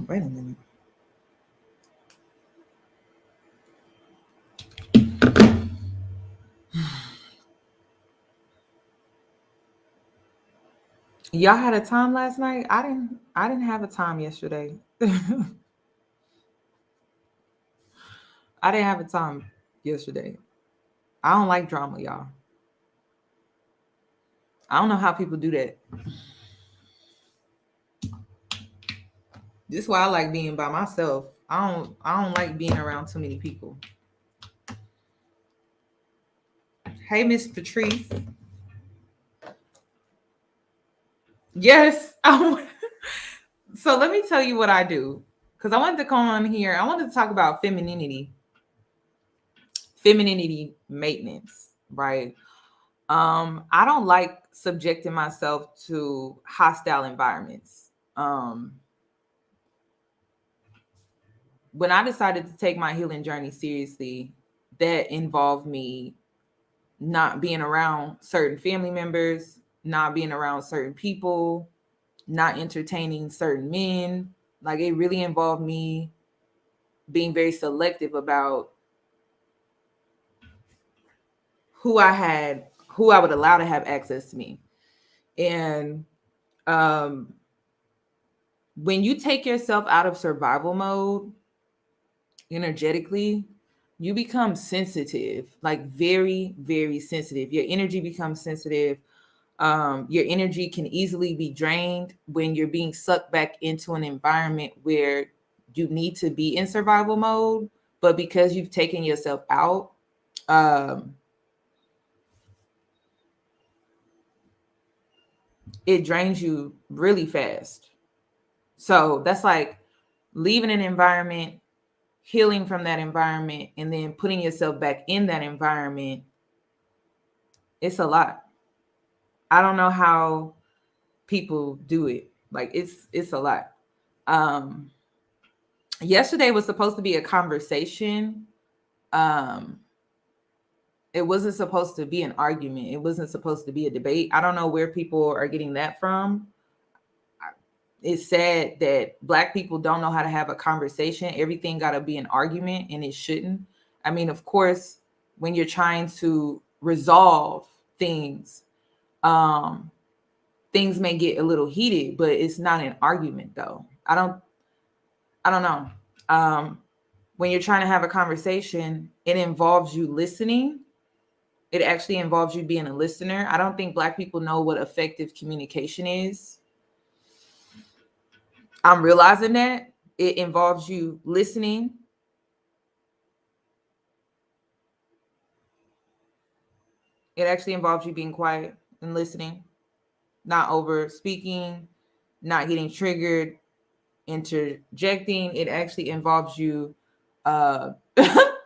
Wait a minute. Y'all had a time last night? I didn't have a time yesterday. I didn't have a time yesterday. I don't like drama, y'all. I don't know how people do that. This is why I like being by myself. I don't like being around too many people. Hey, Miss Patrice. Yes. So let me tell you what I do. Because I wanted to come on here. I wanted to talk about femininity maintenance, right? I don't like subjecting myself to hostile environments. When I decided to take my healing journey seriously, that involved me not being around certain family members, not being around certain people, not entertaining certain men. Like it really involved me being very selective about who I would allow to have access to me. And um, when you take yourself out of survival mode energetically, you become sensitive, like very, very sensitive. Your energy becomes sensitive. Your energy can easily be drained when you're being sucked back into an environment where you need to be in survival mode, but because you've taken yourself out, um, it drains you really fast. So that's like leaving an environment, healing from that environment, and then putting yourself back in that environment. It's a lot. I don't know how people do it. Like it's a lot. Um, Yesterday was supposed to be a conversation. Um, it wasn't supposed to be an argument. It wasn't supposed to be a debate. I don't know where people are getting that from. It's sad that Black people don't know how to have a conversation. Everything got to be an argument, and it shouldn't. I mean, of course, when you're trying to resolve things, um, things may get a little heated, but it's not an argument, though. I don't know. Um, when you're trying to have a conversation, it involves you listening. It actually involves you being a listener. I don't think Black people know what effective communication is. I'm realizing that it involves you listening. It actually involves you being quiet and listening, not over speaking, not getting triggered, interjecting. It actually involves you uh,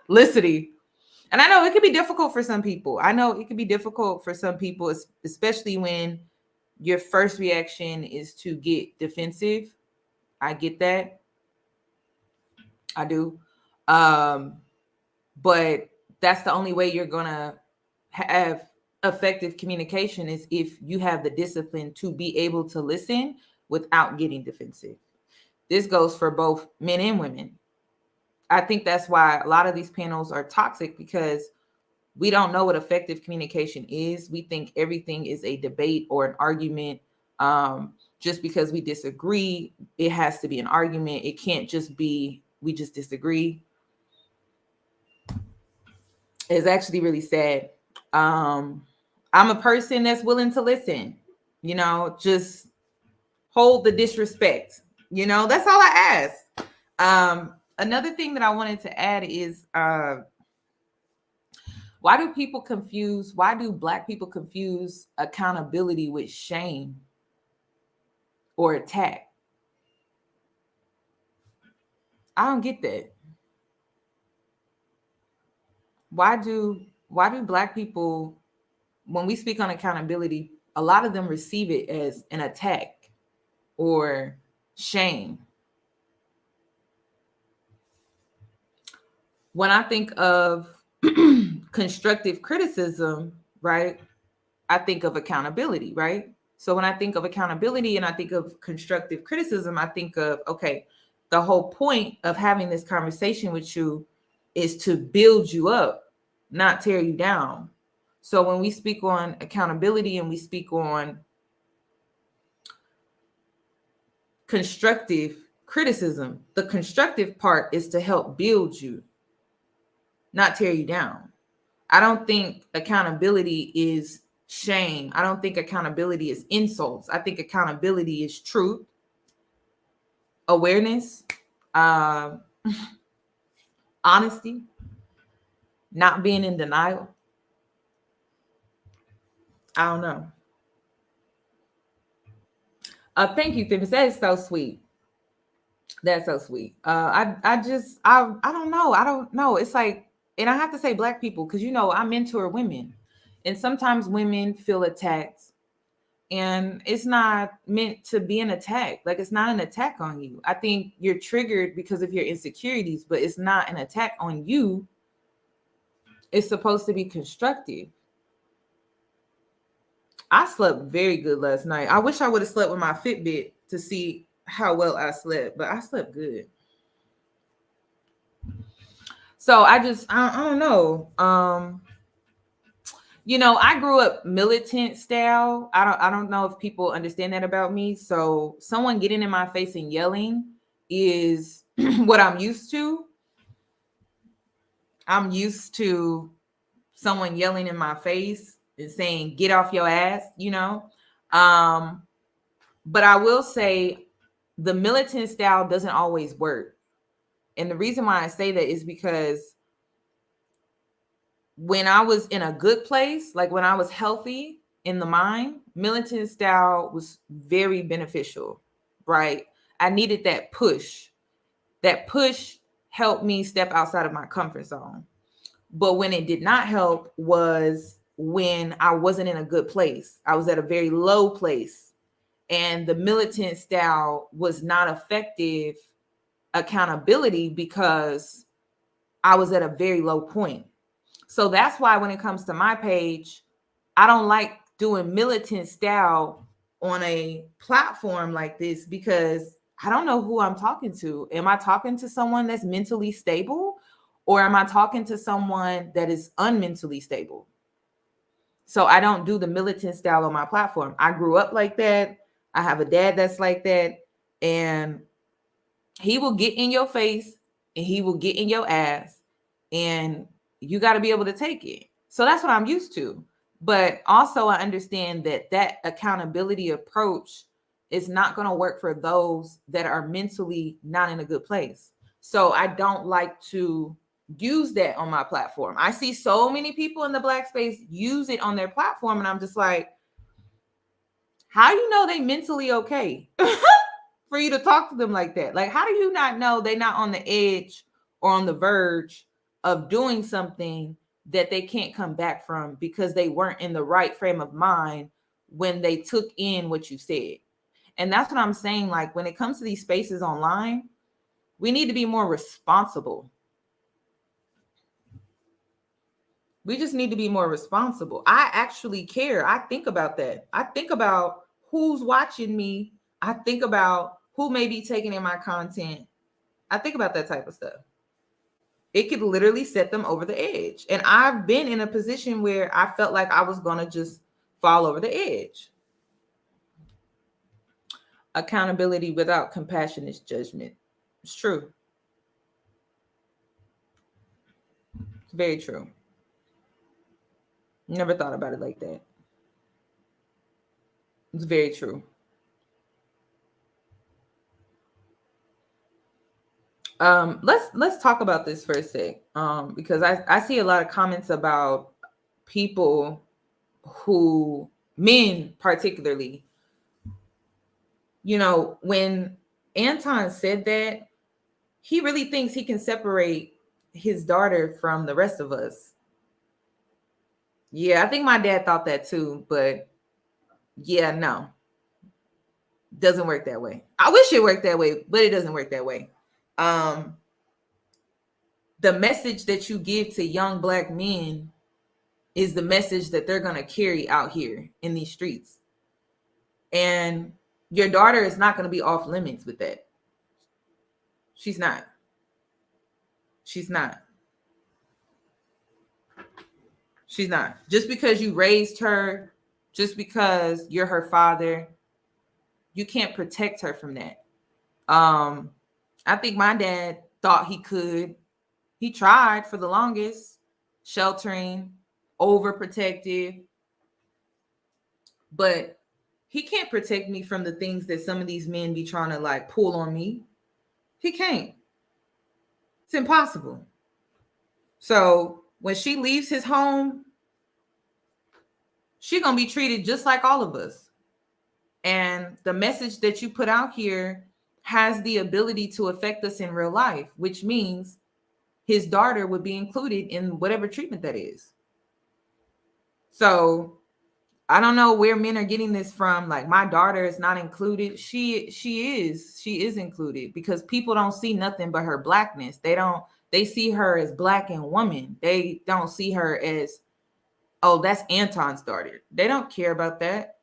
listening. And I know it can be difficult for some people. I know it can be difficult for some people, especially when your first reaction is to get defensive. I get that. I do. Um, but that's the only way you're going to have effective communication is if you have the discipline to be able to listen without getting defensive. This goes for both men and women. I think that's why a lot of these panels are toxic because we don't know what effective communication is. We think everything is a debate or an argument. Just because we disagree, it has to be an argument. It can't just be we just disagree. It's actually really sad. Um, I'm a person that's willing to listen, just hold the disrespect. That's all I ask. Another thing that I wanted to add is why do Black people confuse accountability with shame or attack? I don't get that. Why do Black people, when we speak on accountability, a lot of them receive it as an attack or shame? When I think of constructive criticism, right, I think of accountability, right? So when I think of accountability and I think of constructive criticism, I think of, okay, the whole point of having this conversation with you is to build you up, not tear you down. So when we speak on accountability and we speak on constructive criticism, the constructive part is to help build you, not tear you down. I don't think accountability is shame. I don't think accountability is insults. I think accountability is truth, awareness, honesty, not being in denial. I don't know. Thank you, Thimpus. That is so sweet. That's so sweet. I don't know. I don't know. It's like, and I have to say Black people, because I mentor women, and sometimes women feel attacked, and it's not meant to be an attack. Like, it's not an attack on you. I think you're triggered because of your insecurities, but it's not an attack on you. It's supposed to be constructive. I slept very good last night. I wish I would have slept with my Fitbit to see how well I slept, but I slept good. So I don't know. I grew up militant style. I don't know if people understand that about me. So someone getting in my face and yelling is what I'm used to. I'm used to someone yelling in my face and saying, "Get off your ass," But I will say the militant style doesn't always work. And the reason why I say that is because when I was in a good place, like when I was healthy in the mind, militant style was very beneficial, right? I needed that push. That push helped me step outside of my comfort zone. But when it did not help was when I wasn't in a good place. I was at a very low place, and the militant style was not effective accountability because I was at a very low point. So that's why when it comes to my page, I don't like doing militant style on a platform like this because I don't know who I'm talking to. Am I talking to someone that's mentally stable, or am I talking to someone that is unmentally stable? So I don't do the militant style on my platform. I grew up like that. I have a dad that's like that. And he will get in your face and he will get in your ass. And you got to be able to take it. So that's what I'm used to. But also I understand that accountability approach is not going to work for those that are mentally not in a good place. So I don't like to use that on my platform. I see so many people in the Black space use it on their platform, and I'm just like, how do you know they mentally okay for you to talk to them like that? Like, how do you not know they're not on the edge or on the verge of doing something that they can't come back from because they weren't in the right frame of mind when they took in what you said? And that's what I'm saying. Like, when it comes to these spaces online, we need to be more responsible. We just need to be more responsible. I actually care. I think about that. I think about who's watching me. I think about who may be taking in my content. I think about that type of stuff. It could literally set them over the edge. And I've been in a position where I felt like I was going to just fall over the edge. Accountability without compassion is judgment. It's true. It's very true. Never thought about it like that. It's very true. Let's talk about this for a sec. Because I see a lot of comments about people who, men particularly, when Anton said that, he really thinks he can separate his daughter from the rest of us. Yeah, I think my dad thought that too, but yeah, no. Doesn't work that way. I wish it worked that way, but it doesn't work that way. The message that you give to young Black men is the message that they're going to carry out here in these streets. And your daughter is not going to be off limits with that. She's not. She's not. She's not. Just because you raised her, just because you're her father, you can't protect her from that. I think my dad thought he could. He tried for the longest, sheltering, overprotective, but he can't protect me from the things that some of these men be trying to like pull on me. He can't. It's impossible. So when she leaves his home, she's going to be treated just like all of us. And the message that you put out here has the ability to affect us in real life, which means his daughter would be included in whatever treatment that is. So I don't know where men are getting this from. Like, my daughter is not included. She is included, because people don't see nothing but her blackness. They see her as black and woman. They don't see her as, oh, that's Anton's daughter. They don't care about that.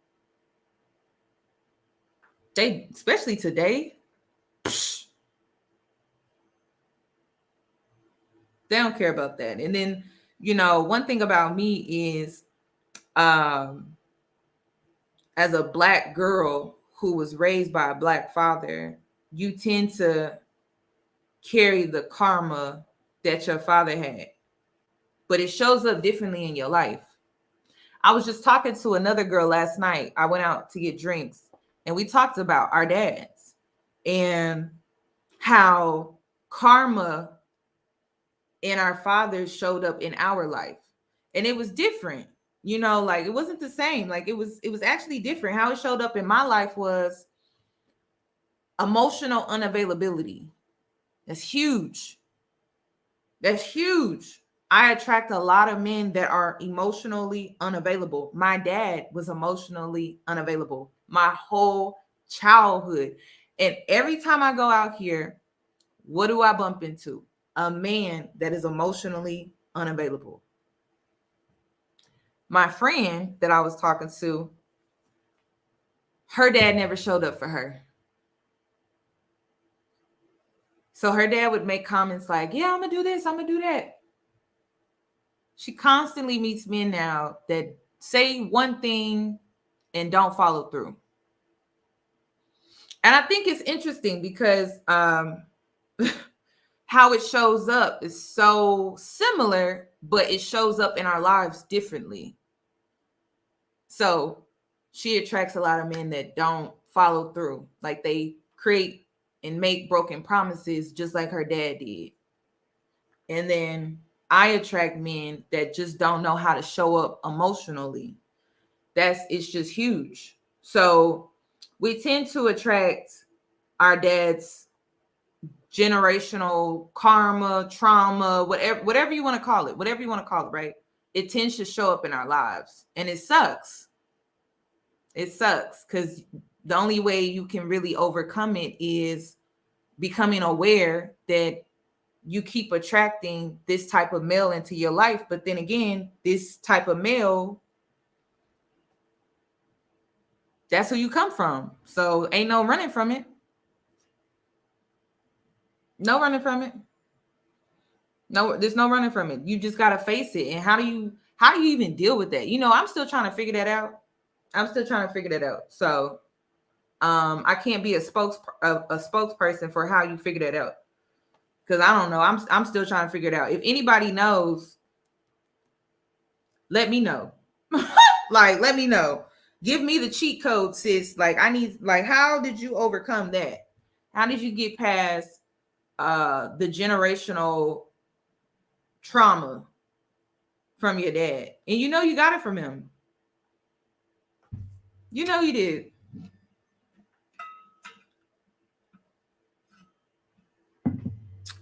They, especially today, they don't care about that. And then, one thing about me is, as a black girl who was raised by a black father, you tend to carry the karma that your father had, but it shows up differently in your life. I was just talking to another girl last night. I went out to get drinks, and we talked about our dads and how karma in our fathers showed up in our life. And it was different, like it wasn't the same. Like it was actually different. How it showed up in my life was emotional unavailability. That's huge. That's huge. I attract a lot of men that are emotionally unavailable. My dad was emotionally unavailable my whole childhood. And every time I go out here, what do I bump into? A man that is emotionally unavailable. My friend that I was talking to, her dad never showed up for her. So her dad would make comments like, yeah, I'm going to do this, I'm going to do that. She constantly meets men now that say one thing and don't follow through. And I think it's interesting because how it shows up is so similar, but it shows up in our lives differently. So she attracts a lot of men that don't follow through. Like, they create and make broken promises just like her dad did. And then I attract men that just don't know how to show up emotionally. It's just huge. So we tend to attract our dad's generational karma, trauma, whatever you want to call it, right? It tends to show up in our lives, and it sucks. It sucks because the only way you can really overcome it is becoming aware that you keep attracting this type of male into your life. But then again, this type of male, that's who you come from. So ain't no running from it. No running from it. No, there's no running from it. You just got to face it. And how do you even deal with that? I'm still trying to figure that out. So I can't be a spokesperson for how you figure that out, because I don't know. I'm still trying to figure it out. If anybody knows, let me know. Like, let me know. Give me the cheat code, sis. Like, I need, like, how did you overcome that? How did you get past the generational trauma from your dad? And you got it from him. You did.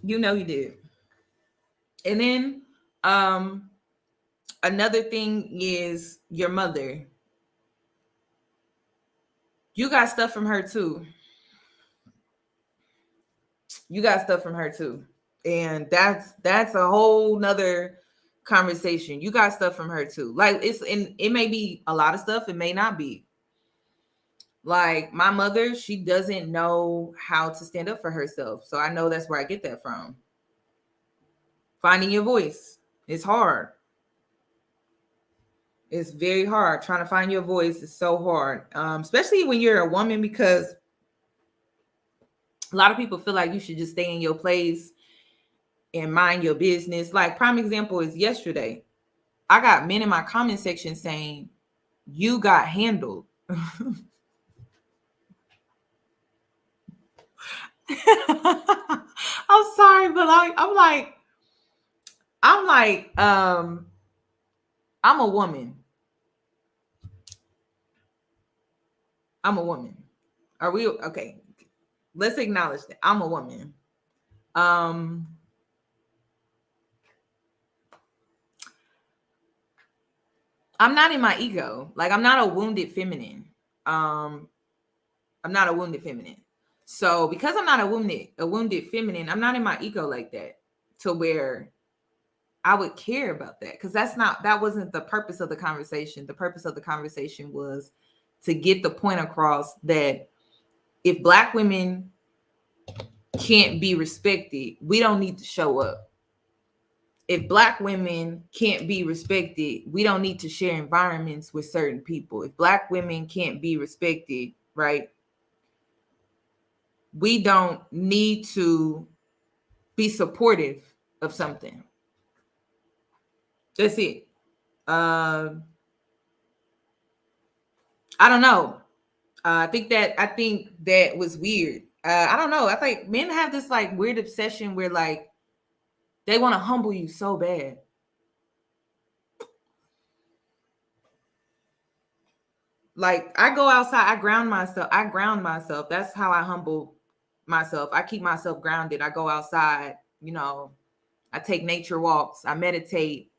You did. And then another thing is your mother. You got stuff from her too. And that's a whole nother conversation. You got stuff from her too. Like, it may be a lot of stuff, it may not be. Like my mother, she doesn't know how to stand up for herself. So I know that's where I get that from. Finding your voice is hard. It's very hard. Trying to find your voice is so hard, especially when you're a woman, because a lot of people feel like you should just stay in your place and mind your business. Like prime example is yesterday. I got men in my comment section saying, "You got handled." I'm sorry, but I'm like, I'm a woman. I'm a woman. Are we okay? Let's acknowledge that I'm a woman. Um, I'm not in my ego. Like I'm not a wounded feminine. Um, I'm not a wounded feminine. So because I'm not a wounded feminine, I'm not in my ego like that to where I would care about that, because that wasn't the purpose of the conversation. The purpose of the conversation was to get the point across that if Black women can't be respected, we don't need to show up. If Black women can't be respected, we don't need to share environments with certain people. If Black women can't be respected, right, we don't need to be supportive of something. That's it. I don't know. I think that was weird. I don't know. I think men have this like weird obsession where like they want to humble you so bad. Like I go outside, I ground myself. That's how I humble myself. I keep myself grounded. I go outside, I take nature walks, I meditate,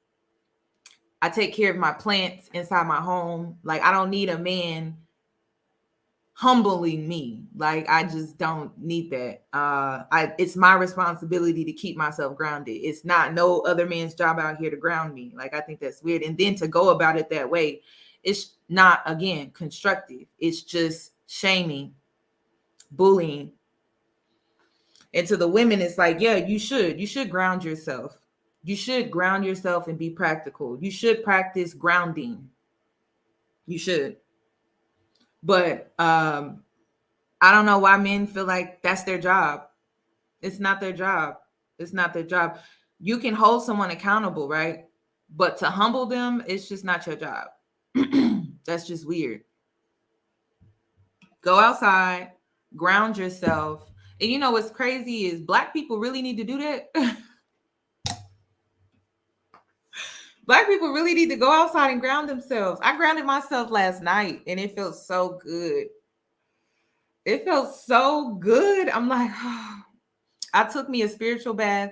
I take care of my plants inside my home. Like I don't need a man humbling me. Like I just don't need that. It's my responsibility to keep myself grounded. It's not no other man's job out here to ground me. Like I think that's weird. And then to go about it that way, it's not, again, constructive. It's just shaming, bullying. And to the women, it's like, yeah, you should ground yourself. You should ground yourself and be practical. You should practice grounding. You should. But I don't know why men feel like that's their job. It's not their job. It's not their job. You can hold someone accountable, right? But to humble them, it's just not your job. That's just weird. Go outside, ground yourself. And you know what's crazy is Black people really need to do that. Black people really need to go outside and ground themselves. I grounded myself last night and it felt so good. It felt so good. I'm like, oh. I took me a spiritual bath.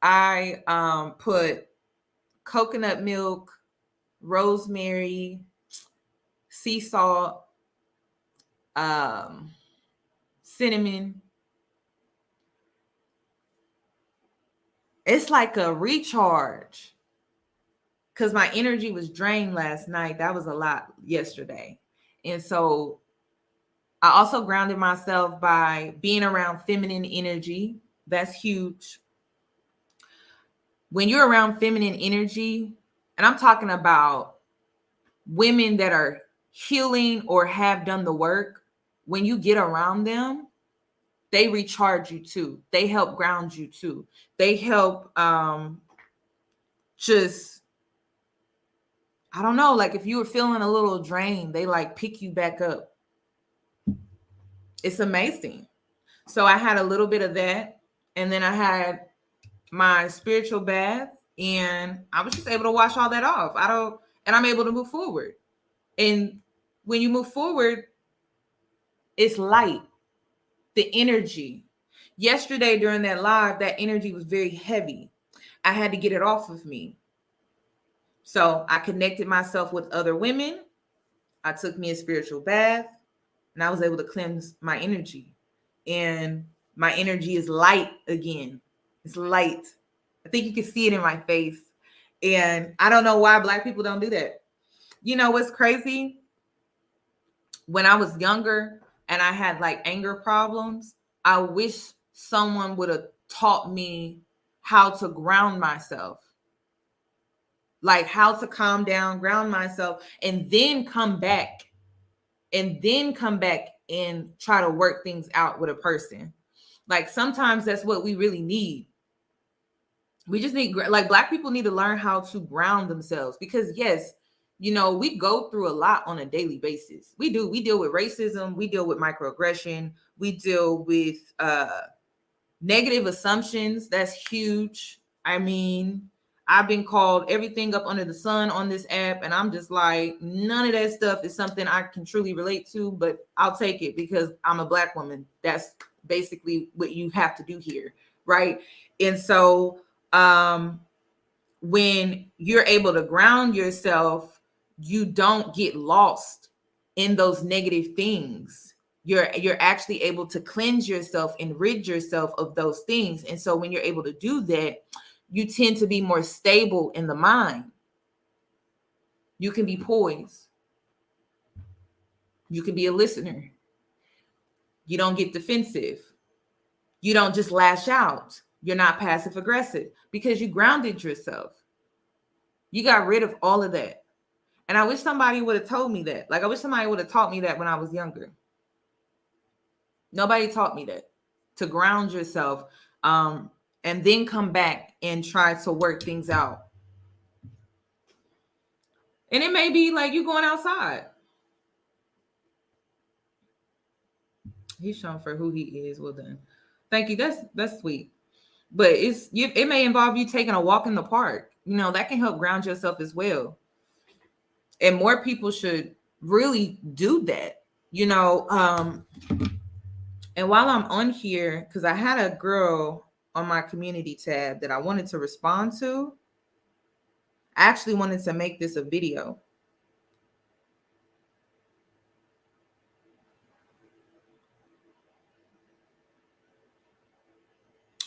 I put coconut milk, rosemary, sea salt, cinnamon. It's like a recharge because my energy was drained last night. That was a lot yesterday. And so I also grounded myself by being around feminine energy. That's huge. When you're around feminine energy, and I'm talking about women that are healing or have done the work, when you get around them, they recharge you too. They help ground you too. They help just, I don't know, like if you were feeling a little drained, they like pick you back up. It's amazing. So I had a little bit of that, and then I had my spiritual bath, and I was just able to wash all that off. And I'm able to move forward. And when you move forward, it's light. The energy. Yesterday during that live, that energy was very heavy. I had to get it off of me. So I connected myself with other women. I took me a spiritual bath, and I was able to cleanse my energy. And my energy is light again. It's light. I think you can see it in my face. And I don't know why Black people don't do that. You know what's crazy? when I was younger and I had like anger problems, I wish someone would have taught me how to ground myself, like how to calm down, ground myself, and then come back and try to work things out with a person. Like sometimes that's what we really need. We just need, like, Black people need to learn how to ground themselves, because yes, you know, we go through a lot on a daily basis. We do. We deal with racism, we deal with microaggression, we deal with negative assumptions. That's huge. I mean, I've been called everything up under the sun on this app, and I'm just like, none of that stuff is something I can truly relate to, but I'll take it because I'm a Black woman. That's basically what you have to do here, right? And so when you're able to ground yourself, you don't get lost in those negative things. You're actually able to cleanse yourself and rid yourself of those things. And so when you're able to do that, you tend to be more stable in the mind. You can be poised. You can be a listener. You don't get defensive. You don't just lash out. You're not passive aggressive because you grounded yourself. You got rid of all of that. And I wish somebody would have told me that. Like, I wish somebody would have taught me that when I was younger. Nobody taught me that, to ground yourself, and then come back and try to work things out. And it may be like you going outside. He's shown for who he is. Well done. Thank you. That's sweet. But it may involve you taking a walk in the park. You know, that can help ground yourself as well. And more people should really do that. You know, and while I'm on here, because I had a girl on my community tab that I wanted to respond to, I actually wanted to make this a video.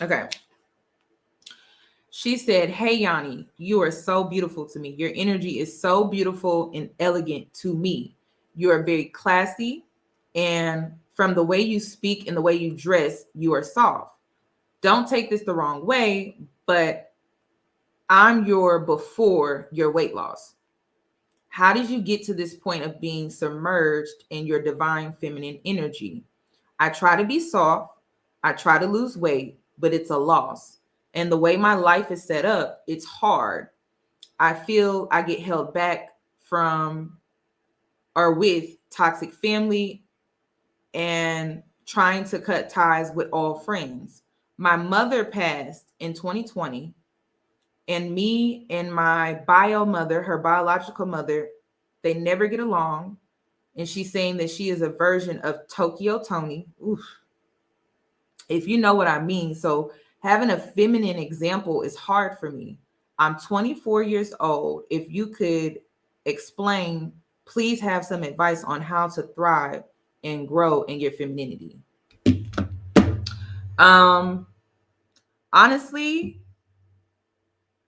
Okay. She said, "Hey, Yanni, you are so beautiful to me. Your energy is so beautiful and elegant to me. You are very classy. And from the way you speak and the way you dress, you are soft. Don't take this the wrong way, but I'm your before your weight loss. How did you get to this point of being submerged in your divine feminine energy? I try to be soft. I try to lose weight, but it's a loss. And the way my life is set up, it's hard. I feel I get held back from or with toxic family and trying to cut ties with all friends. My mother passed in 2020, and me and my bio mother, her biological mother, they never get along. And she's saying that she is a version of Tokyo Toni. Oof. If you know what I mean. So having a feminine example is hard for me. I'm 24 years old. If you could explain, please have some advice on how to thrive and grow in your femininity. Honestly,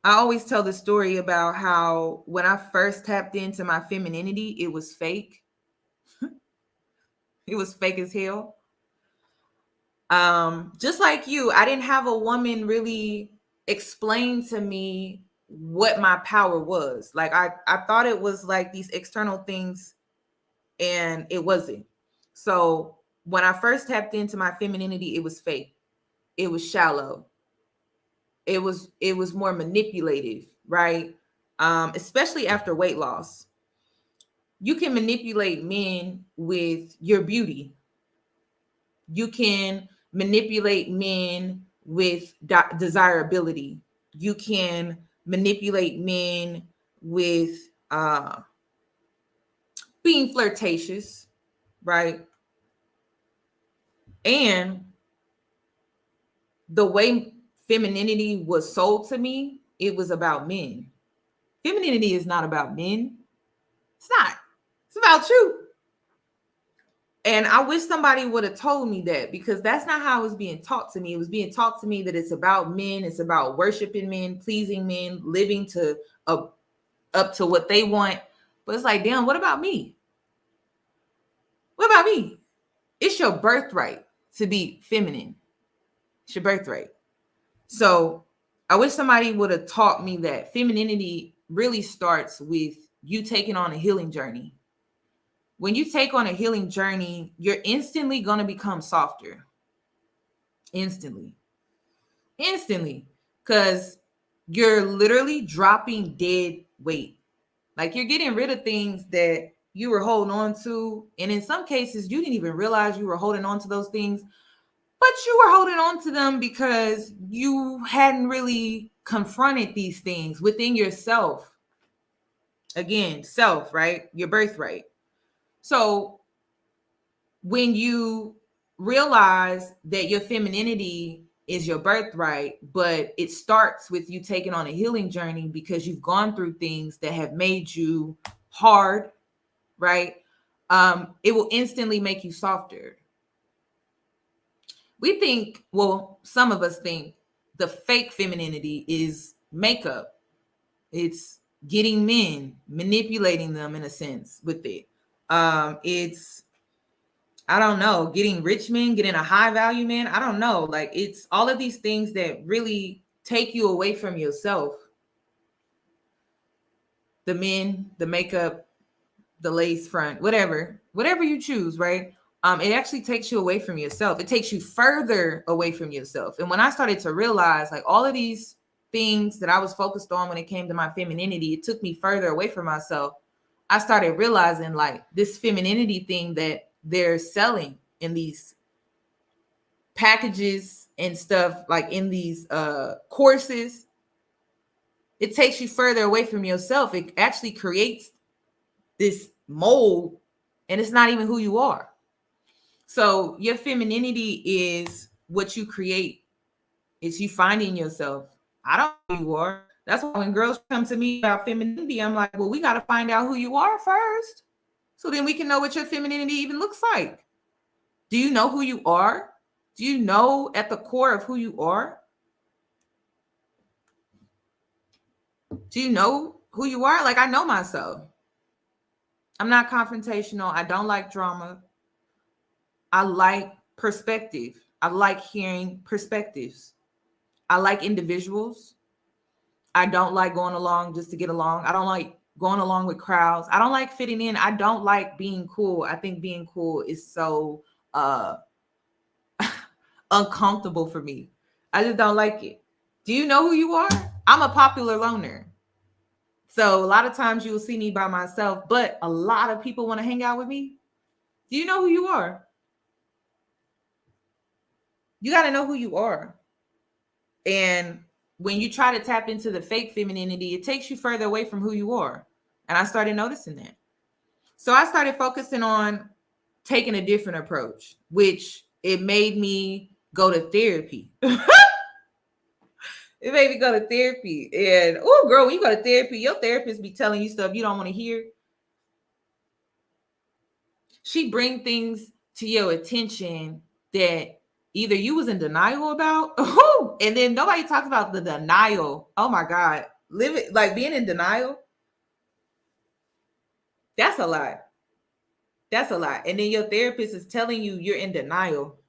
I always tell the story about how when I first tapped into my femininity, it was fake. It was fake as hell. Just like you, I didn't have a woman really explain to me what my power was. Like I thought it was like these external things, and it wasn't. So when I first tapped into my femininity, it was fake. It was shallow. It was more manipulative, right? Especially after weight loss. You can manipulate men with your beauty. You can manipulate men with desirability. You can manipulate men with being flirtatious, right? And the way femininity was sold to me, it was about men. Femininity is not about men. It's not. It's about you. And I wish somebody would have told me that, because that's not how it was being taught to me. It was being taught to me that it's about men. It's about worshiping men, pleasing men, living to up to what they want. But it's like, damn, what about me? about me. It's your birthright to be feminine. It's your birthright. So I wish somebody would have taught me that femininity really starts with you taking on a healing journey. When you take on a healing journey, you're instantly going to become softer. Instantly. Because you're literally dropping dead weight. Like you're getting rid of things that you were holding on to. And in some cases, you didn't even realize you were holding on to those things, but you were holding on to them because you hadn't really confronted these things within yourself. Again, self, right? Your birthright. So when you realize that your femininity is your birthright, but it starts with you taking on a healing journey because you've gone through things that have made you hard, right? It will instantly make you softer. We think, well, some of us think the fake femininity is makeup. It's getting men, manipulating them in a sense with it. It's, I don't know, getting rich men, getting a high value man. I don't know. Like it's all of these things that really take you away from yourself. The men, the makeup, the lace front, whatever you choose, right? It actually takes you away from yourself. It takes you further away from yourself. And when I started to realize like all of these things that I was focused on when it came to my femininity, it took me further away from myself. I started realizing like this femininity thing that they're selling in these packages and stuff, like in these courses, it takes you further away from yourself. It actually creates this mold and it's not even who you are. So your femininity is what you create. It's you finding yourself. I don't know who you are. That's why when girls come to me about femininity, I'm like, well, we got to find out who you are first. So then we can know what your femininity even looks like. Do you know who you are? Do you know at the core of who you are? Do you know who you are? Like I know myself. I'm not confrontational. I don't like drama. I like perspective. I like hearing perspectives. I like individuals. I don't like going along just to get along. I don't like going along with crowds. I don't like fitting in. I don't like being cool. I think being cool is so uncomfortable for me. I just don't like it. Do you know who you are? I'm a popular loner. So a lot of times you will see me by myself, but a lot of people want to hang out with me. Do you know who you are? You got to know who you are. And when you try to tap into the fake femininity, it takes you further away from who you are. And I started noticing that. So I started focusing on taking a different approach, which it made me go to therapy. It made me go to therapy. And oh, girl, when you go to therapy, your therapist be telling you stuff you don't want to hear. She bring things to your attention that either you was in denial about, and then nobody talks about the denial. Oh my God. Living like being in denial. That's a lot. That's a lot. And then your therapist is telling you you're in denial,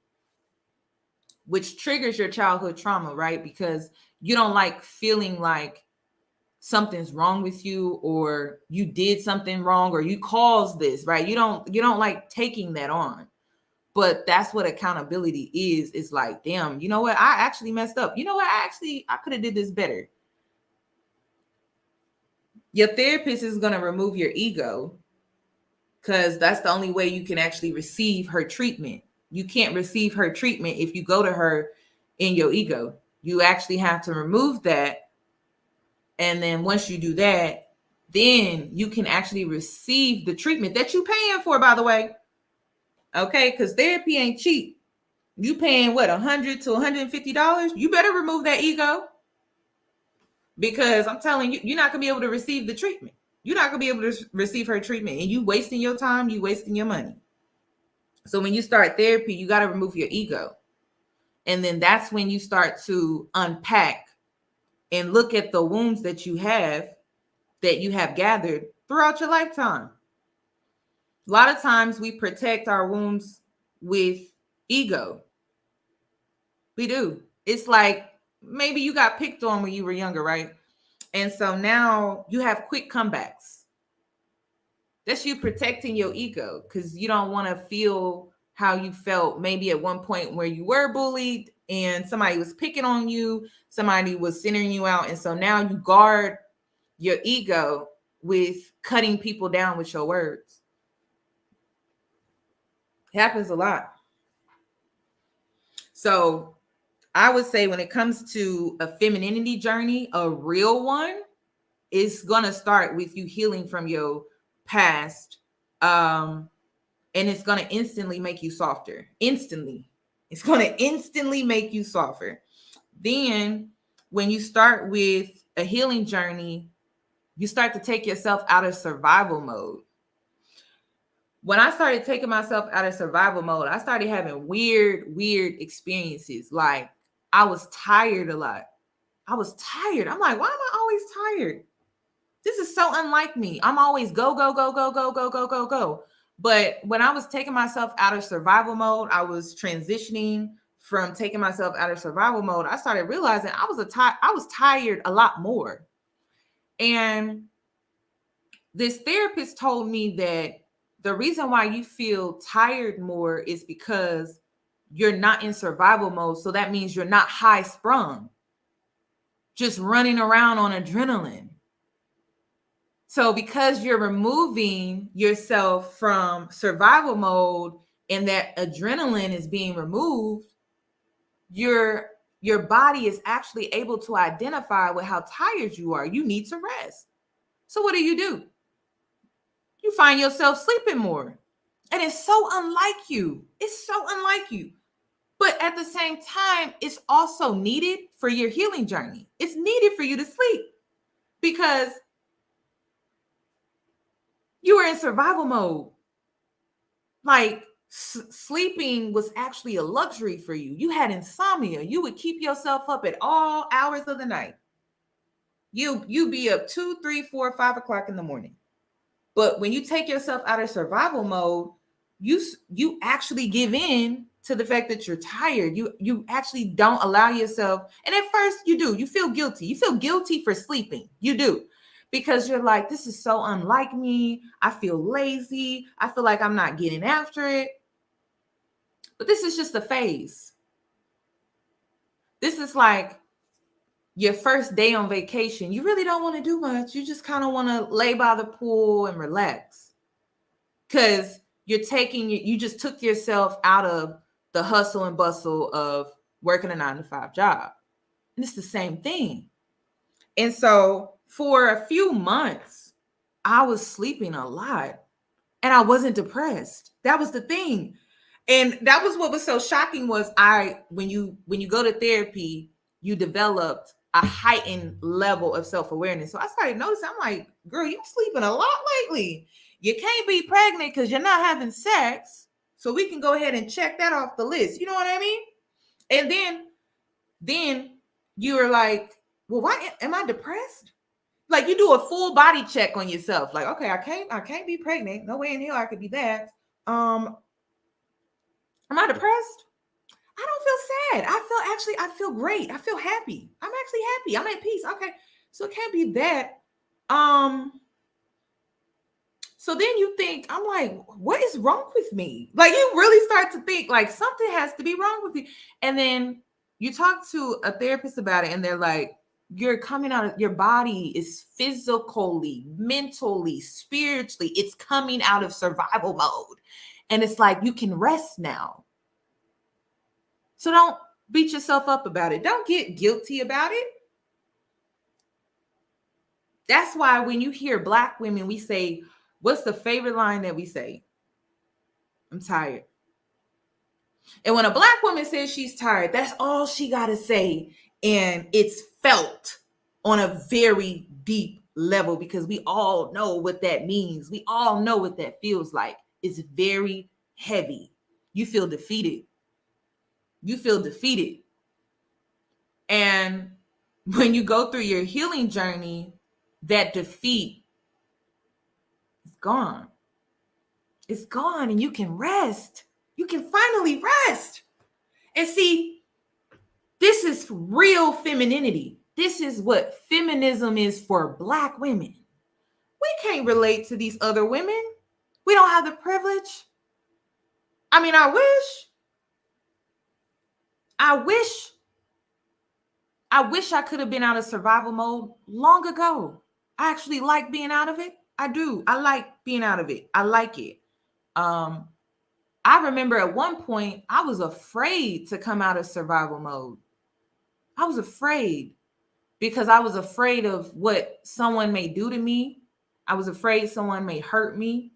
which triggers your childhood trauma, right? Because you don't like feeling like something's wrong with you or you did something wrong or you caused this, right? You don't like taking that on. But that's what accountability is. It's like, damn, you know what? I actually messed up. You know what? I could have did this better. Your therapist is going to remove your ego because that's the only way you can actually receive her treatment. You can't receive her treatment if you go to her in your ego. You actually have to remove that. And then once you do that, then you can actually receive the treatment that you're paying for, by the way. Okay, because therapy ain't cheap. You paying what, $100 to $150? You better remove that ego. Because I'm telling you, you're not gonna be able to receive the treatment. You're not gonna be able to receive her treatment, and you wasting your time, you wasting your money. So when you start therapy, you got to remove your ego. And then that's when you start to unpack and look at the wounds that you have gathered throughout your lifetime. A lot of times we protect our wounds with ego. We do. It's like maybe you got picked on when you were younger, right? And so now you have quick comebacks. That's you protecting your ego because you don't want to feel how you felt maybe at one point where you were bullied and somebody was picking on you, somebody was centering you out. And so now you guard your ego with cutting people down with your words. It happens a lot. So I would say when it comes to a femininity journey, a real one, is going to start with you healing from your past. And it's going to instantly make you softer. Instantly. It's going to instantly make you softer. Then when you start with a healing journey, you start to take yourself out of survival mode. When I started taking myself out of survival mode, I started having weird experiences. Like I was tired a lot. I was tired. I'm like, why am I always tired? This is so unlike me. I'm always go, go, go, go, go, go, go, go, go. But when I was taking myself out of survival mode, I was transitioning from taking myself out of survival mode. I started realizing I was tired a lot more. And this therapist told me that the reason why you feel tired more is because you're not in survival mode. So that means you're not high sprung, just running around on adrenaline. So because you're removing yourself from survival mode and that adrenaline is being removed, your body is actually able to identify with how tired you are. You need to rest. So what do? You find yourself sleeping more. And it's so unlike you. It's so unlike you. But at the same time, it's also needed for your healing journey. It's needed for you to sleep because you were in survival mode. Like sleeping was actually a luxury for you. You had insomnia. You would keep yourself up at all hours of the night. You be up 2, 3, 4, 5 o'clock in the morning. But when you take yourself out of survival mode, you actually give in to the fact that you're tired. You actually don't allow yourself. And at first you do. You feel guilty. You feel guilty for sleeping. You do. Because you're like, this is so unlike me. I feel lazy. I feel like I'm not getting after it. But this is just a phase. This is like your first day on vacation. You really don't want to do much. You just kind of want to lay by the pool and relax. Because you just took yourself out of the hustle and bustle of working a 9-to-5 job. And it's the same thing. And so for a few months, I was sleeping a lot and I wasn't depressed. That was the thing. And that was what was so shocking was when you go to therapy, you developed a heightened level of self-awareness. So I started noticing, I'm like, girl, you're sleeping a lot lately. You can't be pregnant because you're not having sex. So we can go ahead and check that off the list. You know what I mean? And then you were like, well, why am I depressed? Like you do a full body check on yourself. Like, okay, I can't be pregnant. No way in hell I could be that. Am I depressed? I don't feel sad. I feel great. I feel happy. I'm actually happy. I'm at peace. Okay. So it can't be that. So then you think, I'm like, what is wrong with me? Like you really start to think like something has to be wrong with you. And then you talk to a therapist about it and they're like, you're coming out of your body is physically, mentally, spiritually, it's coming out of survival mode. And it's like, you can rest now. So don't beat yourself up about it. Don't get guilty about it. That's why when you hear Black women, we say, what's the favorite line that we say? I'm tired. And when a Black woman says she's tired, that's all she got to say. And it's felt on a very deep level because we all know what that means. We all know what that feels like. It's very heavy. You feel defeated. You feel defeated. And when you go through your healing journey, that defeat is gone. It's gone and you can rest. You can finally rest. And see, this is real femininity. This is what feminism is for Black women. We can't relate to these other women. We don't have the privilege. I mean, I wish I could have been out of survival mode long ago. I actually like being out of it. I do. I like being out of it. I like it. I remember at one point I was afraid to come out of survival mode. I was afraid because I was afraid of what someone may do to me. I was afraid someone may hurt me.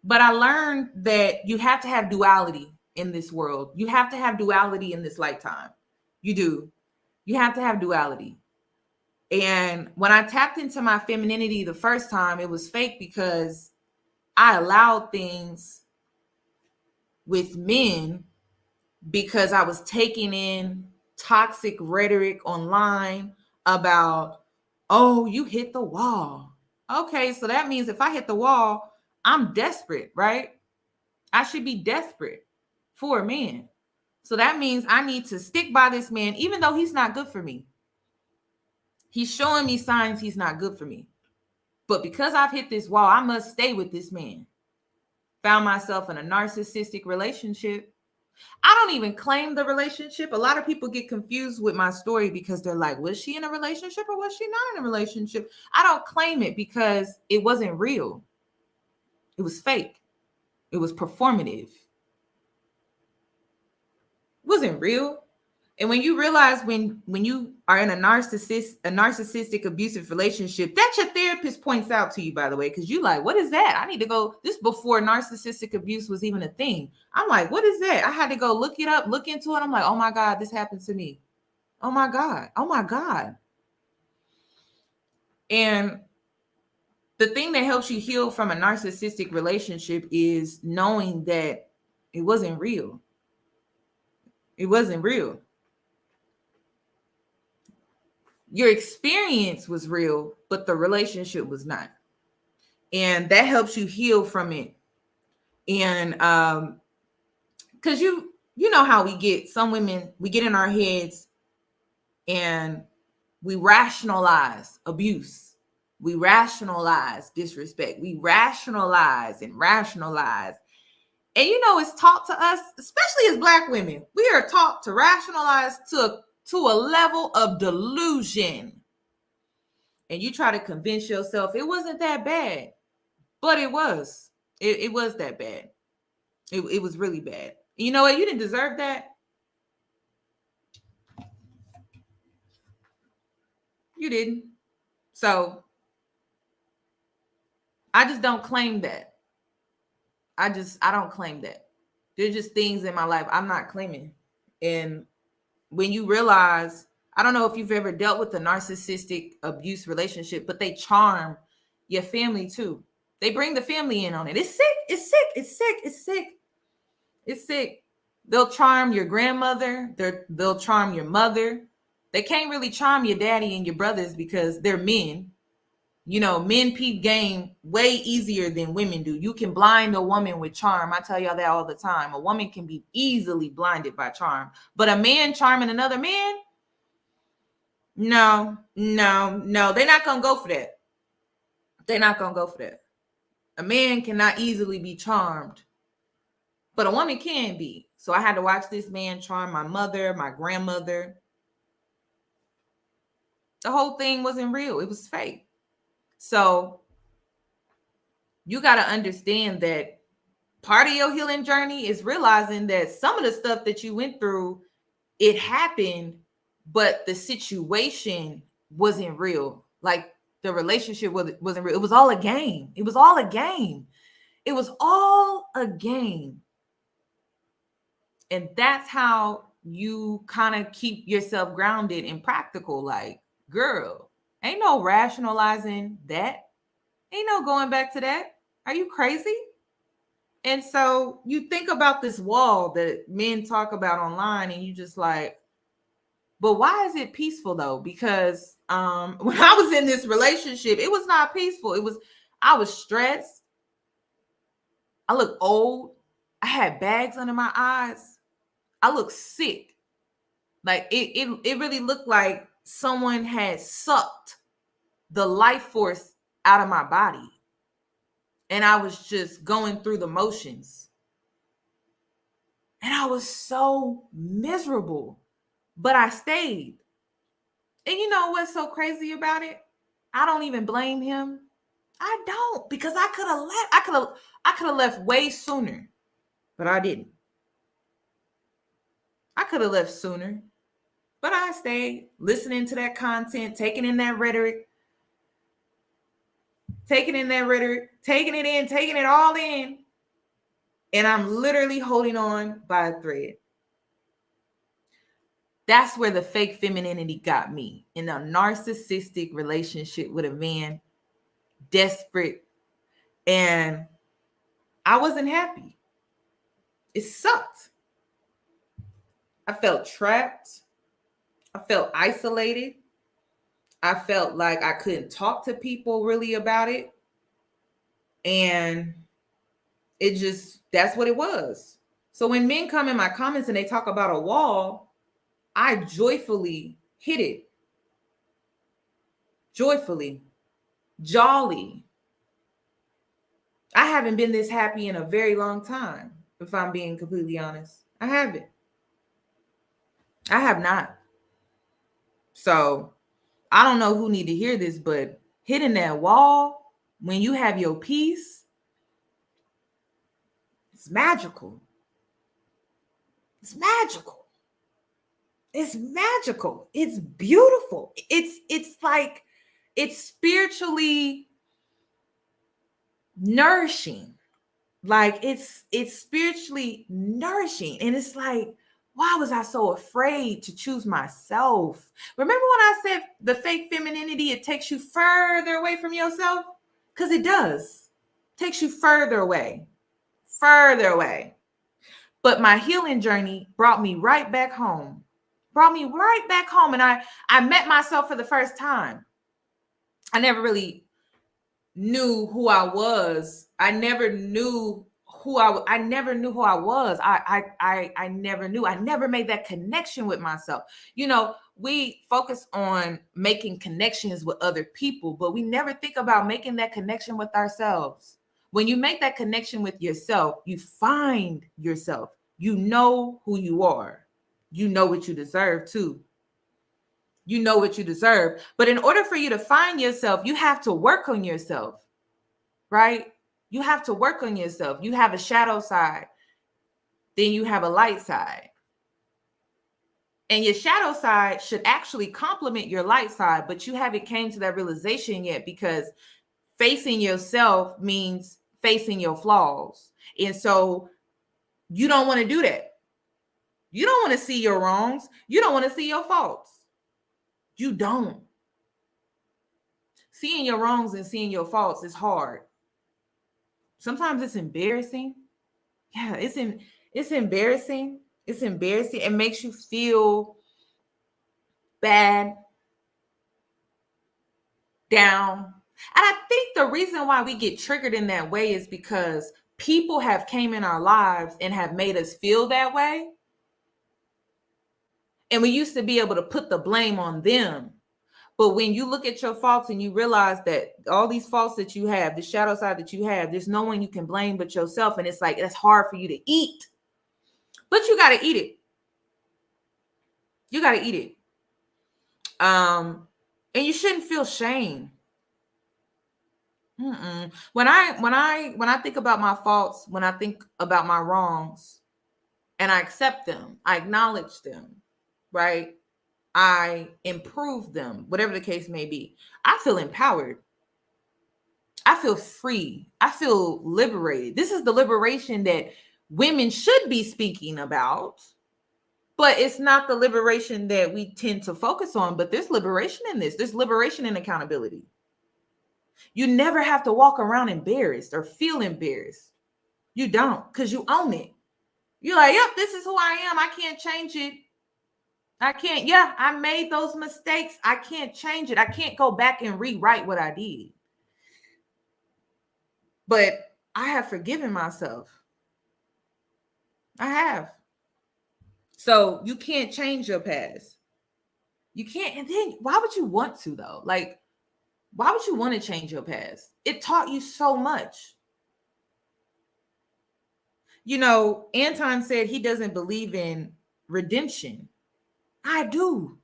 But I learned that you have to have duality in this world. You have to have duality in this lifetime. You do. You have to have duality. And when I tapped into my femininity the first time, it was fake because I allowed things with men because I was taking in toxic rhetoric online about, oh, you hit the wall. Okay, so that means if I hit the wall, I'm desperate, right? I should be desperate for a man. So that means I need to stick by this man, even though he's not good for me. He's showing me signs he's not good for me. But because I've hit this wall, I must stay with this man. Found myself in a narcissistic relationship. I don't even claim the relationship. A lot of people get confused with my story because they're like, was she in a relationship or was she not in a relationship? I don't claim it because it wasn't real. It was fake. It was performative. It wasn't real. And when you realize when you are in a narcissistic abusive relationship, that your therapist points out to you, by the way, because you like, what is that? I need to go. This before narcissistic abuse was even a thing. I'm like, what is that? I had to go look it up, look into it. I'm like, oh my God, this happened to me. Oh my God. Oh my God. And the thing that helps you heal from a narcissistic relationship is knowing that it wasn't real. It wasn't real. Your experience was real, but the relationship was not. And that helps you heal from it. And because you know how we get, some women, we get in our heads and we rationalize abuse. We rationalize disrespect. We rationalize and rationalize. And it's taught to us, especially as Black women, we are taught to rationalize to a level of delusion. And you try to convince yourself it wasn't that bad, but it was. It was that bad. It was really bad. You know what? You didn't deserve that. You didn't. So I just don't claim that. I don't claim that. There's just things in my life I'm not claiming. And when you realize, I don't know if you've ever dealt with a narcissistic abuse relationship, but they charm your family too. They bring the family in on it. It's sick. It's sick. It's sick. It's sick. It's sick. They'll charm your grandmother. They'll charm your mother. They can't really charm your daddy and your brothers because they're men. Men peep game way easier than women do. You can blind a woman with charm. I tell y'all that all the time. A woman can be easily blinded by charm. But a man charming another man, no. They're not going to go for that. They're not going to go for that. A man cannot easily be charmed, but a woman can be. So I had to watch this man charm my mother, my grandmother. The whole thing wasn't real. It was fake. So you got to understand that part of your healing journey is realizing that some of the stuff that you went through, it happened, but the situation wasn't real. Like the relationship wasn't real. It was all a game. It was all a game. It was all a game. And that's how you kind of keep yourself grounded and practical. Like, girl, ain't no rationalizing that. Ain't no going back to that. Are you crazy? And so you think about this wall that men talk about online and you just like, but why is it peaceful though? Because when I was in this relationship, it was not peaceful. I was stressed. I look old. I had bags under my eyes. I look sick. Like it really looked like someone had sucked the life force out of my body. And I was just going through the motions. And I was so miserable. But I stayed. And you know what's so crazy about it? I don't even blame him. I don't, because I could have left. I could have left way sooner. But I didn't. I could have left sooner. But I stayed listening to that content, taking in that rhetoric, taking it in, taking it all in. And I'm literally holding on by a thread. That's where the fake femininity got me, in a narcissistic relationship with a man, desperate. And I wasn't happy. It sucked. I felt trapped. I felt isolated. I felt like I couldn't talk to people really about it. And it just, that's what it was. So when men come in my comments and they talk about a wall, I joyfully hit it. Joyfully. Jolly. I haven't been this happy in a very long time, if I'm being completely honest. I haven't. I have not. So I don't know who need to hear this, but hitting that wall when you have your peace, it's magical. It's magical. It's magical. It's beautiful. It's like, it's spiritually nourishing. Like it's spiritually nourishing. And it's like, why was I so afraid to choose myself? Remember when I said the fake femininity, it takes you further away from yourself? Because it does. It takes you further away. Further away. But my healing journey brought me right back home. And I met myself for the first time. I never really knew who I was. I never knew who I was. I never knew. I never made that connection with myself. You know, we focus on making connections with other people, but we never think about making that connection with ourselves. When you make that connection with yourself, you find yourself. You know who you are. You know what you deserve too. You know what you deserve. But in order for you to find yourself, you have to work on yourself, right? You have to work on yourself. You have a shadow side, then you have a light side. And your shadow side should actually complement your light side, but you haven't came to that realization yet, because facing yourself means facing your flaws. And so you don't want to do that. You don't want to see your wrongs. You don't want to see your faults. You don't. Seeing your wrongs and seeing your faults is hard. Sometimes it's embarrassing. Yeah, it's embarrassing. It's embarrassing. It makes you feel bad, down. And I think the reason why we get triggered in that way is because people have came in our lives and have made us feel that way. And we used to be able to put the blame on them. But when you look at your faults and you realize that all these faults that you have, the shadow side that you have, there's no one you can blame but yourself. And it's like, that's hard for you to eat. But you got to eat it. You got to eat it. And you shouldn't feel shame. When I think about my faults, when I think about my wrongs, and I accept them, I acknowledge them, right? I improve them, whatever the case may be. I feel empowered. I feel free. I feel liberated. This is the liberation that women should be speaking about, but it's not the liberation that we tend to focus on. But there's liberation in this. There's liberation in accountability. You never have to walk around embarrassed or feel embarrassed. You don't, because you own it. You're like, yep, this is who I am. I can't change it. I can't. Yeah, I made those mistakes. I can't change it. I can't go back and rewrite what I did. But I have forgiven myself. I have. So you can't change your past. You can't. And then why would you want to, though? Like, why would you want to change your past? It taught you so much. You know, Anton said he doesn't believe in redemption. I do.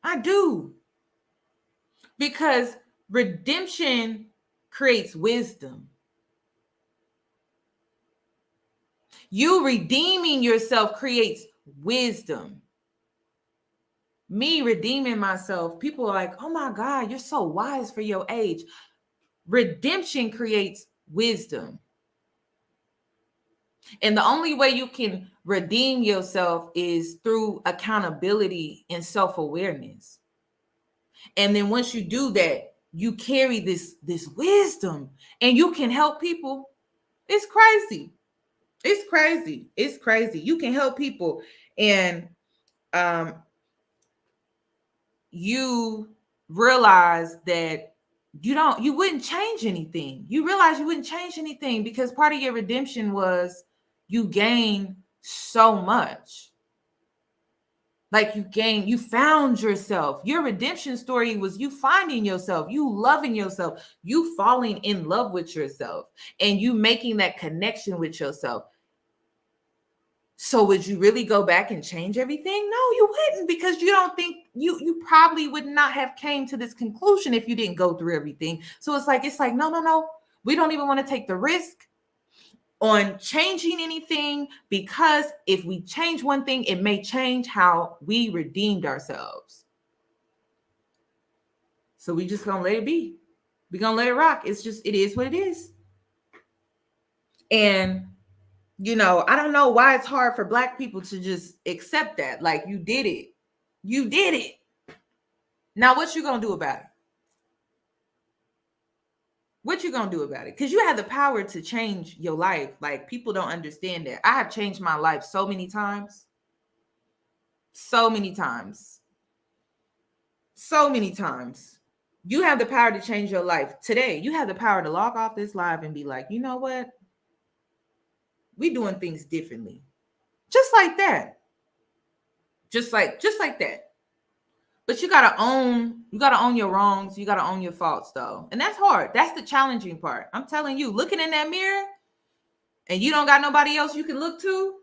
I do. Because redemption creates wisdom. You redeeming yourself creates wisdom. Me redeeming myself, people are like, oh my God, you're so wise for your age. Redemption creates wisdom. And the only way you can redeem yourself is through accountability and self-awareness. And then once you do that, you carry this wisdom and you can help people. It's crazy. It's crazy. It's crazy. You can help people. And you realize that you wouldn't change anything. You realize you wouldn't change anything because part of your redemption was you gained so much. Like you found yourself. Your redemption story was you finding yourself, you loving yourself, you falling in love with yourself, and you making that connection with yourself. So would you really go back and change everything? No, you wouldn't, because you don't think you probably would not have came to this conclusion if you didn't go through everything. So it's like no. We don't even want to take the risk on changing anything, because if we change one thing, it may change how we redeemed ourselves. So we just gonna let it be. We're gonna let it rock. It is what it is. And you know, I don't know why it's hard for Black people to just accept that. Like, you did it. You did it. Now, what you gonna do about it? What you gonna do about it? Because you have the power to change your life. Like, people don't understand that. I have changed my life so many times. So many times. So many times. You have the power to change your life today. You have the power to log off this live and be like, you know what? We doing things differently. Just like that. Just like that. But you gotta own your wrongs. You gotta own your faults, though. And that's hard. That's the challenging part. I'm telling you, looking in that mirror and you don't got nobody else you can look to,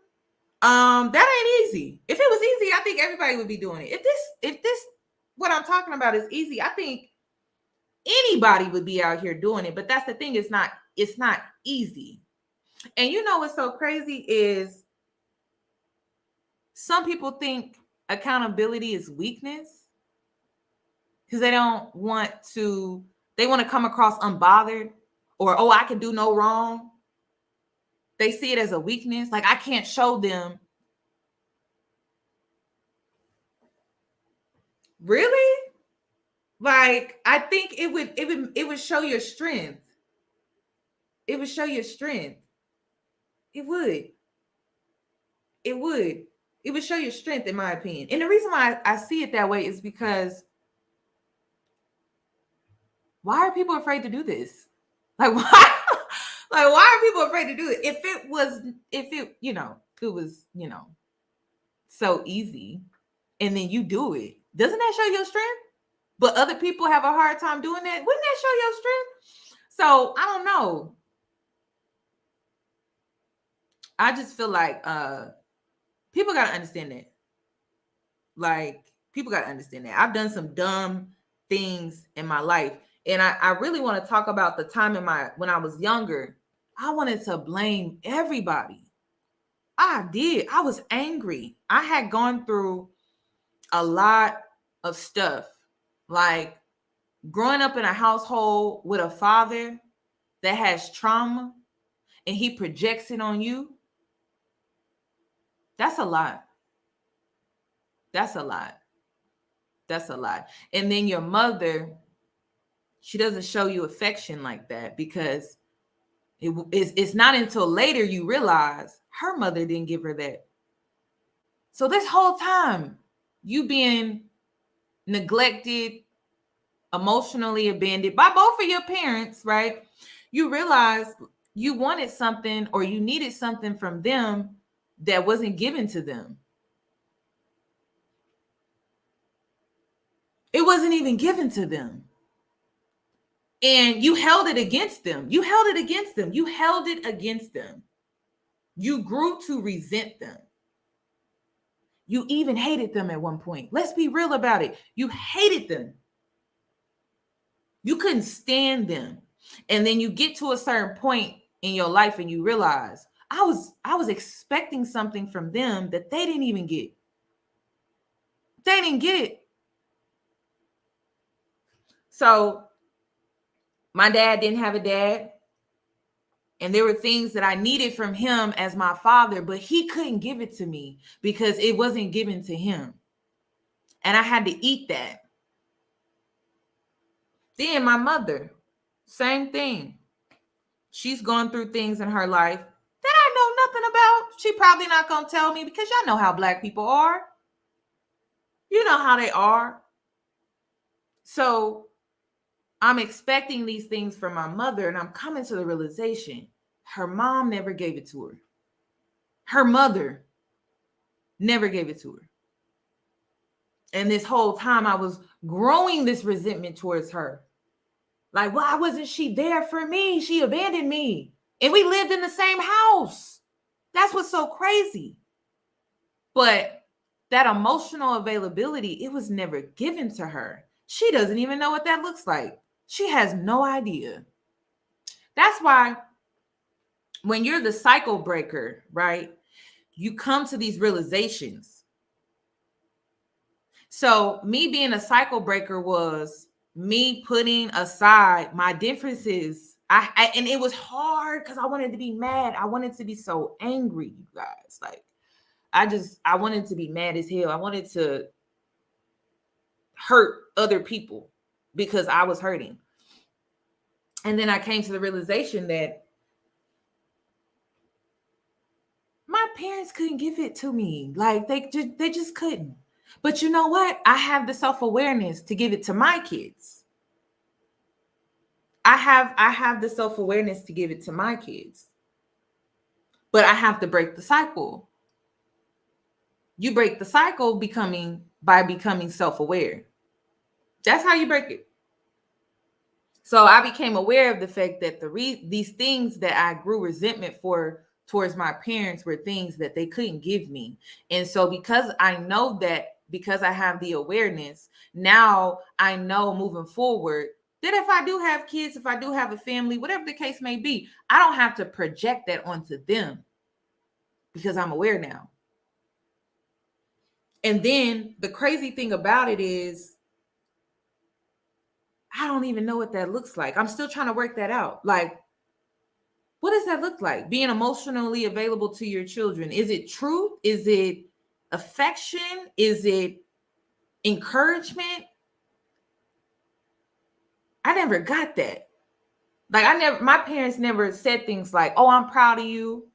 that ain't easy. If it was easy, I think everybody would be doing it. If this what I'm talking about is easy, I think anybody would be out here doing it. But that's the thing, it's not easy. And you know what's so crazy is some people think accountability is weakness because they want to come across unbothered, or, oh, I can do no wrong. They see it as a weakness. Like, I can't show them. Really? Like, I think it would show your strength. It would show your strength. It would. It would show your strength, in my opinion. And the reason why I see it that way is because why are people afraid to do this? Like, why? Like, why are people afraid to do it? If it was so easy, and then you do it, doesn't that show your strength? But other people have a hard time doing that. Wouldn't that show your strength? So I don't know. I just feel like people gotta understand that. Like, people gotta understand that. I've done some dumb things in my life. And I really want to talk about the time when I was younger. I wanted to blame everybody. I did. I was angry. I had gone through a lot of stuff. Like, growing up in a household with a father that has trauma and he projects it on you. That's a lot. That's a lot. That's a lot. And then your mother, she doesn't show you affection like that, because it's not until later you realize her mother didn't give her that. So this whole time, you being neglected, emotionally abandoned by both of your parents, right? you realize you wanted something or you needed something from them that wasn't given to them. It wasn't even given to them. And you held it against them. You held it against them. You held it against them. You grew to resent them. You even hated them at one point. Let's be real about it. You hated them. You couldn't stand them. And then you get to a certain point in your life and you realize, I was expecting something from them that they didn't even get. They didn't get it. So my dad didn't have a dad. And there were things that I needed from him as my father, but he couldn't give it to me because it wasn't given to him. And I had to eat that. Then my mother, same thing. She's gone through things in her life that I know nothing about. She probably not going to tell me because y'all know how Black people are. You know how they are. So I'm expecting these things from my mother, and I'm coming to the realization her mom never gave it to her. Her mother never gave it to her. And this whole time I was growing this resentment towards her. Like, why wasn't she there for me? She abandoned me. And we lived in the same house. That's what's so crazy. But that emotional availability, it was never given to her. She doesn't even know what that looks like. She has no idea. That's why when you're the cycle breaker, right, you come to these realizations. So me being a cycle breaker was me putting aside my differences. And it was hard because I wanted to be mad. I wanted to be so angry, you guys. Like, I wanted to be mad as hell. I wanted to hurt other people because I was hurting. And then I came to the realization that my parents couldn't give it to me. Like, they just couldn't. But you know what? I have the self-awareness to give it to my kids. I have the self-awareness to give it to my kids. But I have to break the cycle. You break the cycle by becoming self-aware. That's how you break it. So I became aware of the fact that these things that I grew resentment for towards my parents were things that they couldn't give me. And so because I know that, because I have the awareness, now I know moving forward that if I do have kids, if I do have a family, whatever the case may be, I don't have to project that onto them because I'm aware now. And then the crazy thing about it is, I don't even know what that looks like. I'm still trying to work that out. Like, what does that look like? Being emotionally available to your children. Is it truth? Is it affection? Is it encouragement? I never got that. Like, my parents never said things like, oh, I'm proud of you.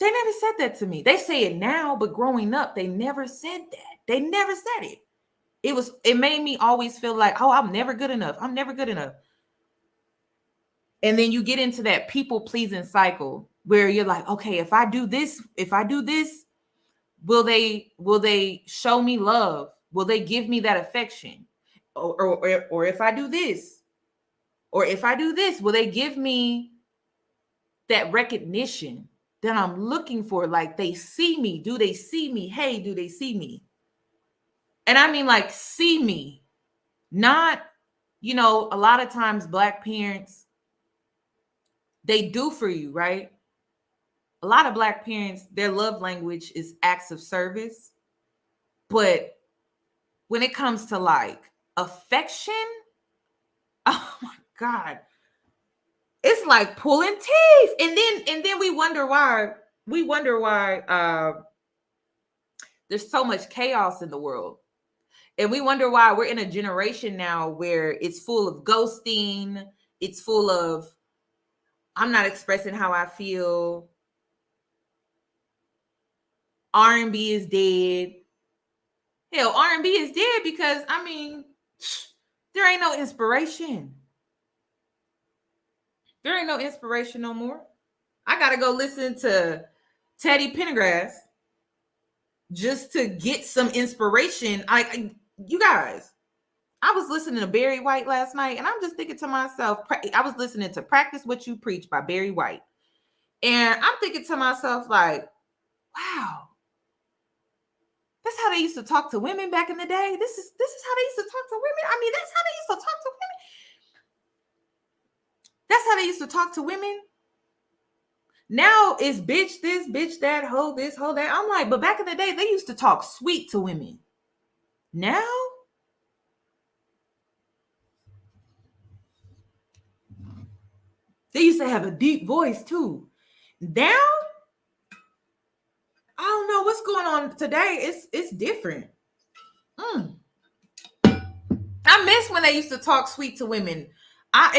They never said that to me. They say it now, but growing up, they never said that. They never said it. It made me always feel like, oh, I'm never good enough. I'm never good enough. And then you get into that people pleasing cycle where you're like, okay, if I do this, will they show me love? Will they give me that affection? Or if I do this, will they give me that recognition that I'm looking for? Like, they see me. Do they see me? Hey, do they see me? And I mean, like, see me, not, a lot of times Black parents, they do for you, right? A lot of Black parents, their love language is acts of service. But when it comes to like affection, oh my God, it's like pulling teeth. And then we wonder why there's so much chaos in the world. And we wonder why we're in a generation now where it's full of ghosting. It's full of, I'm not expressing how I feel. R&B is dead. Hell, R&B is dead because, I mean, there ain't no inspiration. There ain't no inspiration no more. I gotta go listen to Teddy Pendergrass just to get some inspiration. You guys, I was listening to Barry White last night, and I'm just thinking to myself, I was listening to Practice What You Preach by Barry White. And I'm thinking to myself, like, wow, that's how they used to talk to women back in the day. This is how they used to talk to women. I mean, that's how they used to talk to women. That's how they used to talk to women. Now it's bitch this, bitch that, hoe this, hoe that. I'm like, but back in the day, they used to talk sweet to women. Now, they used to have a deep voice too. Now, I don't know what's going on today. It's different. I miss when they used to talk sweet to women. I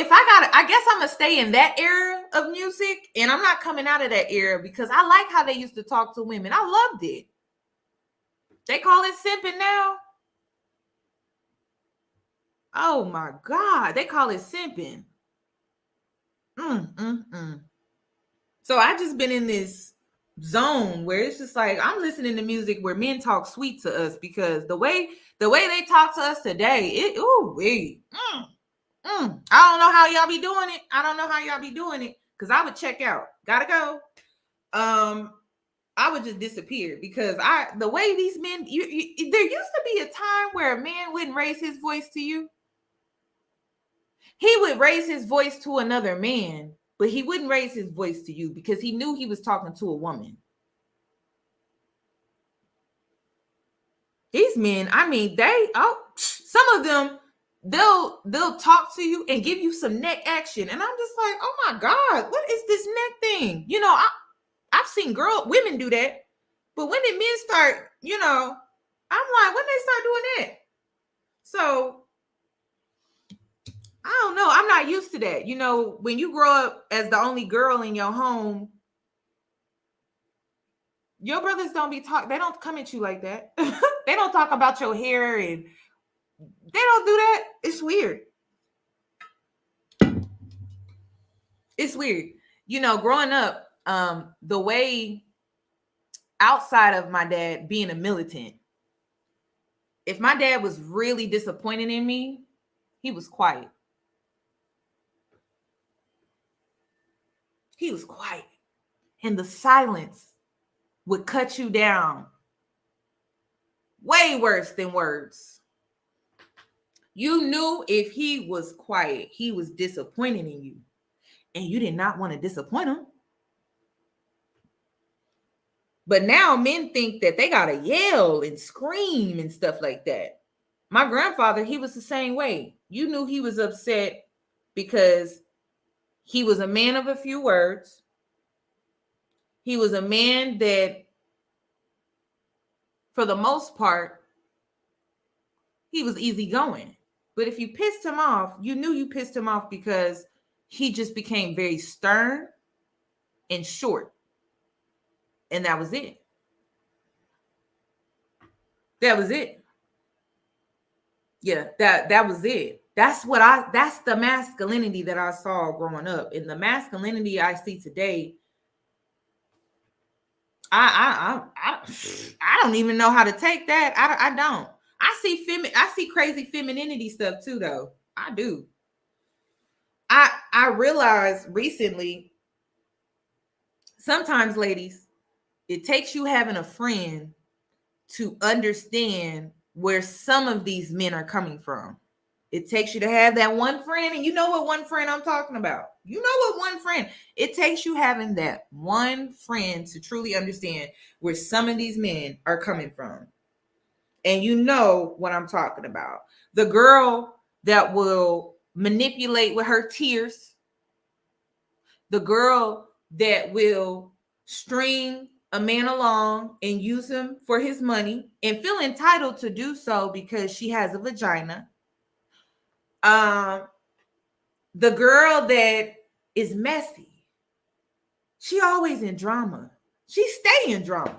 guess I'm gonna stay in that era of music, and I'm not coming out of that era because I like how they used to talk to women. I loved it. They call it simping now. Oh my God, they call it simping. So I just been in this zone where it's just like I'm listening to music where men talk sweet to us because the way they talk to us today, I don't know how y'all be doing it. I don't know how y'all be doing it because I would check out. Gotta go. I would just disappear because the way these men, there used to be a time where a man wouldn't raise his voice to you. He would raise his voice to another man, but he wouldn't raise his voice to you because he knew he was talking to a woman. These men, I mean, some of them, they'll talk to you and give you some neck action. And I'm just like, oh my God, what is this neck thing? You know, I've seen women do that. But when the men start, I'm like, when they start doing that? So I don't know. I'm not used to that. You know, when you grow up as the only girl in your home, your brothers don't they don't come at you like that. They don't talk about your hair and they don't do that. It's weird. It's weird. You know, growing up, the way outside of my dad being a militant, if my dad was really disappointed in me, he was quiet. He was quiet. And the silence would cut you down way worse than words. You knew if he was quiet, he was disappointed in you. And you did not want to disappoint him. But now men think that they got to yell and scream and stuff like that. My grandfather, he was the same way. You knew he was upset because he was a man of a few words. He was a man that, for the most part, he was easygoing. But if you pissed him off, you knew you pissed him off because he just became very stern and short. And that was it. That was it. Yeah, that was it. That's the masculinity that I saw growing up. And the masculinity I see today, I don't even know how to take that. I don't. I see crazy femininity stuff too, though. I do. I realized recently, sometimes, ladies, it takes you having a friend to understand where some of these men are coming from. It takes you to have that one friend, and you know what one friend I'm talking about. You know what one friend. It takes you having that one friend to truly understand where some of these men are coming from. And you know what I'm talking about. The girl that will manipulate with her tears. The girl that will string a man along and use him for his money and feel entitled to do so because she has a vagina. The girl that is messy. She always in drama. She stay in drama.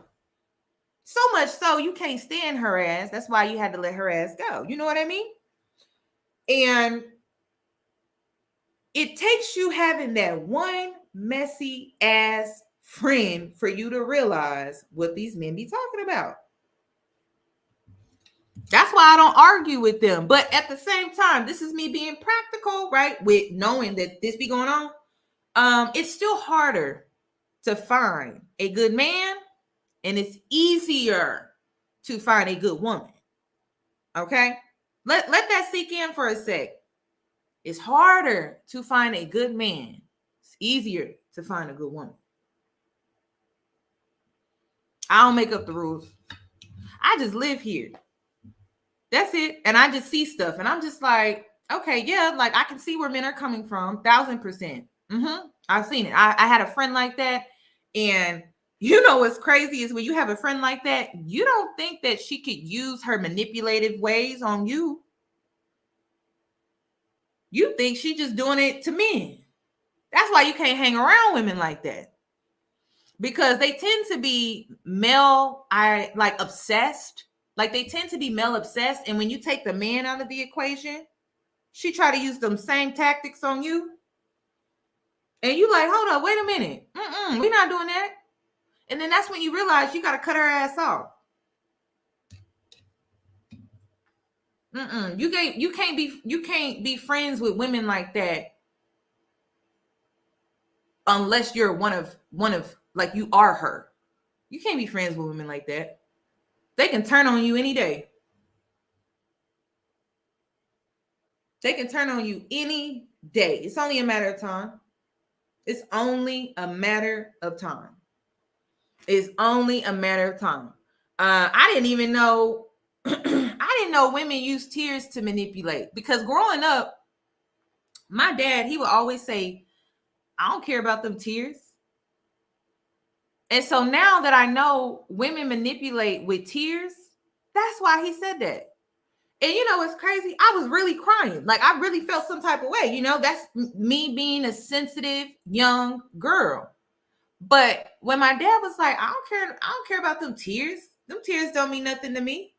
So much so you can't stand her ass. That's why you had to let her ass go. You know what I mean? And it takes you having that one messy ass friend for you to realize what these men be talking about. That's why I don't argue with them. But at the same time, this is me being practical, right? With knowing that this be going on. It's still harder to find a good man, and it's easier to find a good woman. Okay? Let that sink in for a sec. It's harder to find a good man. It's easier to find a good woman. I don't make up the rules. I just live here. That's it. And I just see stuff. And I'm just like, okay, yeah, like I can see where men are coming from. 1000%. I've seen it. I had a friend like that. And you know what's crazy is when you have a friend like that, you don't think that she could use her manipulative ways on you. You think she's just doing it to men. That's why you can't hang around women like that. Because they tend to be male, obsessed. Like they tend to be male obsessed. And when you take the man out of the equation, she try to use them same tactics on you. And you like, hold up, wait a minute. We're not doing that. And then that's when you realize you got to cut her ass off. You can't be friends with women like that unless you're one of like you are her. You can't be friends with women like that. They can turn on you any day. They can turn on you any day. It's only a matter of time. It's only a matter of time. It's only a matter of time. I didn't even know. I didn't know women use tears to manipulate, because growing up, my dad, he would always say, I don't care about them tears. And so now that I know women manipulate with tears, that's why he said that. And you know, it's crazy. I was really crying. Like I really felt some type of way. You know, that's me being a sensitive young girl. But when my dad was like, I don't care about them tears. Them tears don't mean nothing to me.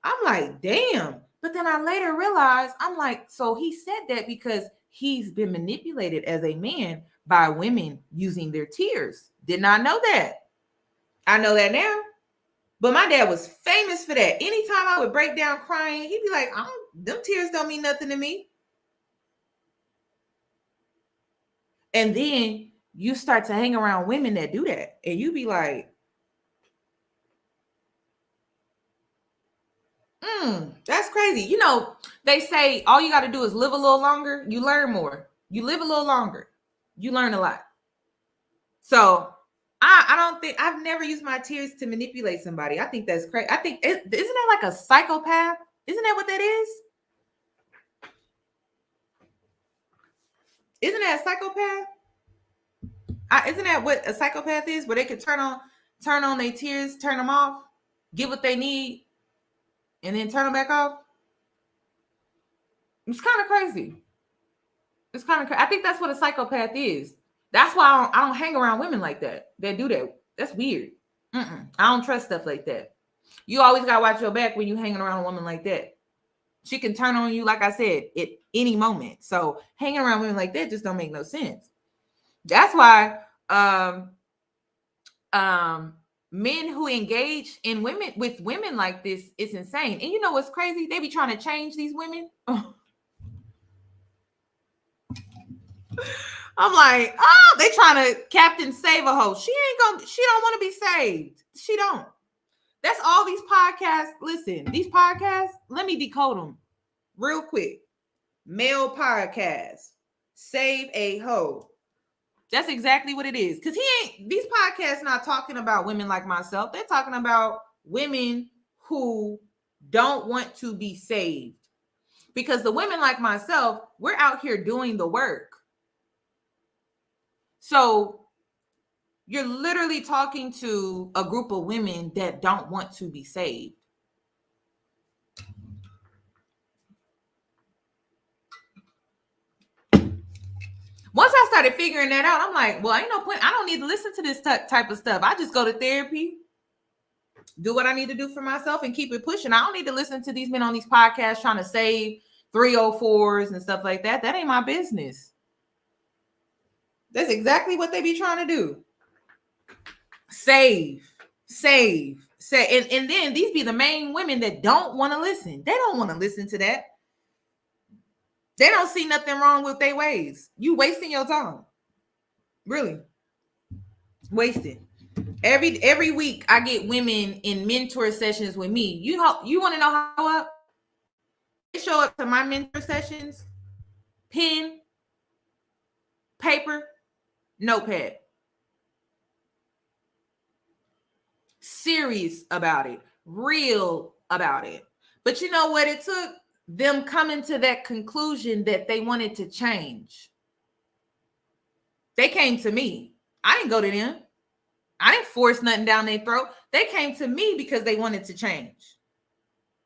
I'm like, damn. But then I later realized, I'm like, so he said that because he's been manipulated as a man by women using their tears. Did not know that. I know that now. But my dad was famous for that. Anytime I would break down crying, he'd be like, them tears don't mean nothing to me. And then you start to hang around women that do that. And you be like, that's crazy. You know, they say all you got to do is live a little longer. You learn more. You live a little longer. You learn a lot. So I don't think, I've never used my tears to manipulate somebody. I think that's crazy. I think, isn't that like a psychopath? Isn't that what that is? Isn't that a psychopath? Isn't that what a psychopath is? Where they can turn on their tears, turn them off, get what they need, and then turn them back off. It's kind of crazy. It's kind of crazy. I think that's what a psychopath is. That's why I don't hang around women like that. They do that. That's weird. I don't trust stuff like that. You always got to watch your back when you hanging around a woman like that. She can turn on you, like I said, at any moment. So hanging around women like that just don't make no sense. That's why men who engage in with women like this is insane. And you know what's crazy? They be trying to change these women. I'm like, they trying to Captain Save a hoe. She don't want to be saved. She don't. That's all these podcasts. Listen, these podcasts, let me decode them real quick. Male podcast, save a hoe. That's exactly what it is. Because these podcasts not talking about women like myself. They're talking about women who don't want to be saved. Because the women like myself, we're out here doing the work. So you're literally talking to a group of women that don't want to be saved. Once I started figuring that out, I'm like, well, ain't no point. I don't need to listen to this type of stuff. I just go to therapy, do what I need to do for myself, and keep it pushing. I don't need to listen to these men on these podcasts trying to save 304s and stuff like that. That ain't my business. That's exactly what they be trying to do. Save. And then these be the main women that don't want to listen. They don't want to listen to that. They don't see nothing wrong with their ways. You wasting your time. Really. Wasting. Every week I get women in mentor sessions with me. You want to know how up? They show up to my mentor sessions, pen, paper, notepad. Serious about it, real about it. But you know what? It took them coming to that conclusion that they wanted to change. They came to me. I didn't go to them. I didn't force nothing down their throat. They came to me because they wanted to change.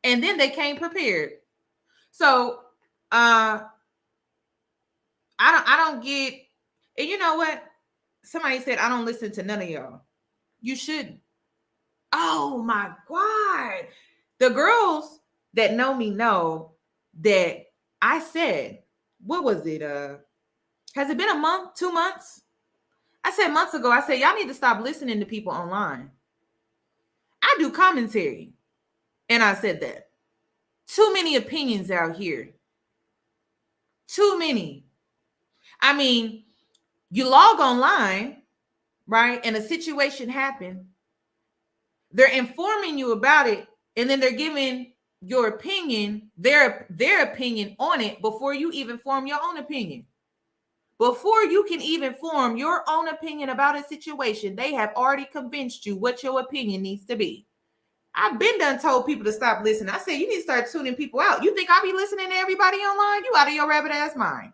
And then they came prepared. So I don't get, and you know what? Somebody said, I don't listen to none of y'all. You shouldn't. Oh my God. The girls that know me know that I said, what was it? Has it been a month, 2 months? I said months ago, I said, y'all need to stop listening to people online. I do commentary. And I said that. Too many opinions out here. Too many. I mean, you log online, right? And a situation happened. They're informing you about it. And then they're giving your opinion, their opinion on it before you even form your own opinion. Before you can even form your own opinion about a situation, they have already convinced you what your opinion needs to be. I've been done told people to stop listening. I said, you need to start tuning people out. You think I'll be listening to everybody online? You out of your rabbit ass mind.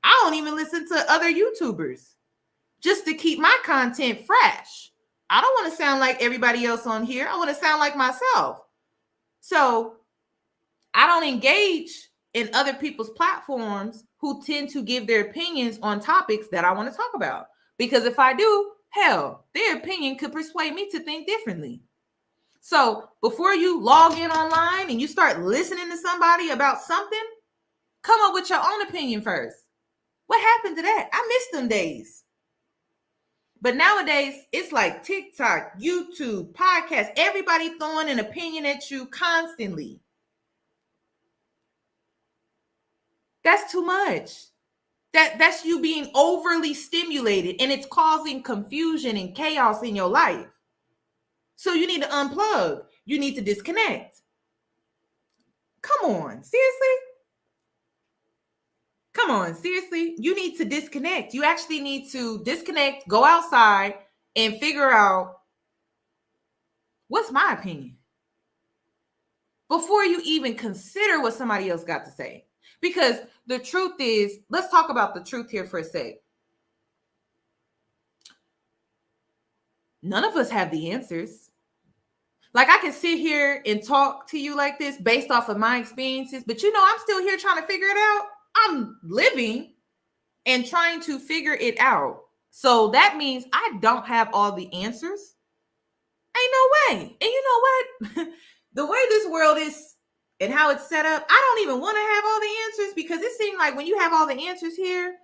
I don't even listen to other YouTubers just to keep my content fresh. I don't want to sound like everybody else on here. I want to sound like myself. So I don't engage in other people's platforms who tend to give their opinions on topics that I want to talk about. Because if I do, hell, their opinion could persuade me to think differently. So before you log in online and you start listening to somebody about something, come up with your own opinion first. What happened to that? I miss them days. But nowadays, it's like TikTok, YouTube, podcasts, everybody throwing an opinion at you constantly. That's too much. That's you being overly stimulated, and it's causing confusion and chaos in your life. So you need to unplug. You need to disconnect. Come on, seriously? Come on, seriously? You need to disconnect. You actually need to disconnect, go outside, and figure out what's my opinion before you even consider what somebody else got to say. Because the truth is, let's talk about the truth here for a sec. None of us have the answers. Like, I can sit here and talk to you like this based off of my experiences, but I'm still here trying to figure it out. I'm living and trying to figure it out. So that means I don't have all the answers. Ain't no way. And you know what? The way this world is and how it's set up, I don't even want to have all the answers, because it seems like when you have all the answers here,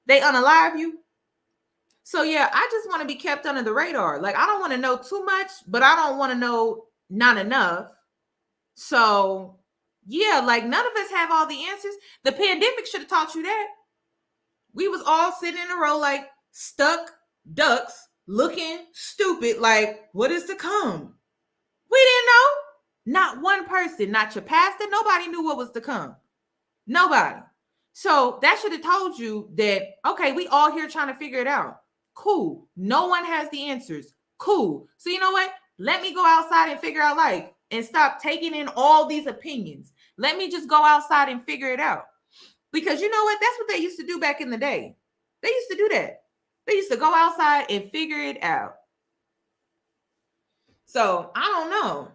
they unalive you. So yeah, I just want to be kept under the radar. Like, I don't want to know too much, but I don't want to know not enough. So yeah, like, none of us have all the answers. The pandemic should have taught you that. We was all sitting in a row like stuck ducks, looking stupid, like, what is to come? We didn't know. Not one person, not your pastor, nobody knew what was to come. Nobody. So that should have told you that, okay, we all here trying to figure it out. Cool. No one has the answers. Cool. So you know what? Let me go outside and figure out life and stop taking in all these opinions. Let me just go outside and figure it out. Because you know what? That's what they used to do back in the day. They used to do that. They used to go outside and figure it out. So I don't know.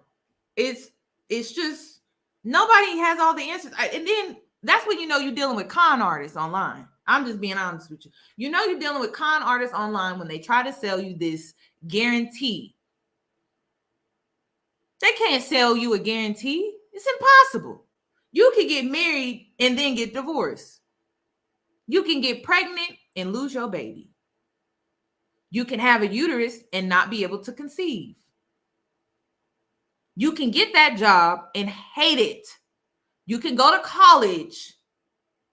It's just nobody has all the answers. And then that's when you're dealing with con artists online. I'm just being honest with you. You're dealing with con artists online when they try to sell you this guarantee. They can't sell you a guarantee. It's impossible. You can get married and then get divorced. You can get pregnant and lose your baby. You can have a uterus and not be able to conceive. You can get that job and hate it. You can go to college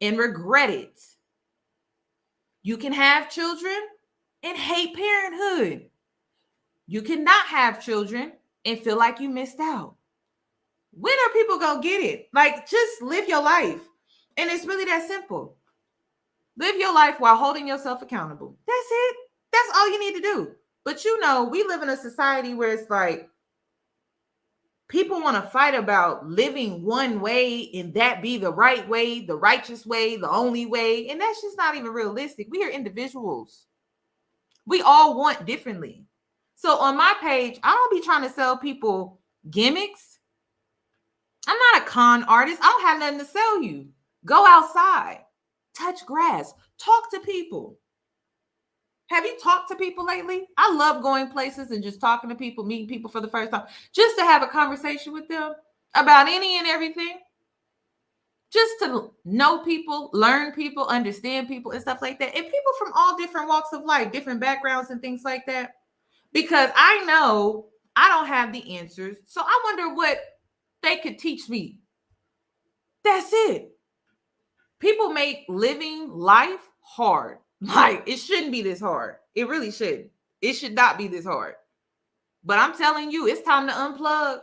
and regret it. You can have children and hate parenthood. You cannot have children and feel like you missed out. When are people going to get it? Like, just live your life. And it's really that simple. Live your life while holding yourself accountable. That's it. That's all you need to do. But you know, we live in a society where it's like, people want to fight about living one way and that be the right way, the righteous way, the only way. And that's just not even realistic. We are individuals. We all want differently. So on my page, I don't be trying to sell people gimmicks. I'm not a con artist. I don't have nothing to sell you. Go outside, touch grass, talk to people. Have you talked to people lately? I love going places and just talking to people, meeting people for the first time, just to have a conversation with them about any and everything. Just to know people, learn people, understand people and stuff like that. And people from all different walks of life, different backgrounds and things like that. Because I know I don't have the answers. So I wonder what they could teach me. That's it. People make living life hard. Like, it shouldn't be this hard. It really shouldn't. It should not be this hard. But I'm telling you, it's time to unplug.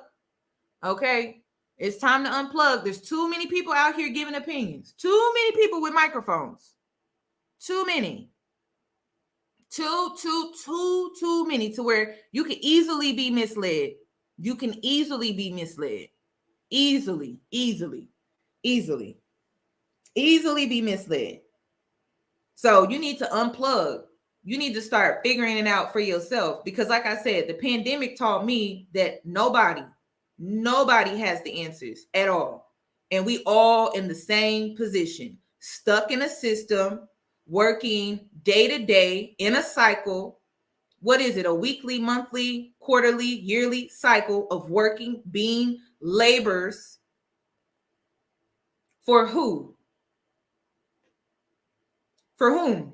Okay? It's time to unplug. There's too many people out here giving opinions. Too many people with microphones. Too many. Too many to where you can easily be misled. You can easily be misled. Easily be misled. So you need to unplug. You need to start figuring it out for yourself. Because like I said, the pandemic taught me that nobody has the answers at all. And we all in the same position, stuck in a system, working day to day in a cycle. What is it? A weekly, monthly, quarterly, yearly cycle of working, being laborers for who? For whom?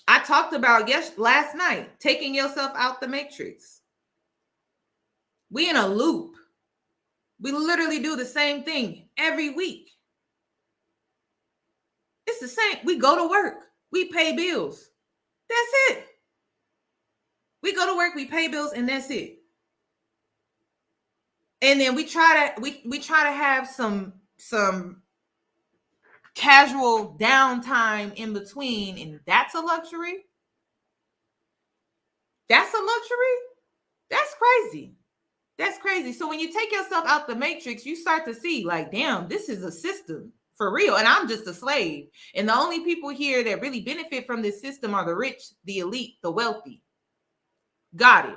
I talked about last night, taking yourself out the matrix. We in a loop. We literally do the same thing every week. It's the same. We go to work. We pay bills. That's it. We go to work, we pay bills, and that's it. And then we try to have some casual downtime in between, and that's a luxury. That's a luxury. That's crazy. That's crazy. So when you take yourself out the matrix, you start to see like, damn, this is a system for real. And I'm just a slave. And the only people here that really benefit from this system are the rich, the elite, the wealthy. Got it.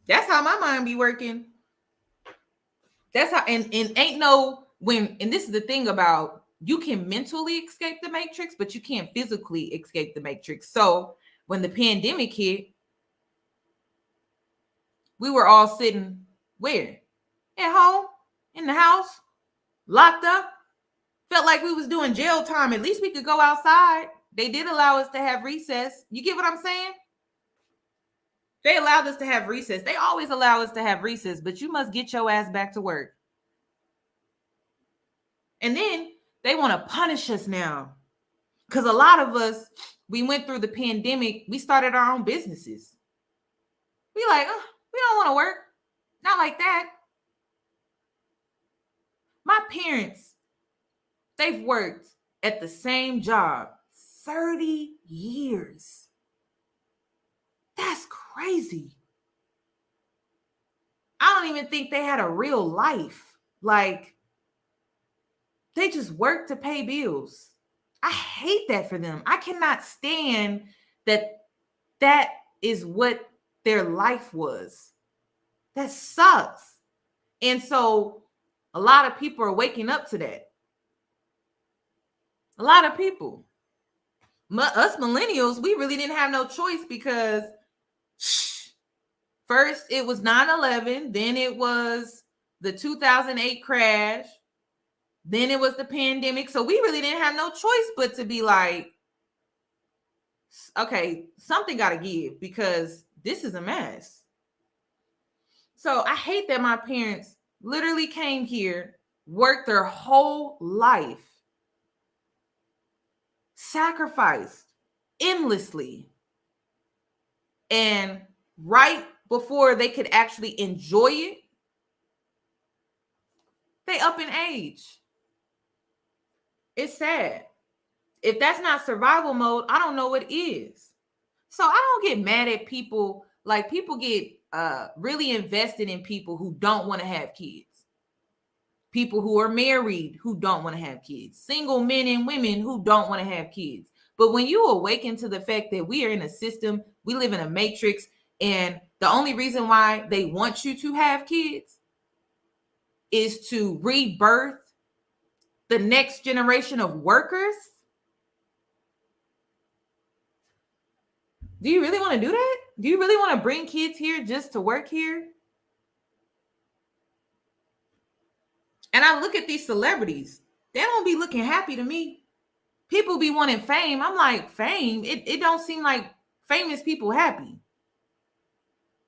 That's how my mind be working. That's how, and ain't no when, and this is the thing about, you can mentally escape the matrix, but you can't physically escape the matrix. So when the pandemic hit, we were all sitting where? At home, in the house, locked up. Felt like we was doing jail time. At least we could go outside. They did allow us to have recess. You get what I'm saying? They allowed us to have recess. They always allow us to have recess, but you must get your ass back to work. And then they want to punish us now. Because a lot of us, we went through the pandemic. We started our own businesses. We like, oh, we don't want to work. Not like that. My parents, they've worked at the same job 30 years. That's crazy. I don't even think they had a real life. Like, they just work to pay bills. I hate that for them. I cannot stand that is what their life was. That sucks. And so a lot of people are waking up to that. A lot of people. Us millennials, we really didn't have no choice because first it was 9/11, then it was the 2008 crash, then it was the pandemic. So we really didn't have no choice but to be like, okay, something got to give because this is a mess. So I hate that my parents literally came here, worked their whole life, sacrificed endlessly, and right before they could actually enjoy it, they up in age. It's sad. If that's not survival mode, I don't know what is. So I don't get mad at people. Like, people get really invested in people who don't want to have kids. People who are married who don't want to have kids. Single men and women who don't want to have kids. But when you awaken to the fact that we are in a system, we live in a matrix, and the only reason why they want you to have kids is to rebirth the next generation of workers. Do you really want to do that? Do you really want to bring kids here just to work here? And I look at these celebrities. They don't be looking happy to me. People be wanting fame. I'm like, fame? It don't seem like famous people happy.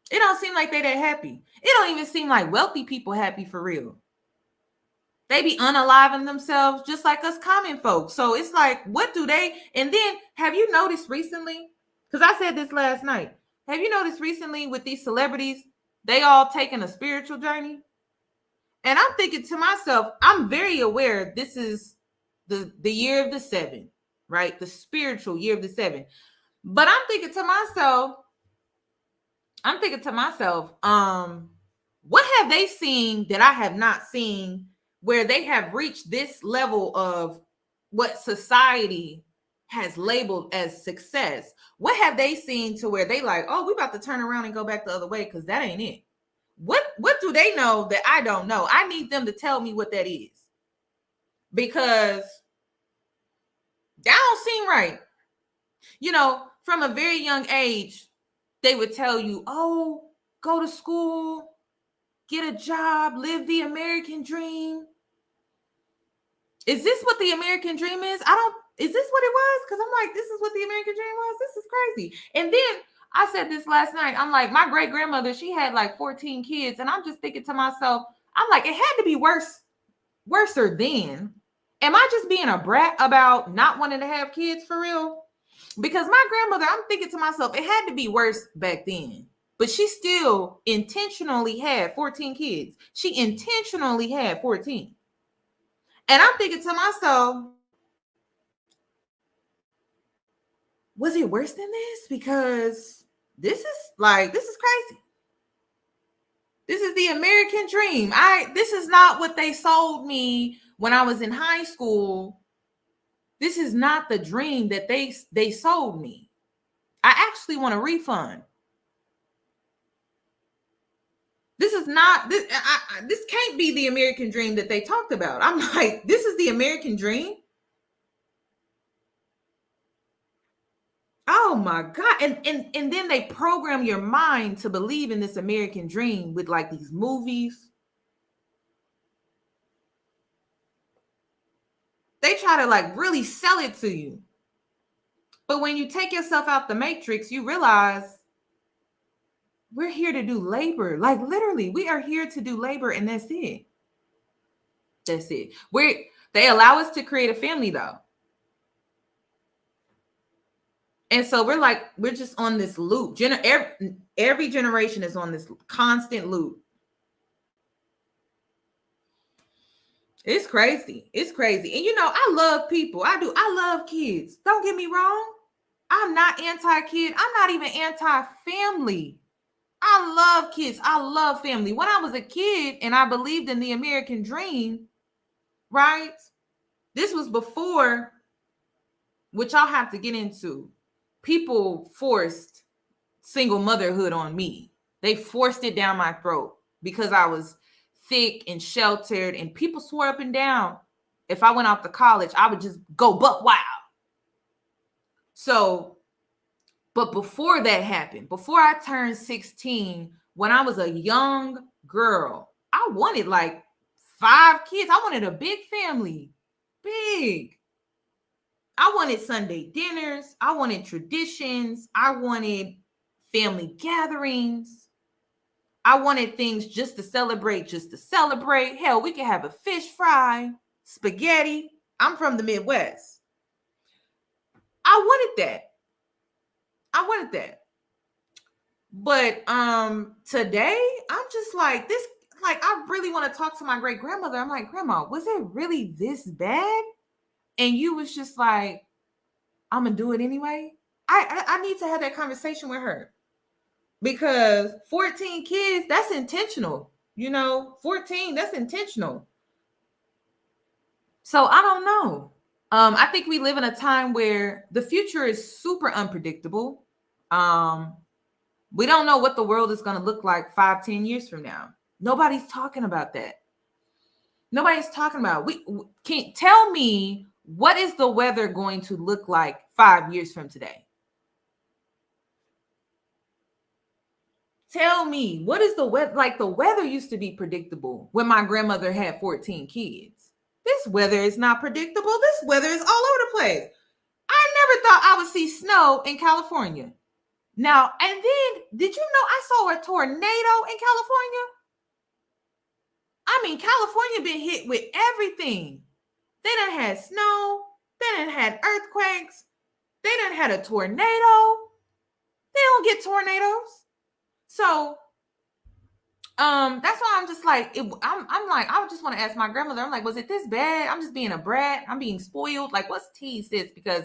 It don't seem like they that happy. It don't even seem like wealthy people happy for real. They be unaliving themselves just like us common folks. So it's like, what do they? And then, have you noticed recently? Because I said this last night. Have you noticed recently with these celebrities, they all taking a spiritual journey? And I'm thinking to myself, I'm very aware this is the year of the 7, right? The spiritual year of the 7. But I'm thinking to myself, what have they seen that I have not seen, where they have reached this level of what society has labeled as success? What have they seen to where they like, oh, we about to turn around and go back the other way because that ain't it? What do they know that I don't know? I need them to tell me what that is, because that don't seem right. You know, from a very young age, they would tell you, oh, go to school, get a job, live the American dream. Is this what the American dream is? Is this what it was? Because I'm like, this is what the American dream was? This is crazy. And then I said this last night. I'm like, my great grandmother, she had like 14 kids. And I'm just thinking to myself, I'm like, it had to be worser then. Am I just being a brat about not wanting to have kids for real? Because my grandmother, I'm thinking to myself, it had to be worse back then. But she still intentionally had 14 kids. She intentionally had 14. And I'm thinking to myself, was it worse than this? Because this is crazy. This is the American dream. This is not what they sold me when I was in high school. This is not the dream that they sold me. I actually want a refund. This is not this. This can't be the American dream that they talked about. I'm like, this is the American dream. Oh my God. And then they program your mind to believe in this American dream with like these movies. They try to like really sell it to you. But when you take yourself out the matrix, you realize we're here to do labor. Like, literally, we are here to do labor, and that's it. That's it. They allow us to create a family though. And so we're just on this loop. Every generation is on this constant loop. It's crazy. It's crazy. And I love people. I do. I love kids. Don't get me wrong. I'm not anti-kid. I'm not even anti-family. I love kids. I love family. When I was a kid and I believed in the American dream, right? This was before, which I'll have to get into. People forced single motherhood on me. They forced it down my throat because I was thick and sheltered, and people swore up and down if I went off to college, I would just go buck wild. So, but before that happened, before I turned 16, when I was a young girl, I wanted like 5 kids. I wanted a big family. Big. I wanted Sunday dinners. I wanted traditions. I wanted family gatherings. I wanted things just to celebrate, Hell, we could have a fish fry, spaghetti. I'm from the Midwest. I wanted that. But today I'm just like this, like I really want to talk to my great grandmother. I'm like, Grandma, was it really this bad? And you was just like, I'm gonna do it anyway. I need to have that conversation with her, because 14 kids, that's intentional. 14, that's intentional. So I don't know. I think we live in a time where the future is super unpredictable. We don't know what the world is going to look like 5-10 years from now. Nobody's talking about that. Nobody's talking about. We can't tell me, what is the weather going to look like 5 years from today? Tell me, what is the weather like? The weather used to be predictable when my grandmother had 14 kids. This weather is not predictable. This weather is all over the place. I never thought I would see snow in California. Now, and then, did you know I saw a tornado in California? I mean, California been hit with everything. They done had snow. They done had earthquakes. They done had a tornado. They don't get tornadoes. So, that's why I'm just like, I'm like, I would just want to ask my grandmother. I'm like, was it this bad? I'm just being a brat. I'm being spoiled. Like, what's tea, sis? Because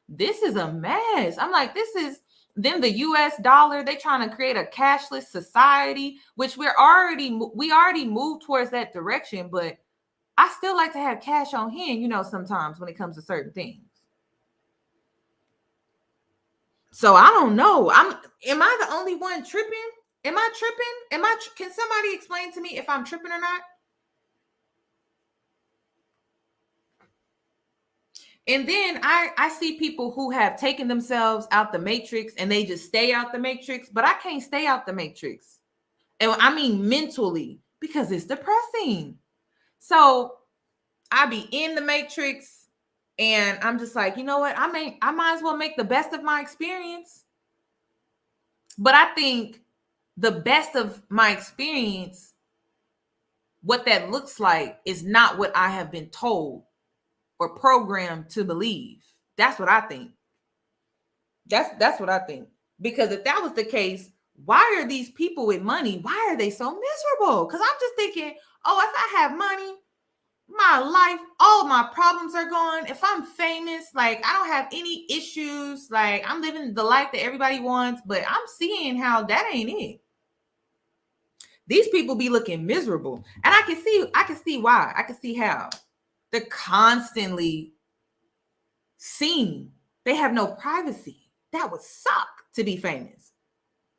this is a mess. I'm like, this is then the US dollar. They trying to create a cashless society, which we already moved towards that direction. But I still like to have cash on hand, sometimes when it comes to certain things. So I don't know. Am I the only one tripping? Am I tripping? Can somebody explain to me if I'm tripping or not? And then I see people who have taken themselves out the matrix and they just stay out the matrix, but I can't stay out the matrix. And I mean mentally, because it's depressing. So I be in the matrix and I'm just like, you know what? I might as well make the best of my experience. But I think the best of my experience, what that looks like, is not what I have been told or programmed to believe. That's what I think. That's what I think. Because if that was the case, why are these people with money, why are they so miserable? Because I'm just thinking, oh, if I have money, my life, all my problems are gone. If I'm famous, like I don't have any issues, like I'm living the life that everybody wants, but I'm seeing how that ain't it. These people be looking miserable. And I can see why. I can see how. They're constantly seen. They have no privacy. That would suck to be famous.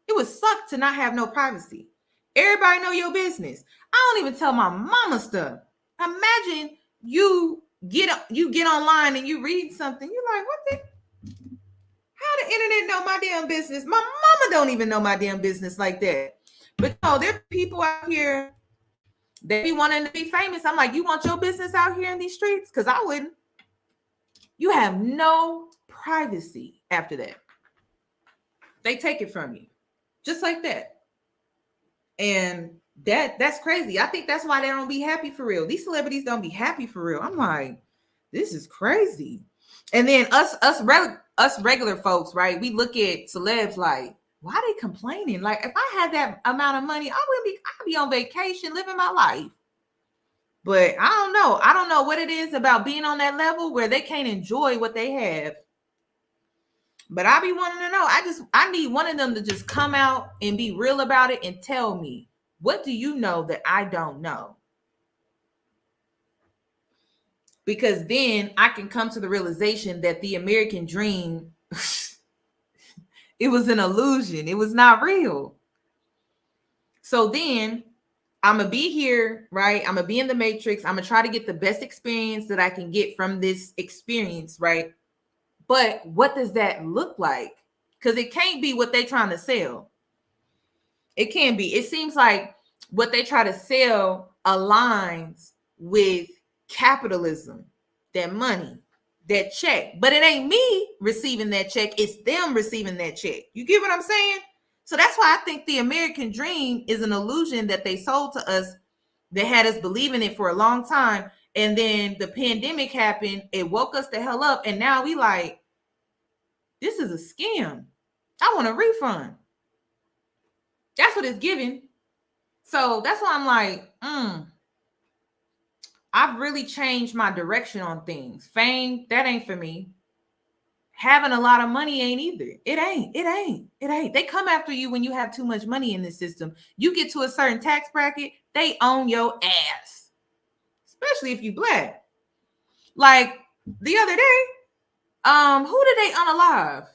It would suck to not have no privacy. Everybody know your business. I don't even tell my mama stuff. Imagine you get online and you read something. You're like, how the internet know my damn business? My mama don't even know my damn business like that. But no, there are people out here, they be wanting to be famous. I'm like, you want your business out here in these streets? Because I wouldn't. You have no privacy after that. They take it from you. Just like that. And that's crazy. I think that's why they don't be happy for real. These celebrities don't be happy for real. I'm like, this is crazy. And then us regular folks, right? We look at celebs like, why are they complaining? Like, if I had that amount of money, I'd be on vacation living my life. But I don't know. I don't know what it is about being on that level where they can't enjoy what they have. But I be wanting to know. I need one of them to just come out and be real about it and tell me, what do you know that I don't know? Because then I can come to the realization that the American dream, it was an illusion. It was not real. So then I'm going to be here, right? I'm going to be in the matrix. I'm going to try to get the best experience that I can get from this experience, right? But what does that look like? Because it can't be what they're trying to sell. It can't be. It seems like what they try to sell aligns with capitalism, that money. that check. But it ain't me receiving that check. It's them receiving that check. You get what I'm saying? So that's why I think the American dream is an illusion that they sold to us, that had us believing it for a long time. And then the pandemic happened. It woke us the hell up. And now we like, this is a scam. I want a refund. That's what it's giving. So that's why I'm like, I've really changed my direction on things. Fame, that ain't for me. Having a lot of money ain't either. It ain't. They come after you when you have too much money in the system. You get to a certain tax bracket, they own your ass. Especially if you black. Like the other day, who did they unalive?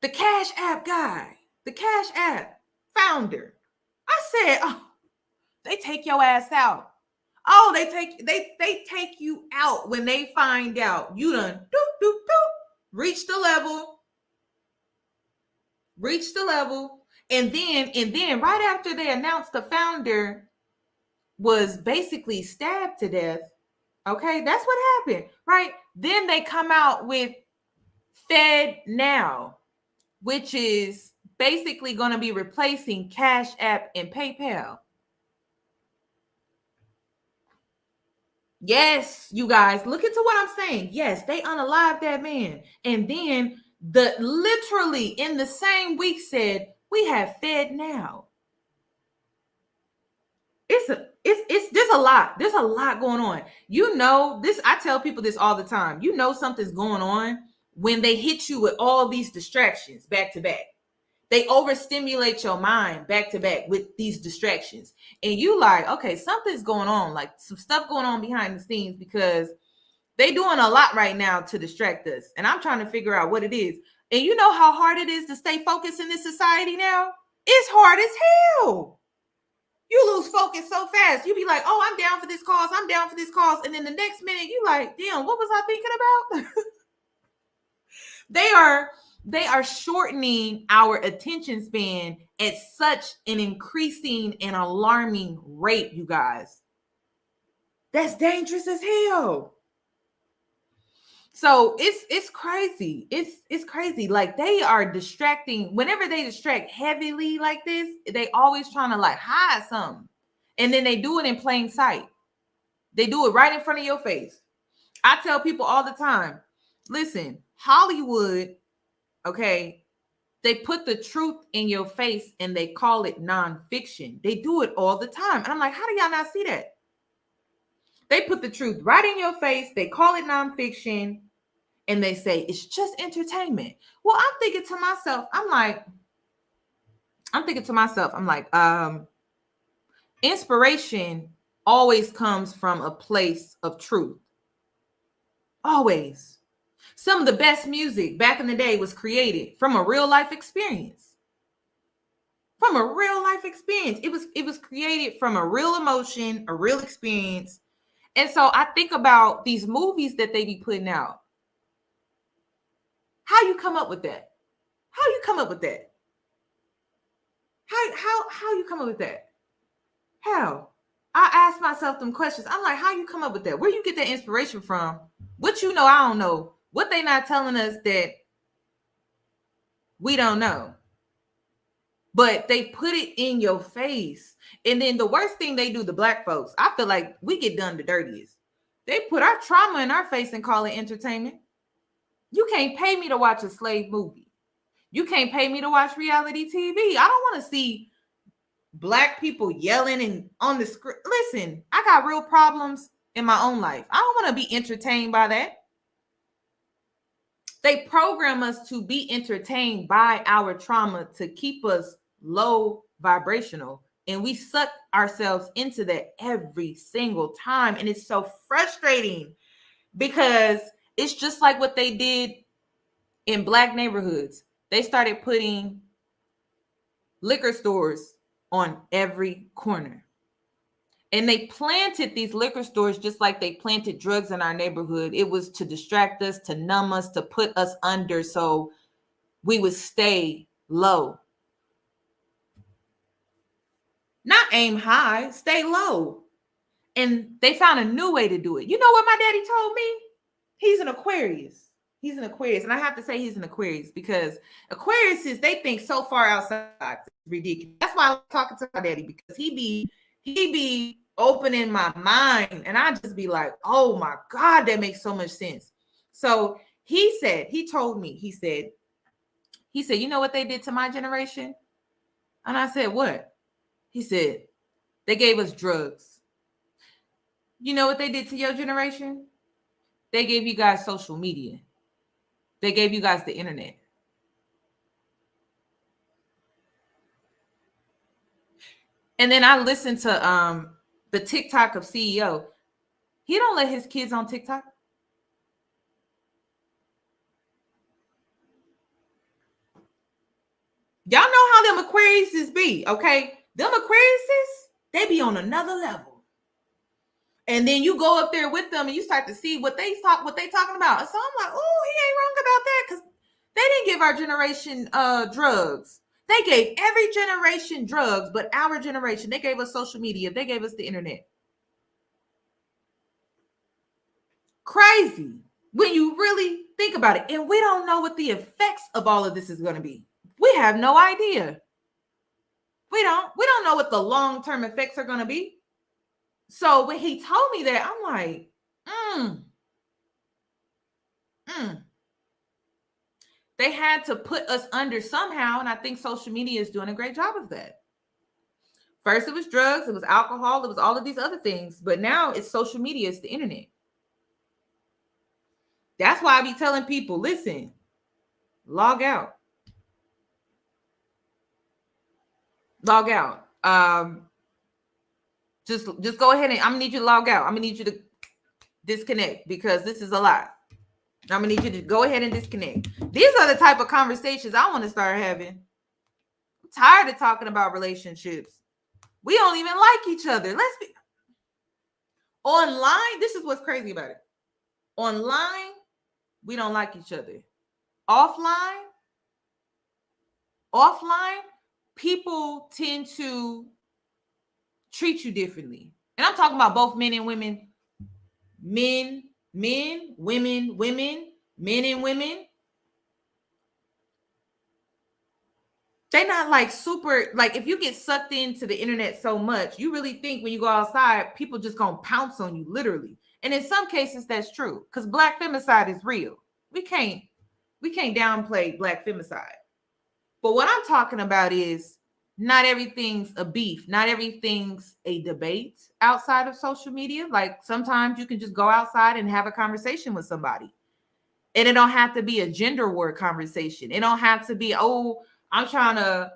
The Cash App guy, the Cash App founder. I said, oh, they take your ass out. Oh, they take you out when they find out you done reach the level. And then right after they announced the founder was basically stabbed to death. Okay, that's what happened, right? Then they come out with FedNow, which is basically going to be replacing Cash App and PayPal. Yes, you guys, look into what I'm saying. Yes, they unalived that man. And then literally in the same week said, we have FedNow. There's a lot. There's a lot going on. You know, this, I tell people this all the time. You know something's going on when they hit you with all these distractions back to back. They overstimulate your mind back to back with these distractions. And you like, okay, something's going on, like some stuff going on behind the scenes, because they doing a lot right now to distract us. And I'm trying to figure out what it is. And you know how hard it is to stay focused in this society now? It's hard as hell. You lose focus so fast. You be like, oh, I'm down for this cause. I'm down for this cause. And then the next minute you like, damn, what was I thinking about? They are shortening our attention span at such an increasing and alarming rate, you guys. That's dangerous as hell. So it's crazy. It's crazy. Like, they are distracting. Whenever they distract heavily like this, they always trying to like hide something. And then they do it in plain sight. They do it right in front of your face. I tell people all the time, listen, Hollywood, okay, they put the truth in your face and they call it nonfiction. They do it all the time. And I'm like, how do y'all not see that? They put the truth right in your face. They call it nonfiction. And they say, it's just entertainment. Well, I'm thinking to myself, inspiration always comes from a place of truth. Always. Some of the best music back in the day was created from a real life experience. From a real life experience. It was created from a real emotion, a real experience. And so I think about these movies that they be putting out. How you come up with that? How you come up with that? How you come up with that? How? I ask myself them questions. I'm like, how you come up with that? Where you get that inspiration from? What you know, I don't know. What they not telling us that we don't know. But they put it in your face. And then the worst thing they do, the black folks, I feel like we get done the dirtiest. They put our trauma in our face and call it entertainment. You can't pay me to watch a slave movie. You can't pay me to watch reality TV. I don't want to see black people yelling and on the screen. Listen, I got real problems in my own life. I don't want to be entertained by that. They program us to be entertained by our trauma to keep us low vibrational. And we suck ourselves into that every single time. And it's so frustrating because it's just like what they did in black neighborhoods. They started putting liquor stores on every corner. And they planted these liquor stores just like they planted drugs in our neighborhood. It was to distract us, to numb us, to put us under so we would stay low. Not aim high, stay low. And they found a new way to do it. You know what my daddy told me? He's an Aquarius. He's an Aquarius. And I have to say he's an Aquarius because Aquariuses, they think so far outside. It's ridiculous. That's why I like talking to my daddy, because he be opening my mind. And I just be like, oh my God, that makes so much sense. So he said, he said, you know what they did to my generation? And I said, what? He said, they gave us drugs. You know what they did to your generation? They gave you guys social media. They gave you guys the internet. And then I listened to the TikTok of CEO. He don't let his kids on TikTok. Y'all know how them Aquariuses be, okay? Them Aquariuses, they be on another level. And then you go up there with them and you start to see what they talking about. So I'm like, oh, he ain't wrong about that, because they didn't give our generation drugs. They gave every generation drugs, but our generation, they gave us social media. They gave us the internet. Crazy when you really think about it. And we don't know what the effects of all of this is going to be. We have no idea. We don't know what the long-term effects are going to be. So when he told me that, I'm like, They had to put us under somehow, and I think social media is doing a great job of that. First, it was drugs, it was alcohol, it was all of these other things, but now it's social media, it's the internet. That's why I be telling people, listen, log out. Log out. Just go ahead and I'm gonna need you to log out. I'm gonna need you to disconnect because this is a lot. I'm gonna need you to go ahead and disconnect. These are the type of conversations I want to start having. I'm tired of talking about relationships. We don't even like each other. Let's be online. This is what's crazy about it. Online, we don't like each other. Offline, people tend to treat you differently. And I'm talking about both men and women. Men, women, men and women. They're not like super, like if you get sucked into the internet so much, you really think when you go outside, people just gonna pounce on you, literally. And in some cases, that's true, because Black femicide is real. We can't downplay Black femicide. But what I'm talking about is not everything's a beef. Not everything's a debate outside of social media. Like sometimes you can just go outside and have a conversation with somebody. And it don't have to be a gender war conversation. It don't have to be, oh, I'm trying to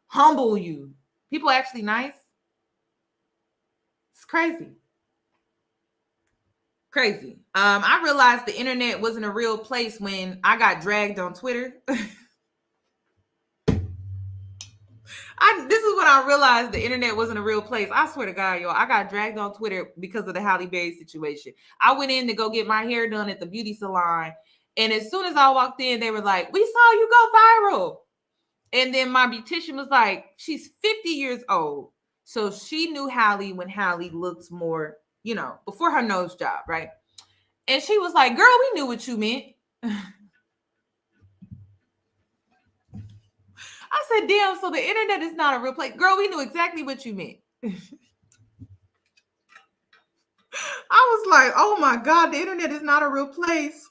humble you. People are actually nice. It's crazy. Crazy. I realized the internet wasn't a real place when I got dragged on Twitter. This is when I realized the internet wasn't a real place. I swear to God, y'all, I got dragged on Twitter because of the Halle Berry situation. I went in to go get my hair done at the beauty salon. And as soon as I walked in, they were like, we saw you go viral. And then my beautician was like, she's 50 years old. So she knew Halle when Halle looked more, before her nose job, right? And she was like, girl, we knew what you meant. I said, damn, so the internet is not a real place. Girl, we knew exactly what you meant. I was like, oh my God, the internet is not a real place.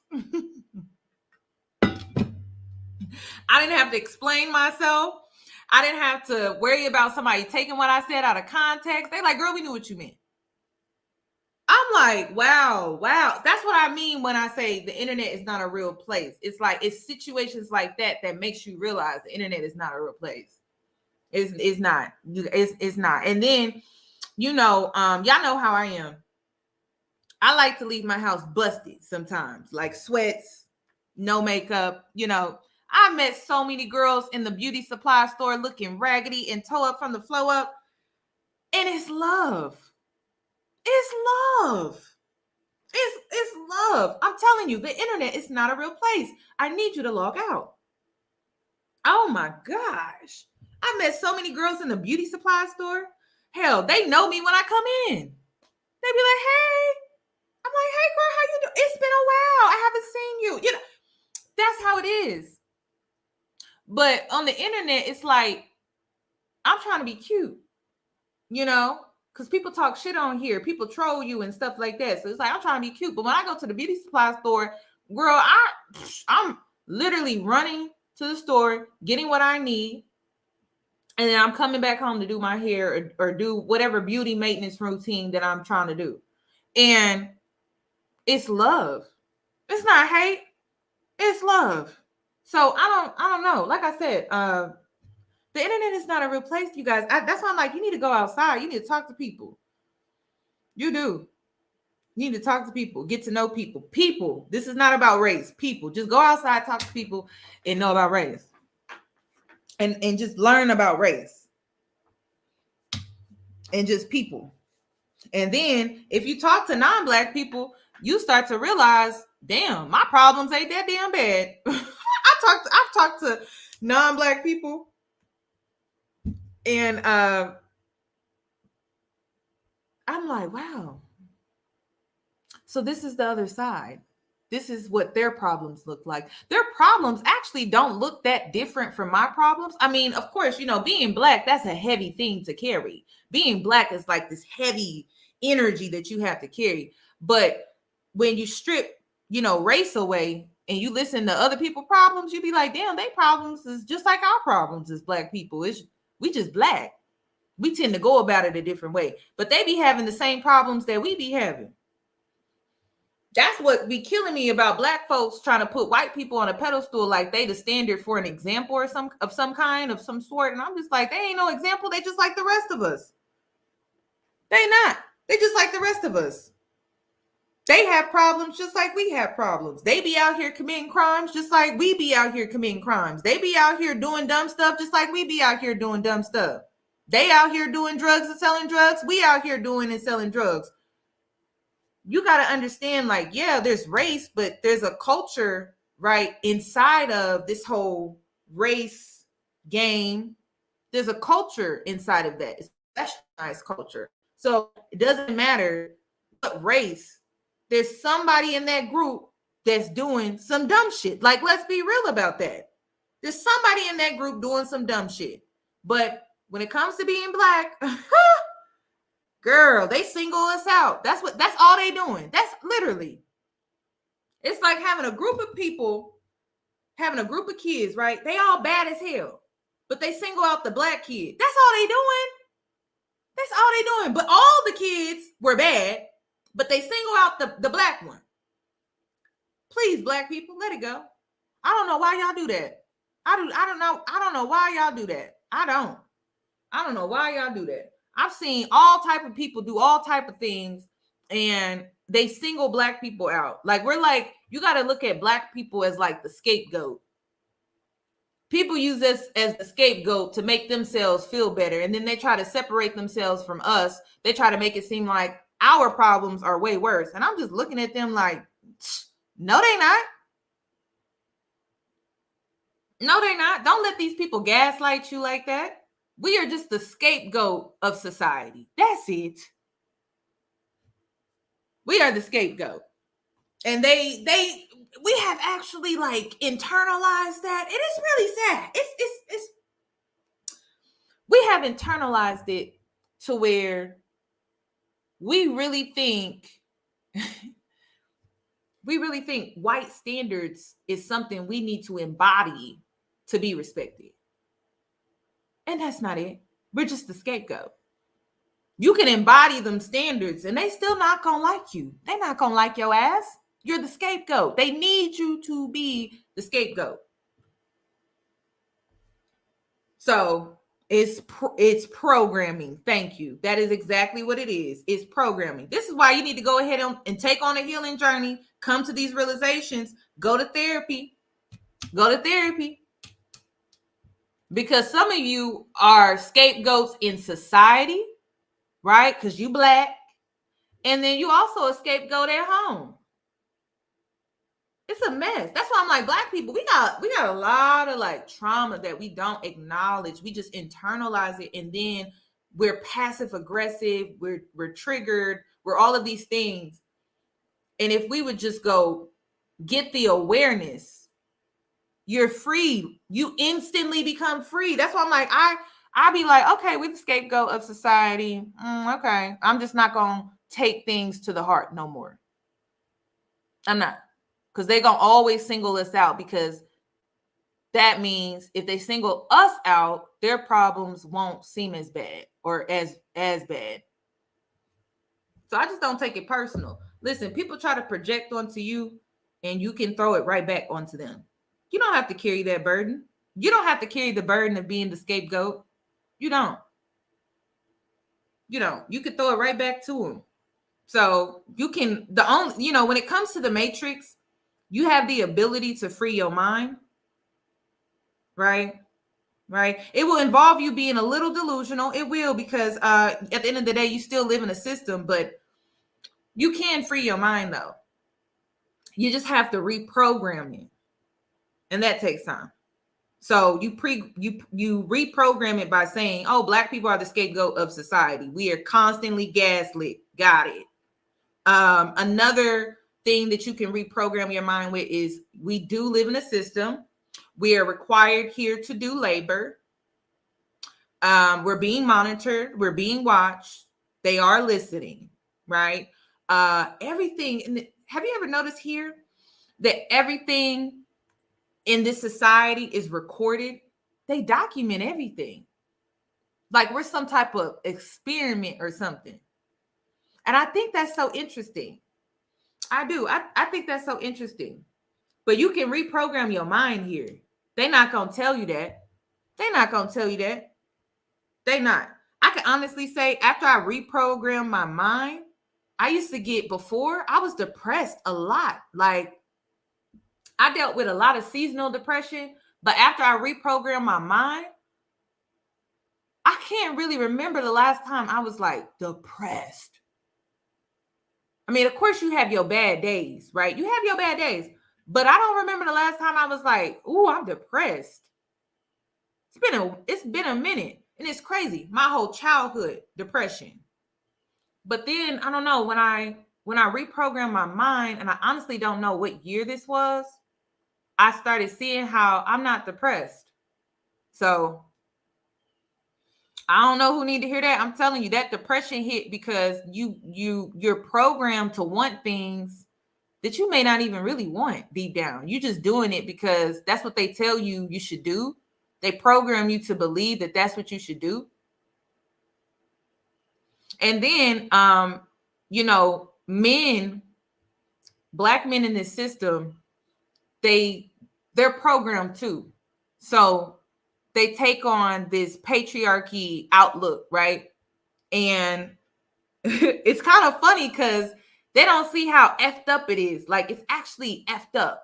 I didn't have to explain myself. I didn't have to worry about somebody taking what I said out of context. They're like, girl, we knew what you meant. I'm like, wow. That's what I mean when I say the internet is not a real place. It's like, it's situations like that makes you realize the internet is not a real place. It's not. It's not. And then, y'all know how I am. I like to leave my house busted sometimes, like sweats, no makeup, I met so many girls in the beauty supply store looking raggedy and toe up from the flow up. And it's love. It's love. It's love. I'm telling you, the internet is not a real place. I need you to log out. Oh my gosh. I met so many girls in the beauty supply store. Hell, they know me when I come in. They be like, hey. I'm like, hey girl, how you doing? It's been a while. I haven't seen you. You know, that's how it is. But on the internet, it's like, I'm trying to be cute, you know, because people talk shit on here. People troll you and stuff like that. So it's like, I'm trying to be cute. But when I go to the beauty supply store, girl, I'm literally running to the store, getting what I need. And then I'm coming back home to do my hair or do whatever beauty maintenance routine that I'm trying to do. And it's love. It's not hate. It's love. So I don't know. Like I said, the internet is not a real place, you guys. That's why I'm like, you need to go outside. You need to talk to people. You do. You need to talk to people, get to know people. People. This is not about race. People. Just go outside, talk to people, and know about race. And just learn about race. And just people. And then if you talk to non-Black people, you start to realize, damn, my problems ain't that damn bad. I've talked to non-Black people, and I'm like, wow. So this is the other side. This is what their problems look like. Their problems actually don't look that different from my problems. I mean, of course, you know, being Black, that's a heavy thing to carry. Being Black is like this heavy energy that you have to carry. But when you strip, you know, race away and you listen to other people's problems, you be like, damn, their problems is just like our problems as Black people. We just Black. We tend to go about it a different way. But they be having the same problems that we be having. That's what be killing me about Black folks trying to put white people on a pedestal like they the standard for an example or some kind of some sort. And I'm just like, they ain't no example. They just like the rest of us. They not. They just like the rest of us. They have problems just like we have problems. They be out here committing crimes just like we be out here committing crimes. They be out here doing dumb stuff just like we be out here doing dumb stuff. They out here doing drugs and selling drugs. We out here doing and selling drugs. You got to understand, like, yeah, there's race, but there's a culture, right, inside of this whole race game. There's a culture inside of that. It's a specialized culture. So it doesn't matter what race. There's somebody in that group that's doing some dumb shit. Like, let's be real about that. There's somebody in that group doing some dumb shit. But when it comes to being Black, girl, they single us out. That's all they doing. That's literally. It's like having a group of people, having a group of kids, right? They all bad as hell, but they single out the Black kid. That's all they doing. That's all they doing. But all the kids were bad, but they single out the Black one. Please, Black people, let it go. I don't know why y'all do that. I don't know why y'all do that. I don't know why y'all do that. I've seen all type of people do all type of things, and they single Black people out. Like, we're like, you got to look at Black people as like the scapegoat. People use this as the scapegoat to make themselves feel better, and then they try to separate themselves from us. They try to make it seem like our problems are way worse. And I'm just looking at them like, no, they not. No, they're not. Don't let these people gaslight you like that. We are just the scapegoat of society. That's it. We are the scapegoat. And we have actually like internalized that. It is really sad. It's we have internalized it to where we really think white standards is something we need to embody to be respected. And that's not it. We're just the scapegoat. You can embody them standards and they still not gonna like you. They're not gonna like your ass. You're the scapegoat. They need you to be the scapegoat. So it's programming. Thank you. That is exactly what it is. It's programming. This is why you need to go ahead and take on a healing journey. Come to these realizations. Go to therapy. Go to therapy. Because some of you are scapegoats in society, right? Because you Black. And then you also a scapegoat at home. It's a mess. That's why I'm like, Black people, we got a lot of like trauma that we don't acknowledge. We just internalize it, and then we're passive aggressive. We're triggered. we're all of these things. And if we would just go get the awareness, you're free. You instantly become free. That's why I'm like, I'll be like, okay, we're the scapegoat of society. Okay, I'm just not gonna take things to the heart no more. I'm not, because they're gonna always single us out, because that means if they single us out, their problems won't seem as bad or as bad. So I just don't take it personal. Listen, people try to project onto you and you can throw it right back onto them. You don't have to carry that burden. You don't have to carry the burden of being the scapegoat. You don't. You could throw it right back to them. So you can, when it comes to the matrix, you have the ability to free your mind. Right. It will involve you being a little delusional. It will, because at the end of the day, you still live in a system, but you can free your mind though. You just have to reprogram it. And that takes time. So you reprogram it by saying, oh, Black people are the scapegoat of society. We are constantly gaslit. Got it. Another thing that you can reprogram your mind with is, we do live in a system. We are required here to do labor. We're being monitored. We're being watched. They are listening, right? Everything. Have you ever noticed here that everything in this society is recorded? They document everything. Like we're some type of experiment or something. And I think that's so interesting. I do. I think that's so interesting. But you can reprogram your mind here. They're not going to tell you that. They're not going to tell you that. They're not. I can honestly say, after I reprogrammed my mind, before I was depressed a lot. Like, I dealt with a lot of seasonal depression, but after I reprogrammed my mind, I can't really remember the last time I was like depressed. I mean, of course you have your bad days, right? You have your bad days, but I don't remember the last time I was like, "Ooh, I'm depressed." It's been a minute, and it's crazy. My whole childhood depression. But then I don't know, when I reprogrammed my mind, and I honestly don't know what year this was, I started seeing how I'm not depressed. So I don't know who need to hear that. I'm telling you, that depression hit because you're programmed to want things that you may not even really want deep down. You're just doing it because that's what they tell you should do. They program you to believe that that's what you should do. And then, Black men in this system, they're programmed too. So they take on this patriarchy outlook, right? And it's kind of funny because they don't see how effed up it is. Like, it's actually effed up,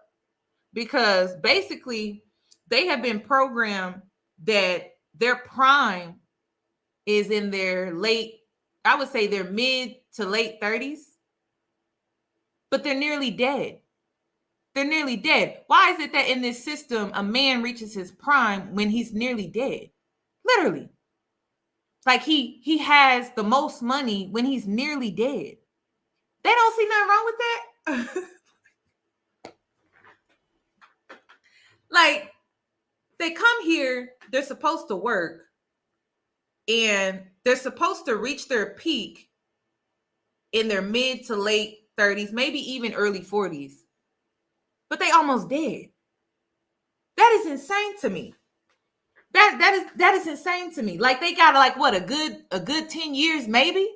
because basically they have been programmed that their prime is in their I would say their mid to late 30s, but they're nearly dead. They're nearly dead. Why is it that in this system, a man reaches his prime when he's nearly dead? Literally. Like he has the most money when he's nearly dead. They don't see nothing wrong with that. Like, they come here, they're supposed to work, and they're supposed to reach their peak in their mid to late 30s, maybe even early 40s. But they almost dead. That is insane to me. That is insane to me. Like, they got like what, a good 10 years maybe.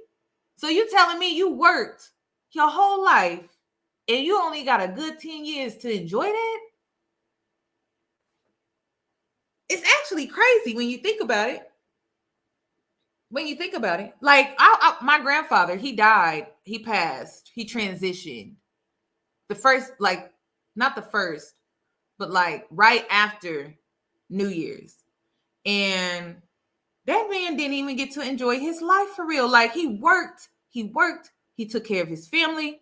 So you telling me you worked your whole life and you only got a good 10 years to enjoy that? It's actually crazy when you think about it. Like, my grandfather, he died, he passed, he transitioned. The first, like, not the first, but like right after New Year's. And that man didn't even get to enjoy his life for real. Like, he worked, he took care of his family.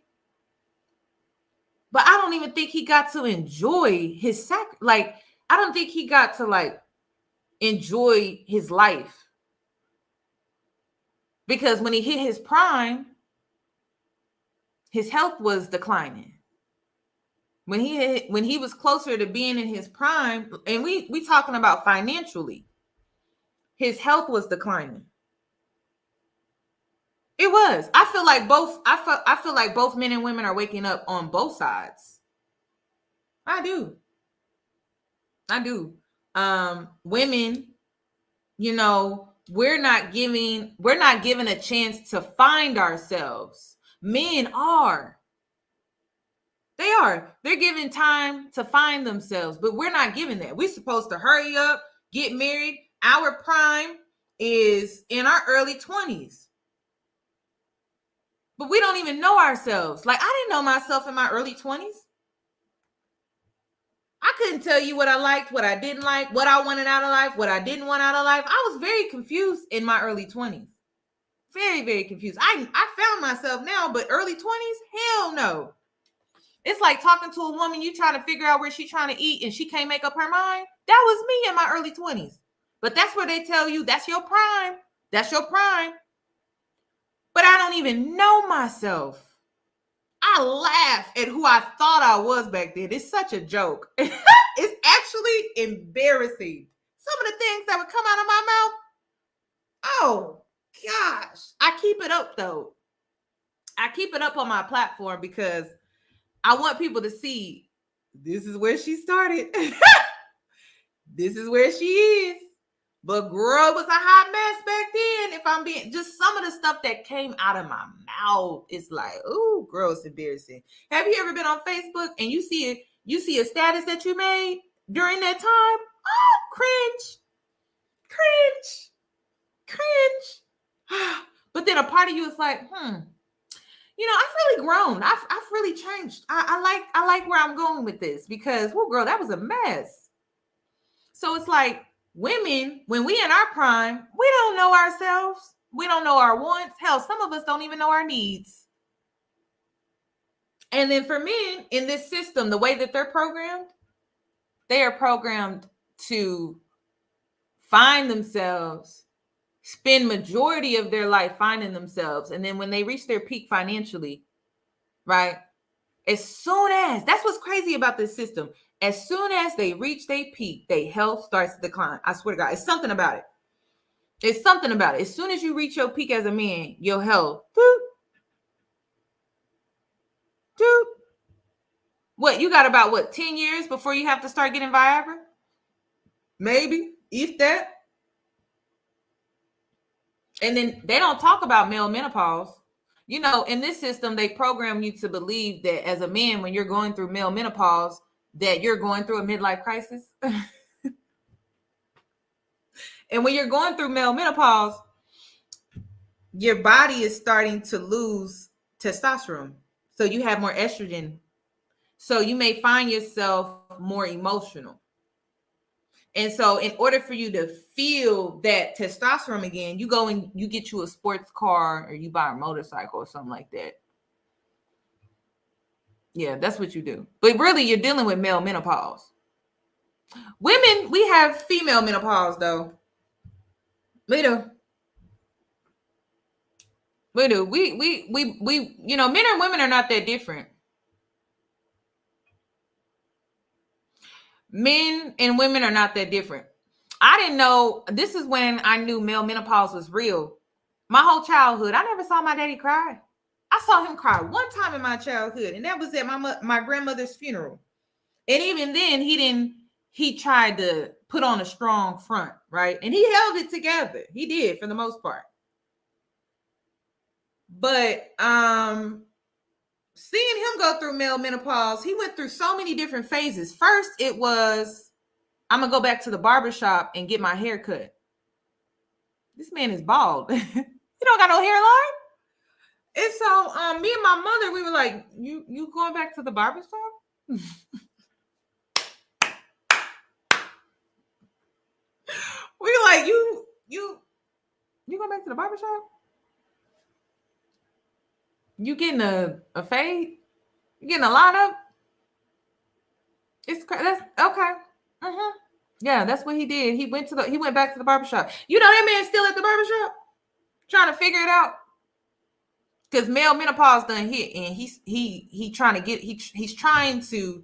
But I don't even think he got to enjoy his like, I don't think he got to like enjoy his life. Because when he hit his prime, his health was declining. When he was closer to being in his prime, and we talking about financially, his health was declining. It was. I feel like both men and women are waking up on both sides. I do. Women, we're not given a chance to find ourselves. Men are. They're given time to find themselves, but we're not given that. We're supposed to hurry up, get married. Our prime is in our early 20s. But we don't even know ourselves. Like, I didn't know myself in my early 20s. I couldn't tell you what I liked, what I didn't like, what I wanted out of life, what I didn't want out of life. I was very confused in my early 20s. Very, very confused. I found myself now, but early 20s? Hell no. It's like talking to a woman, you trying to figure out where she's trying to eat and she can't make up her mind. That was me in my early 20s. But that's where they tell you that's your prime. That's your prime. But I don't even know myself. I laugh at who I thought I was back then. It's such a joke. It's actually embarrassing. Some of the things that would come out of my mouth. Oh, gosh. I keep it up, though. I keep it up on my platform because I want people to see this is where she started. This is where she is. But girl, it was a hot mess back then. If I'm being, just some of the stuff that came out of my mouth, it's like, ooh, girl, it's embarrassing. Have you ever been on Facebook and you see a status that you made during that time? Oh, cringe. But then a part of you is like, I've really grown. I've really changed. I like where I'm going with this because, well, girl, that was a mess. So it's like, women, when we in our prime, we don't know ourselves. We don't know our wants. Hell, some of us don't even know our needs. And then for men in this system, the way that they're programmed, they are programmed to find themselves, spend majority of their life finding themselves. And then when they reach their peak financially, right? As soon as, that's what's crazy about this system. As soon as they reach their peak, their health starts to decline. I swear to God, it's something about it. It's something about it. As soon as you reach your peak as a man, your health, what, you got about 10 years before you have to start getting Viagra? Maybe, if that. And then they don't talk about male menopause. In this system, they program you to believe that as a man, when you're going through male menopause, that you're going through a midlife crisis. And when you're going through male menopause, your body is starting to lose testosterone. So you have more estrogen. So you may find yourself more emotional. And so in order for you to feel that testosterone again, you go and you get you a sports car or you buy a motorcycle or something like that. Yeah, that's what you do. But really, you're dealing with male menopause. Women, we have female menopause, though. We do. We do. We men and women are not that different. Men and women are not that different. I didn't know. This is when I knew male menopause was real. My whole childhood, I never saw my daddy cry. I saw him cry one time in my childhood, and that was at my grandmother's funeral. And even then, he tried to put on a strong front, right? And he held it together. He did, for the most part. But seeing him go through male menopause, he went through so many different phases. First, it was, I'm going to go back to the barbershop and get my hair cut. This man is bald. He don't got no hairline. And so me and my mother, we were like, you going back to the barbershop? We were like, you going back to the barbershop? You getting a fade? You getting a lineup? That's okay. Yeah, that's what he did. He went back to the barbershop. That man's still at the barbershop trying to figure it out. Because male menopause done hit, and he's trying to get he's trying to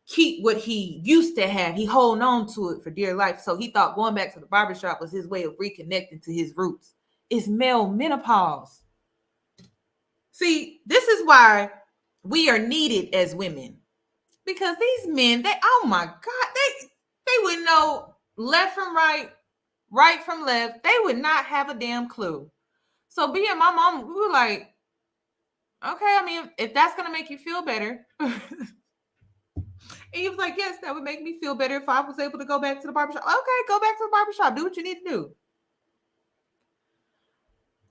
keep what he used to have. He holding on to it for dear life. So he thought going back to the barbershop was his way of reconnecting to his roots. It's male menopause. See, this is why we are needed as women. Because these men, oh my God, they wouldn't know left from right, right from left. They would not have a damn clue. So being my mom, we were like, okay, I mean, if that's gonna make you feel better. And he was like, yes, that would make me feel better if I was able to go back to the barbershop. Okay, go back to the barbershop. Do what you need to do.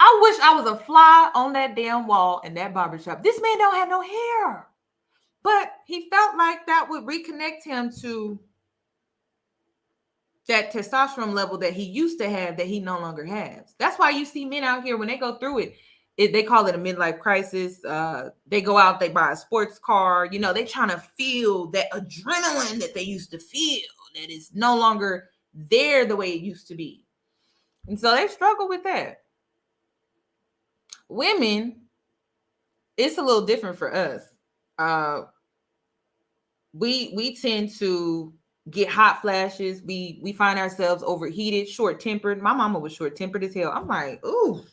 I wish I was a fly on that damn wall in that barbershop. This man don't have no hair. But he felt like that would reconnect him to that testosterone level that he used to have that he no longer has. That's why you see men out here when they go through it, they call it a midlife crisis. They go out, they buy a sports car. You know, they trying to feel that adrenaline that they used to feel that is no longer there the way it used to be. And so they struggle with that. Women, it's a little different for us. We tend to get hot flashes. We find ourselves overheated, short-tempered. My mama was short-tempered as hell. I'm like, ooh.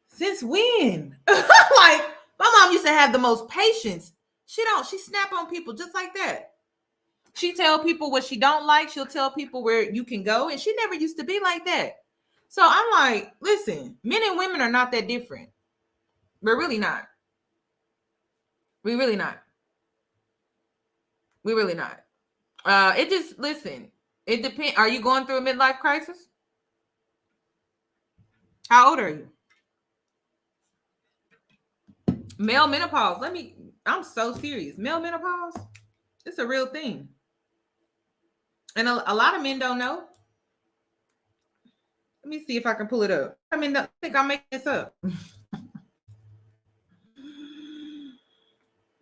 Since when? Like, my mom used to have the most patience. She snap on people just like that. She tell people what she don't like. She'll tell people where you can go. And she never used to be like that. So I'm like, listen, men and women are not that different. We're really not. We're really not. We're really not. It just, listen, it depends. Are you going through a midlife crisis? How old are you? Male menopause. I'm so serious. Male menopause, it's a real thing. And a lot of men don't know. Let me see if I can pull it up. I mean, I think I'm making this up.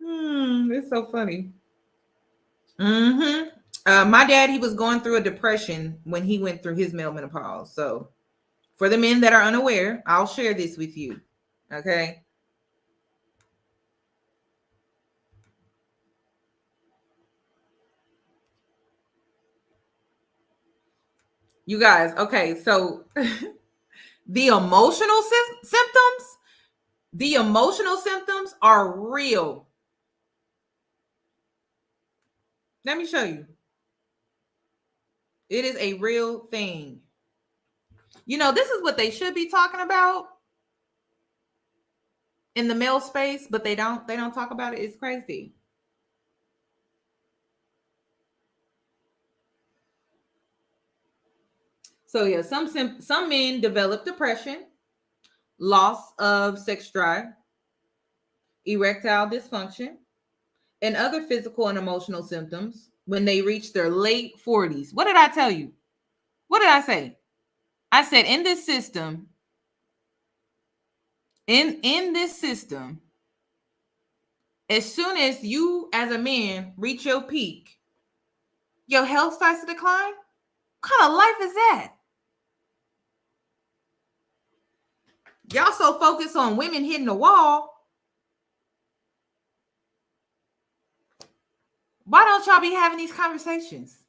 It's so funny. My dad, he was going through a depression when he went through his male menopause. So for the men that are unaware, I'll share this with you. Okay. You guys, okay, so the emotional symptoms are real. Let me show you. It is a real thing. You know, this is what they should be talking about in the male space, but they don't talk about it. It's crazy. So yeah, some men develop depression, loss of sex drive, erectile dysfunction, and other physical and emotional symptoms when they reach their late 40s. What did I tell you? What did I say? I said in this system, as soon as you as a man reach your peak, your health starts to decline. What kind of life is that? Y'all so focused on women hitting the wall. Why don't y'all be having these conversations?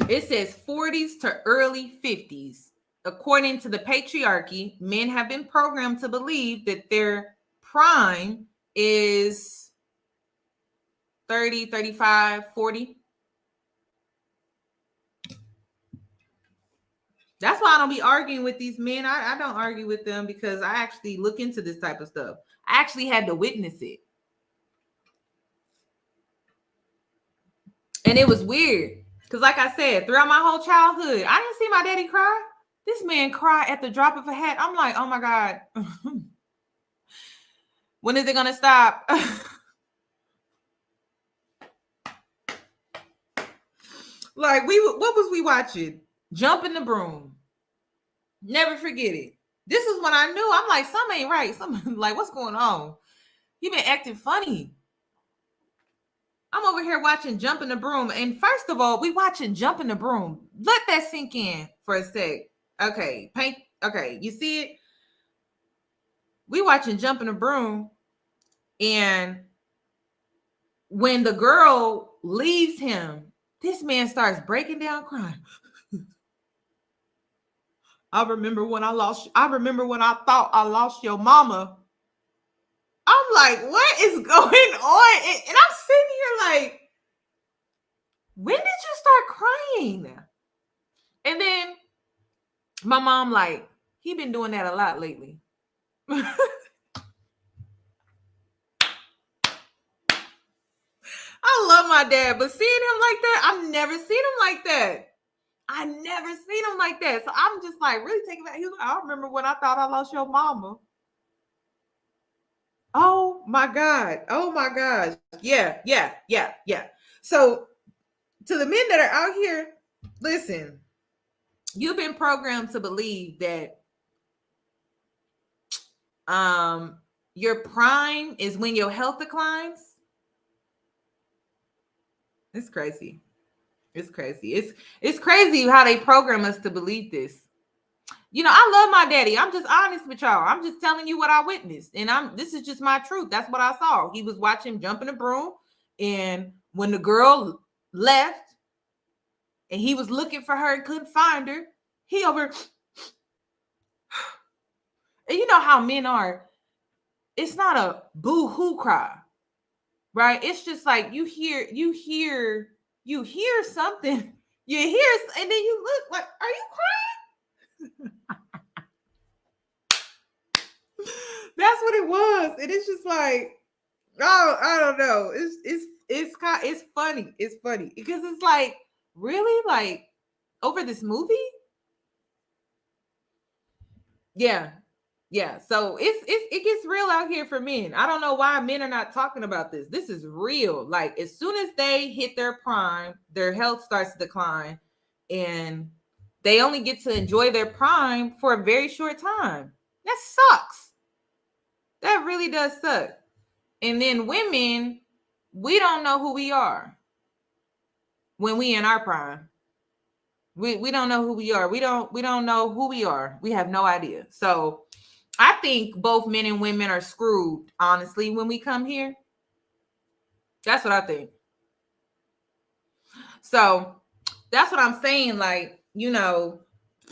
It says 40s to early 50s. According to the patriarchy, men have been programmed to believe that their prime is 30, 35, 40. That's why I don't be arguing with these men. I don't argue with them because I actually look into this type of stuff. I actually had to witness it. And it was weird. Because like I said, throughout my whole childhood, I didn't see my daddy cry. This man cried at the drop of a hat. I'm like, oh my God. When is it going to stop? Like, what was we watching? Jumping the Broom. Never forget it. This is when I knew. I'm like, something ain't right. Something like, what's going on? He been acting funny. I'm over here watching Jumping the Broom. And first of all, we watching Jumping the Broom. Let that sink in for a sec. Okay, paint. Okay, you see it? We watching Jump in a Broom, and when the girl leaves him, this man starts breaking down crying. I remember when I thought I lost your mama. I'm like, what is going on? And I'm sitting here like, when did you start crying? And then my mom, like, he been doing that a lot lately. I love my dad, but seeing him like that, I've never seen him like that. I never seen him like that. So I'm just like really taking back. He was like, I remember when I thought I lost your mama. Oh my God. Oh my gosh. Yeah. So to the men that are out here, listen, you've been programmed to believe that your prime is when your health declines. It's crazy. It's crazy. It's crazy how they program us to believe this. You know, I love my daddy. I'm just honest with y'all. I'm just telling you what I witnessed. And this is just my truth. That's what I saw. He was watching Jump in a Broom. And when the girl left and he was looking for her and couldn't find her, he over. And you know how men are. It's not a boo-hoo cry, right? It's just like you hear something. You hear, and then you look like, are you crying? That's what it was. And it's just like, oh, I don't know. It's funny. It's funny because it's like, really, like, over this movie? Yeah. So it gets real out here for men. I don't know why men are not talking about this. This is real. Like, as soon as they hit their prime, their health starts to decline, and they only get to enjoy their prime for a very short time. That sucks. That really does suck. And then women, we don't know who we are when we in our prime. We don't know who we are. We don't know who we are. We have no idea. So I think both men and women are screwed, honestly, when we come here. That's what I think. So that's what I'm saying. Like, you know,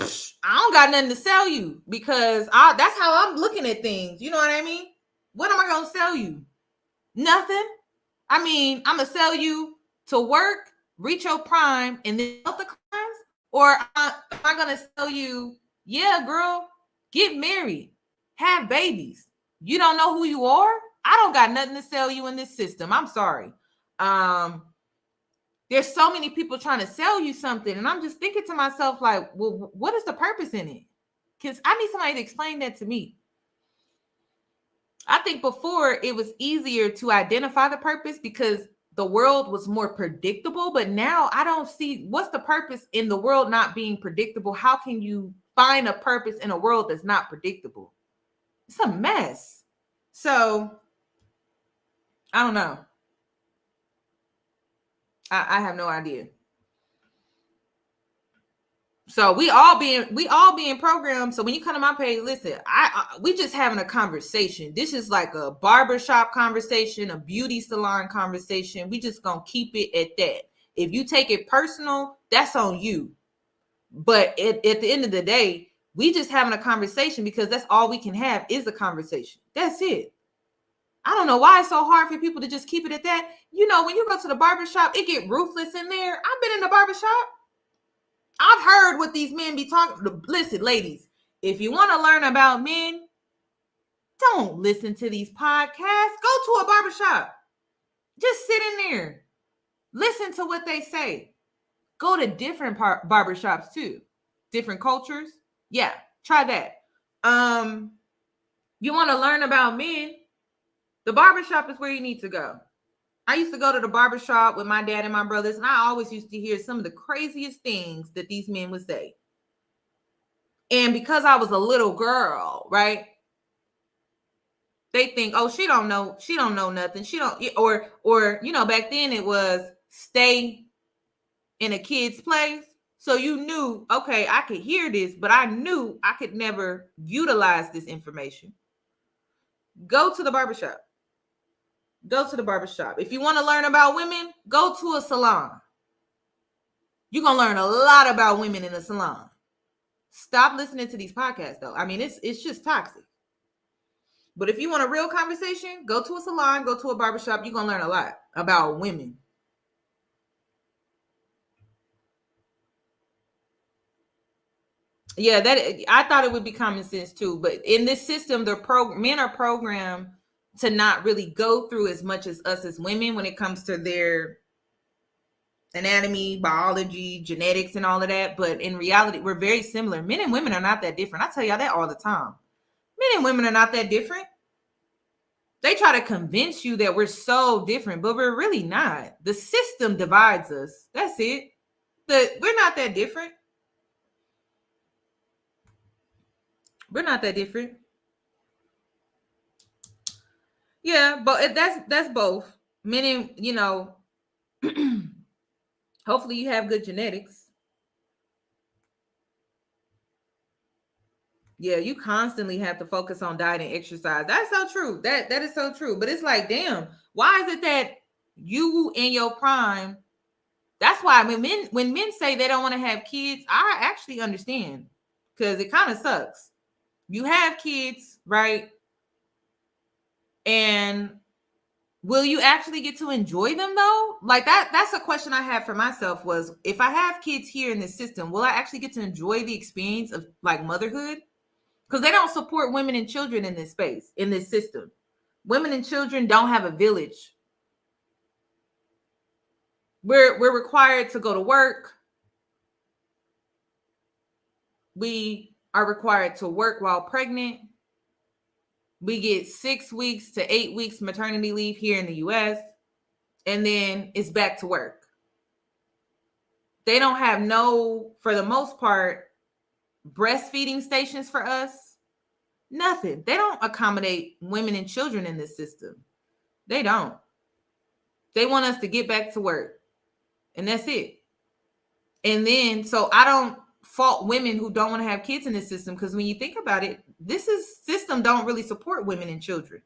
I don't got nothing to sell you because that's how I'm looking at things. You know what I mean? What am I going to sell you? Nothing. I mean, I'm going to sell you to work, reach your prime, and then help the clients. Or am I going to sell you, yeah, girl, get married, have babies. You don't know who you are? I don't got nothing to sell you in this system. I'm sorry. There's so many people trying to sell you something. And I'm just thinking to myself, like, well, what is the purpose in it? Because I need somebody to explain that to me. I think before it was easier to identify the purpose because the world was more predictable. But now I don't see what's the purpose in the world not being predictable. How can you find a purpose in a world that's not predictable? It's a mess. So I don't know. I have no idea. So we all being programmed. So when you come to my page, listen, we just having a conversation. This is like a barbershop conversation, a beauty salon conversation. We just gonna keep it at that. If you take it personal, that's on you. But at the end of the day, we just having a conversation because that's all we can have is a conversation. That's it. I don't know why it's so hard for people to just keep it at that. You know, when you go to the barbershop, it get ruthless in there. I've been in the barbershop. I've heard what these men be talking. Listen, ladies, if you want to learn about men, don't listen to these podcasts. Go to a barbershop. Just sit in there. Listen to what they say. Go to different barbershops too. Different cultures. Yeah, try that. You want to learn about men? The barbershop is where you need to go. I used to go to the barbershop with my dad and my brothers, and I always used to hear some of the craziest things that these men would say. And because I was a little girl, right? They think, oh, she don't know nothing. She don't, or you know, back then it was stay in a kid's place. So you knew, okay, I could hear this, but I knew I could never utilize this information. Go to the barbershop. Go to the barbershop. If you want to learn about women, go to a salon. You're going to learn a lot about women in a salon. Stop listening to these podcasts, though. I mean, it's just toxic. But if you want a real conversation, go to a salon, go to a barbershop. You're going to learn a lot about women. Yeah, that I thought it would be common sense too. But in this system, men are programmed to not really go through as much as us as women when it comes to their anatomy, biology, genetics, and all of that. But in reality, we're very similar. Men and women are not that different. I tell y'all that all the time. Men and women are not that different. They try to convince you that we're so different, but we're really not. The system divides us. That's it. We're not that different. We're not that different. Yeah, but that's both. Men and, hopefully you have good genetics. Yeah, you constantly have to focus on diet and exercise. That's so true. That is so true. But it's like, damn, why is it that you in your prime? That's why when men say they don't want to have kids, I actually understand, because it kind of sucks. You have kids, right? And will you actually get to enjoy them though? Like that's a question I had for myself, was if I have kids here in this system, will I actually get to enjoy the experience of like motherhood? Because they don't support women and children in this space, in this system. Women and children don't have a village. We're required to go to work. We are required to work while pregnant. We get 6 weeks to 8 weeks maternity leave here in the US, and then it's back to work. They don't have for the most part, breastfeeding stations for us. Nothing. They don't accommodate women and children in this system. They don't. They want us to get back to work, and that's it. And then, so I don't fault women who don't want to have kids in this system, because when you think about it, system don't really support women and children.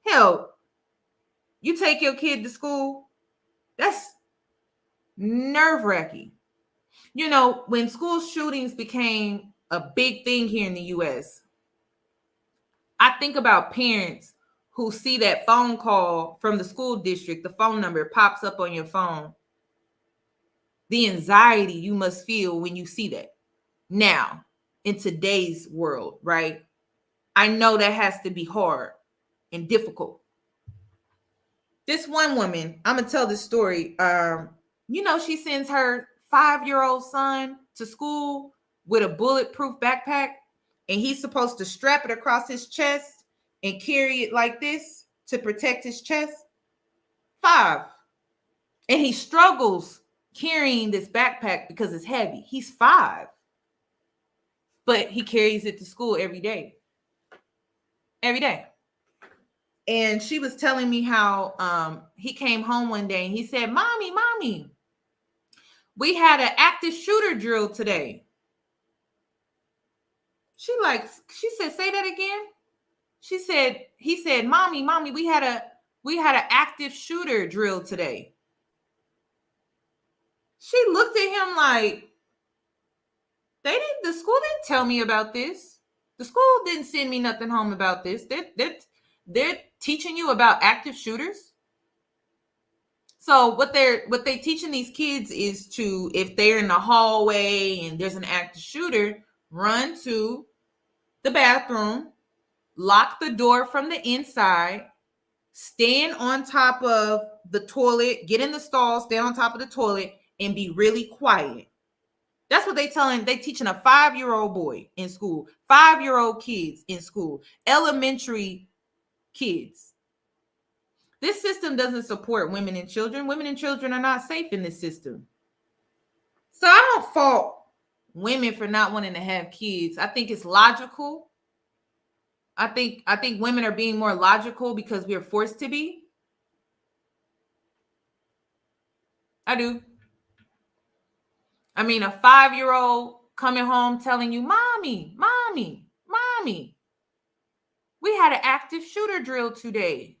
Hell, you take your kid to school, that's nerve-wracking. When school shootings became a big thing here in the US, I think about parents who see that phone call from the school district, the phone number pops up on your phone. The anxiety you must feel when you see that. Now, in today's world, right? I know that has to be hard and difficult. This one woman, I'm going to tell this story. She sends her 5-year-old son to school with a bulletproof backpack, and he's supposed to strap it across his chest and carry it like this to protect his chest. 5. And he struggles carrying this backpack because it's heavy. He's 5. But he carries it to school every day. Every day. And she was telling me how he came home one day and he said, Mommy, we had an active shooter drill today. She said, say that again. He said, Mommy, we had an active shooter drill today. She looked at him like, the school didn't tell me about this. The school didn't send me nothing home about this. They're teaching you about active shooters. So what they're teaching these kids is to, if they're in the hallway and there's an active shooter, run to the bathroom, lock the door from the inside, stand on top of the toilet, get in the stall, stand on top of the toilet, and be really quiet. That's what they teaching a 5-year-old boy in school, 5-year-old kids in school, elementary kids. This system doesn't support women and children. Women and children are not safe in this system. So I don't fault women for not wanting to have kids. I think it's logical. I think women are being more logical because we are forced to be. I do. I mean, a 5-year-old coming home telling you, mommy, mommy, mommy. We had an active shooter drill today.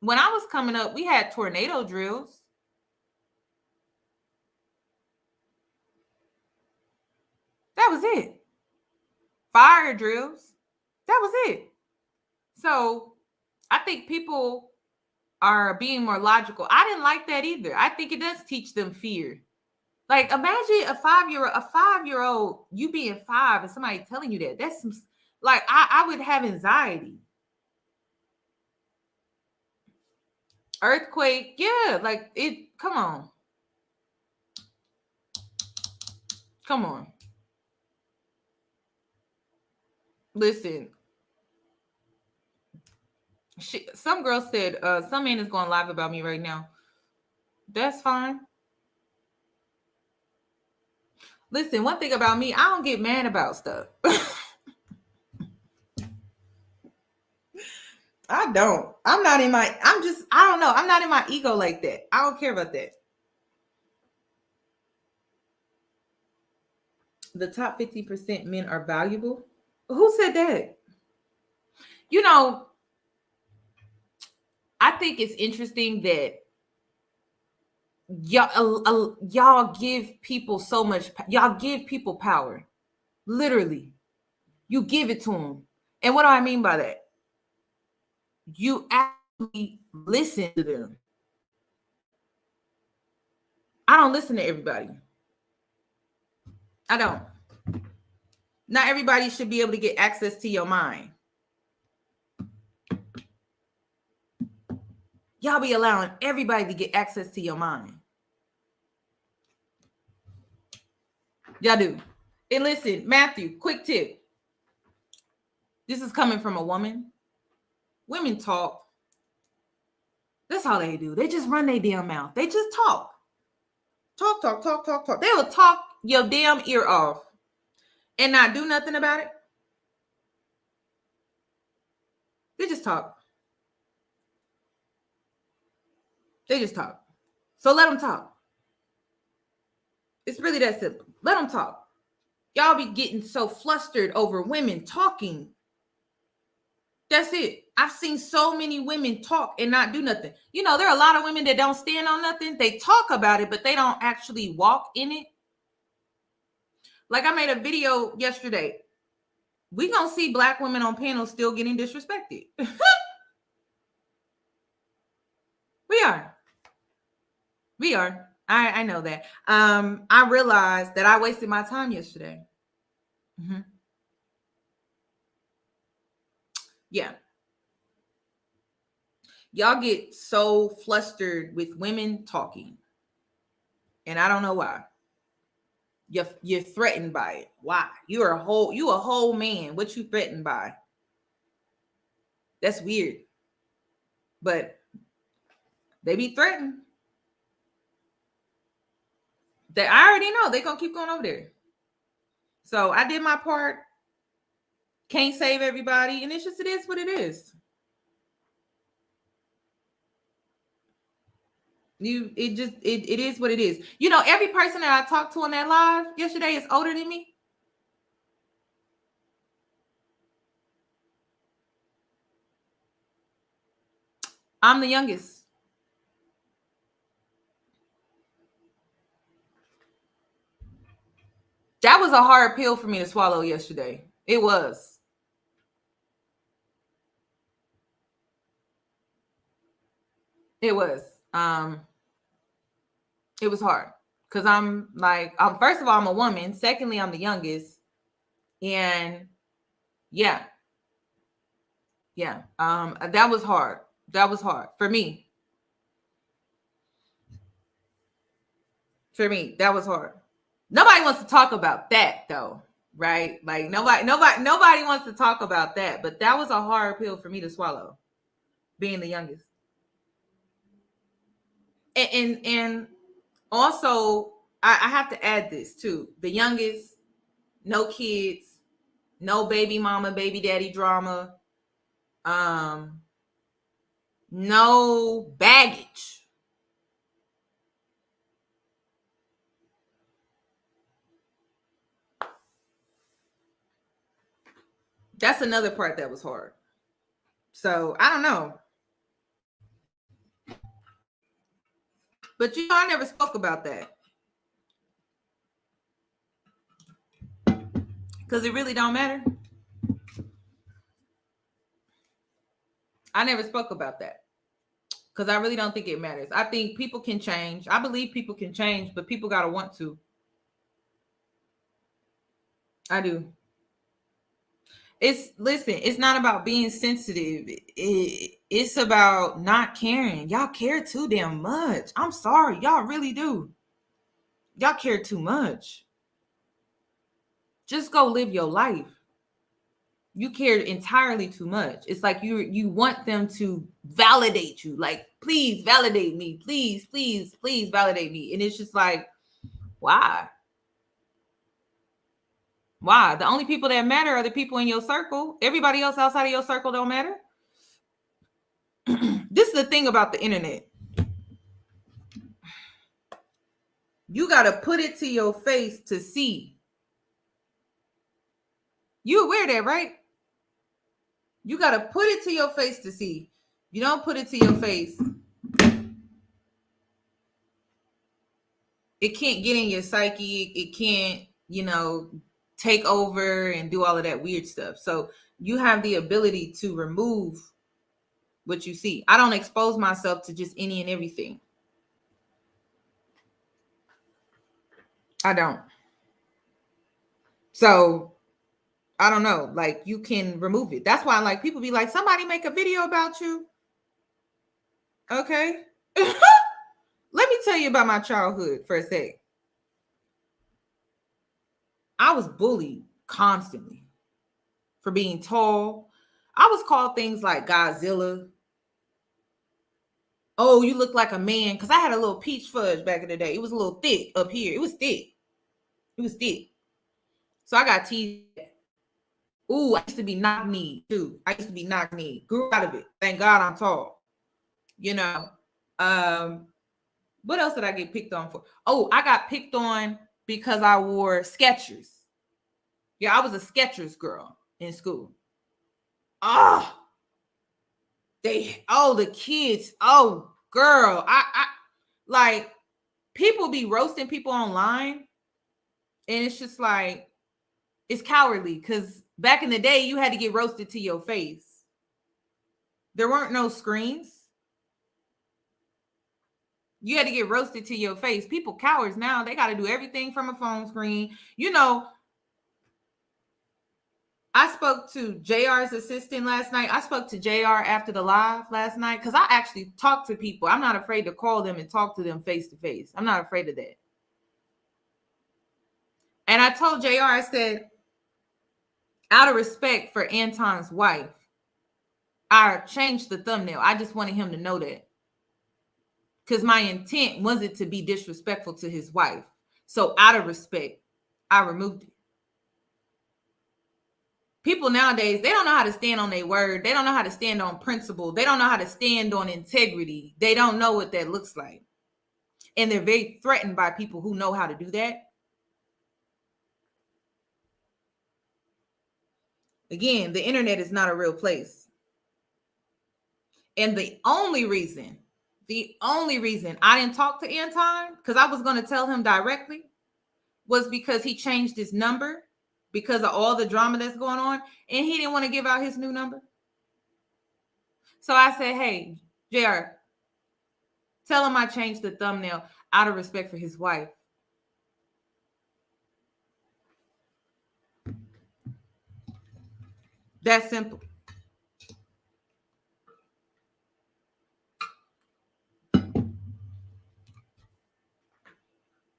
When I was coming up, we had tornado drills. That was it. Fire drills. That was it. So I think people are being more logical. I didn't like that either. I think it does teach them fear. Like, imagine a 5-year-old, you being 5 and somebody telling you that. That's some, like, I would have anxiety. Earthquake, yeah, like it. Come on. Come on. Listen. Some girl said, some man is going live about me right now. That's fine. Listen, one thing about me, I don't get mad about stuff. I don't. I'm not in my, I don't know. I'm not in my ego like that. I don't care about that. The top 50% men are valuable. Who said that? You know, I think it's interesting that y'all give people so much, y'all give people power. Literally. You give it to them. And what do I mean by that? You actually listen to them. I don't listen to everybody. I don't. Not everybody should be able to get access to your mind. Y'all be allowing everybody to get access to your mind. Y'all do. And listen, Matthew, quick tip. This is coming from a woman. Women talk. That's all they do. They just run their damn mouth. They just talk. Talk. They will talk your damn ear off and not do nothing about it. They just talk. They just talk. So let them talk. It's really that simple. Let them talk. Y'all be getting so flustered over women talking. That's it. I've seen so many women talk and not do nothing. You know, there are a lot of women that don't stand on nothing. They talk about it, but they don't actually walk in it. Like, I made a video yesterday. We gonna see Black women on panels still getting disrespected. We are. I know that. I realized that I wasted my time yesterday. Mm-hmm. Yeah. Y'all get so flustered with women talking. And I don't know why. You're threatened by it. Why? You a whole man. What you threatened by? That's weird. But they be threatened. I already know they're gonna keep going over there. So I did my part. Can't save everybody, and it is what it is. It is what it is. You know, every person that I talked to on that live yesterday is older than me. I'm the youngest. That was a hard pill for me to swallow yesterday. It was. It was. It was hard because I'm like, first of all, I'm a woman. Secondly, I'm the youngest, and yeah. That was hard. That was hard for me. For me, that was hard. Nobody wants to talk about that though, right? Like nobody wants to talk about that. But that was a hard pill for me to swallow, being the youngest. And also, I have to add this too: the youngest, no kids, no baby mama, baby daddy drama, no baggage. That's another part that was hard. So I don't know. But I never spoke about that. Because it really don't matter. I never spoke about that. Because I really don't think it matters. I think people can change. I believe people can change, but people got to want to. I do. It's not about being sensitive. It's about not caring. Y'all care too damn much. I'm sorry. Y'all really do. Y'all care too much. Just go live your life. You care entirely too much. It's like you want them to validate you. Like, please validate me. Please, please, please validate me. And it's just like, why? Why? The only people that matter are the people in your circle. Everybody else outside of your circle don't matter. This is the thing about the internet. You got to put it to your face to see. You aware of that, right? You got to put it to your face to see. You don't put it to your face, it can't get in your psyche. It can't, take over and do all of that weird stuff. So you have the ability to remove what you see. I don't expose myself to just any and everything. I don't. So I don't know. Like, you can remove it. That's why, like, people be like, somebody make a video about you. Okay. Let me tell you about my childhood for a sec. I was bullied constantly for being tall. I was called things like Godzilla. Oh, you look like a man. Because I had a little peach fudge back in the day. It was a little thick up here. It was thick. It was thick. So I got teased. Ooh, I used to be knock-kneed too. I used to be knock-kneed. Grew out of it. Thank God I'm tall. What else did I get picked on for? Oh, I got picked on because I wore Skechers. Yeah, I was a Skechers girl in school. The kids. Oh, girl. I like, people be roasting people online, and it's just like, it's cowardly, because back in the day, you had to get roasted to your face. There weren't no screens. You had to get roasted to your face. People cowards now. They got to do everything from a phone screen. I spoke to JR's assistant last night. I spoke to JR after the live last night because I actually talk to people. I'm not afraid to call them and talk to them face to face. I'm not afraid of that. And I told JR, I said, out of respect for Anton's wife, I changed the thumbnail. I just wanted him to know that. Because my intent wasn't to be disrespectful to his wife. So out of respect, I removed it. People nowadays, they don't know how to stand on their word. They don't know how to stand on principle. They don't know how to stand on integrity. They don't know what that looks like. And they're very threatened by people who know how to do that. Again, the internet is not a real place. And the only reason I didn't talk to Anton, because I was going to tell him directly, was because he changed his number because of all the drama that's going on, and he didn't want to give out his new number. So I said, hey, JR, tell him I changed the thumbnail out of respect for his wife. That's simple.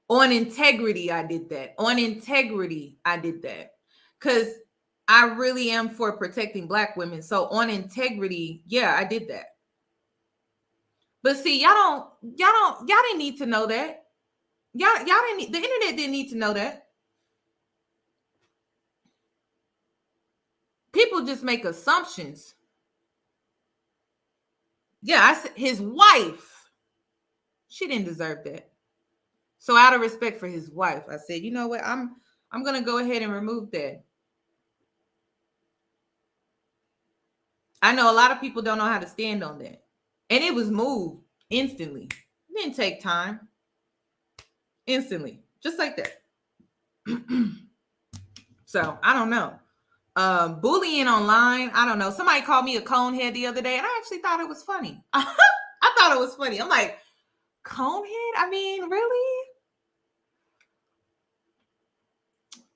On integrity, I did that. On integrity, I did that. Because I really am for protecting Black women. So on integrity, yeah, I did that. But see, y'all didn't need to know that. Y'all didn't, the internet didn't need to know that. People just make assumptions. Yeah, I said his wife, she didn't deserve that. So out of respect for his wife, I said, you know what? I'm going to go ahead and remove that. I know a lot of people don't know how to stand on that. And it was moved instantly. It didn't take time. Instantly. Just like that. So I don't know. Bullying online, I don't know. Somebody called me a conehead the other day, and I actually thought it was funny. I thought it was funny. I'm like, conehead? I mean, really?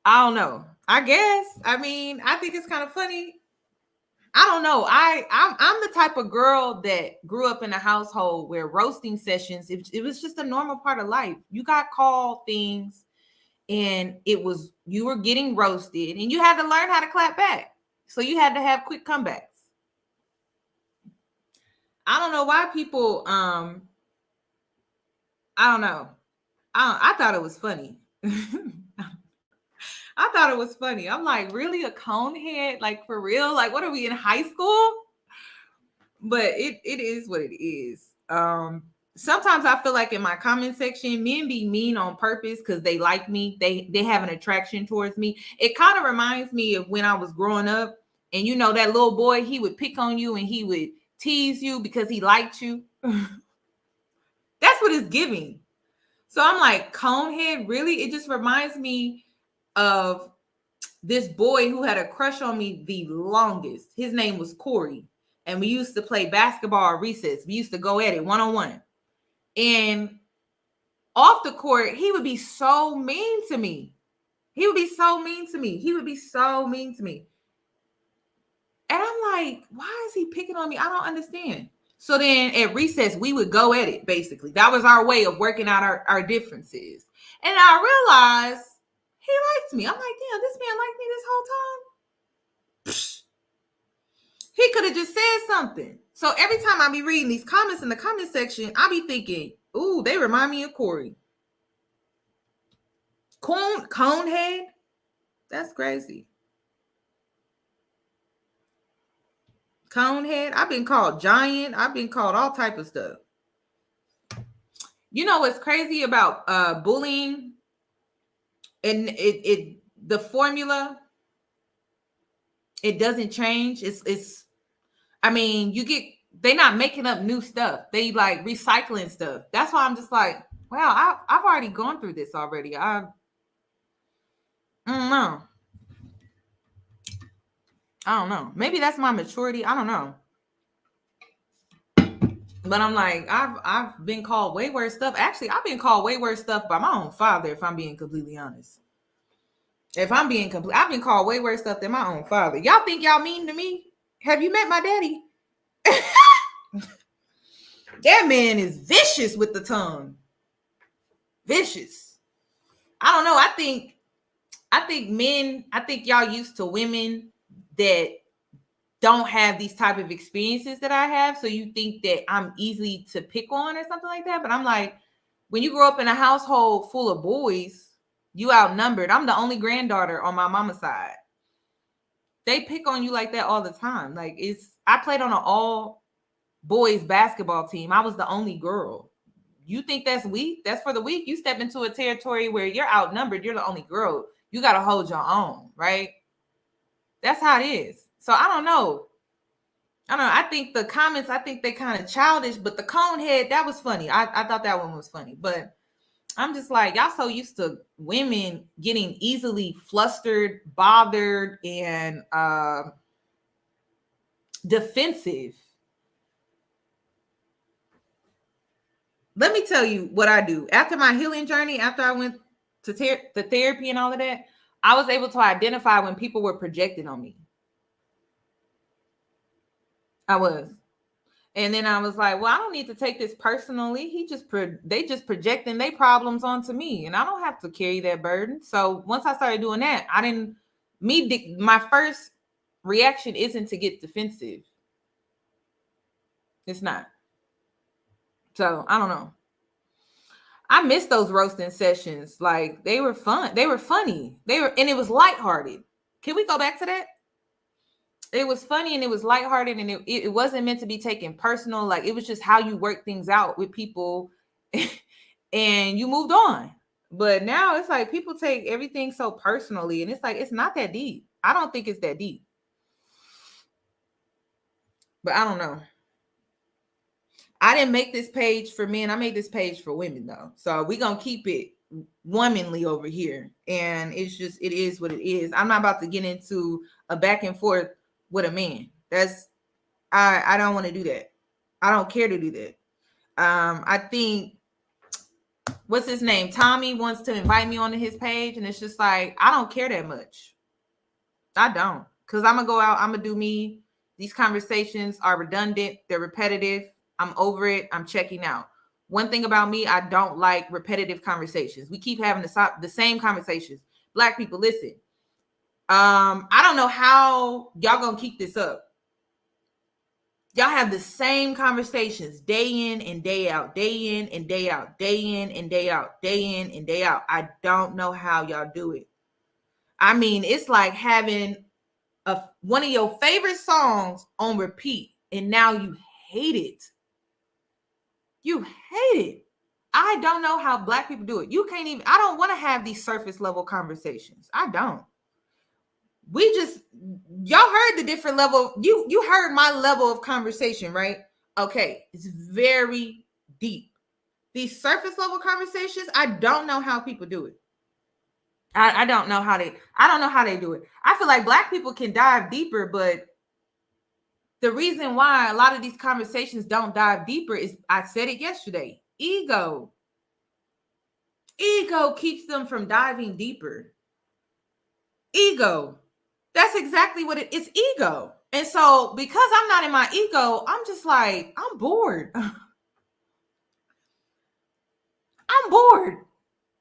I don't know. I guess. I mean, I think it's kind of funny. I don't know. I'm the type of girl that grew up in a household where roasting sessions, it was just a normal part of life. You got called things, and you were getting roasted, and you had to learn how to clap back. So you had to have quick comebacks. I don't know why people I don't know. I thought it was funny. I thought it was funny. I'm like, really, a conehead? Like, for real? Like, what are we, in high school? But it is what it is. Sometimes I feel like in my comment section, men be mean on purpose because they like me. They have an attraction towards me. It kind of reminds me of when I was growing up, and you know, that little boy, he would pick on you and he would tease you because he liked you. That's what it's giving. So I'm like, conehead, really? It just reminds me of this boy who had a crush on me the longest. His name was Corey. And we used to play basketball at recess. We used to go at it one-on-one. And off the court, he would be so mean to me. He would be so mean to me. He would be so mean to me. And I'm like, why is he picking on me? I don't understand. So then at recess, we would go at it, basically. That was our way of working out our differences. And I realized he liked me. I'm like, damn, this man liked me this whole time. Psh. He could have just said something. So every time I be reading these comments in the comment section, I be thinking, ooh, they remind me of Corey. Conehead? That's crazy. Conehead? I've been called giant. I've been called all type of stuff. You know what's crazy about bullying? And the formula, it doesn't change. I mean, they're not making up new stuff. They like recycling stuff. That's why I'm just like, wow, I've already gone through this already. I don't know. I don't know. Maybe that's my maturity. I don't know. But I'm like, I've been called way worse stuff. Actually, I've been called way worse stuff by my own father, if I'm being completely honest. I've been called way worse stuff than my own father. Y'all think y'all mean to me? Have you met my daddy? That man is vicious with the tongue. Vicious. I don't know. I think y'all used to women that don't have these type of experiences that I have. So you think that I'm easy to pick on or something like that. But I'm like, when you grow up in a household full of boys, you outnumbered. I'm the only granddaughter on my mama's side. They pick on you like that all the time. Like, I played on an all boys basketball team. I was the only girl. You think that's weak? That's for the weak. You step into a territory where you're outnumbered. You're the only girl. You got to hold your own, right? That's how it is. So I don't know. I think the comments, they kind of childish, but the conehead, that was funny. I thought that one was funny. But I'm just like, y'all so used to women getting easily flustered, bothered, and defensive. Let me tell you what I do. After my healing journey, after I went to the therapy and all of that, I was able to identify when people were projecting on me. I was. And then I was like, well, I don't need to take this personally. They just projecting their problems onto me, and I don't have to carry that burden. So once I started doing that, my first reaction isn't to get defensive. It's not. So I don't know. I miss those roasting sessions. Like, they were fun. They were funny. And it was lighthearted. Can we go back to that? It was funny and it was lighthearted, and it wasn't meant to be taken personal. Like, it was just how you work things out with people and you moved on. But now it's like people take everything so personally, and it's like, it's not that deep. I don't think it's that deep. But I don't know. I didn't make this page for men. I made this page for women though. So we're gonna keep it womanly over here. And it's just, it is what it is. I'm not about to get into a back and forth with a man. That's, I don't want to do that. I don't care to do that. I think, what's his name? Tommy wants to invite me onto his page, and it's just like, I don't care that much. I don't. Because I'm going to go out, I'm going to do me. These conversations are redundant. They're repetitive. I'm over it. I'm checking out. One thing about me, I don't like repetitive conversations. We keep having the same conversations. Black people, listen. I don't know how y'all going to keep this up. Y'all have the same conversations day in and day out, day in and day out, day in and day out, day in and day out. I don't know how y'all do it. I mean, it's like having one of your favorite songs on repeat, and now you hate it. You hate it. I don't know how Black people do it. You can't even, I don't want to have these surface level conversations. I don't. We just, y'all heard the different level. You heard my level of conversation, right? Okay, it's very deep. These surface level conversations, I don't know how people do it. I don't know how they do it. I feel like Black people can dive deeper, but the reason why a lot of these conversations don't dive deeper is, I said it yesterday, ego. Ego keeps them from diving deeper. Ego. That's exactly what it is, ego. And so because I'm not in my ego, I'm just like, I'm bored. I'm bored.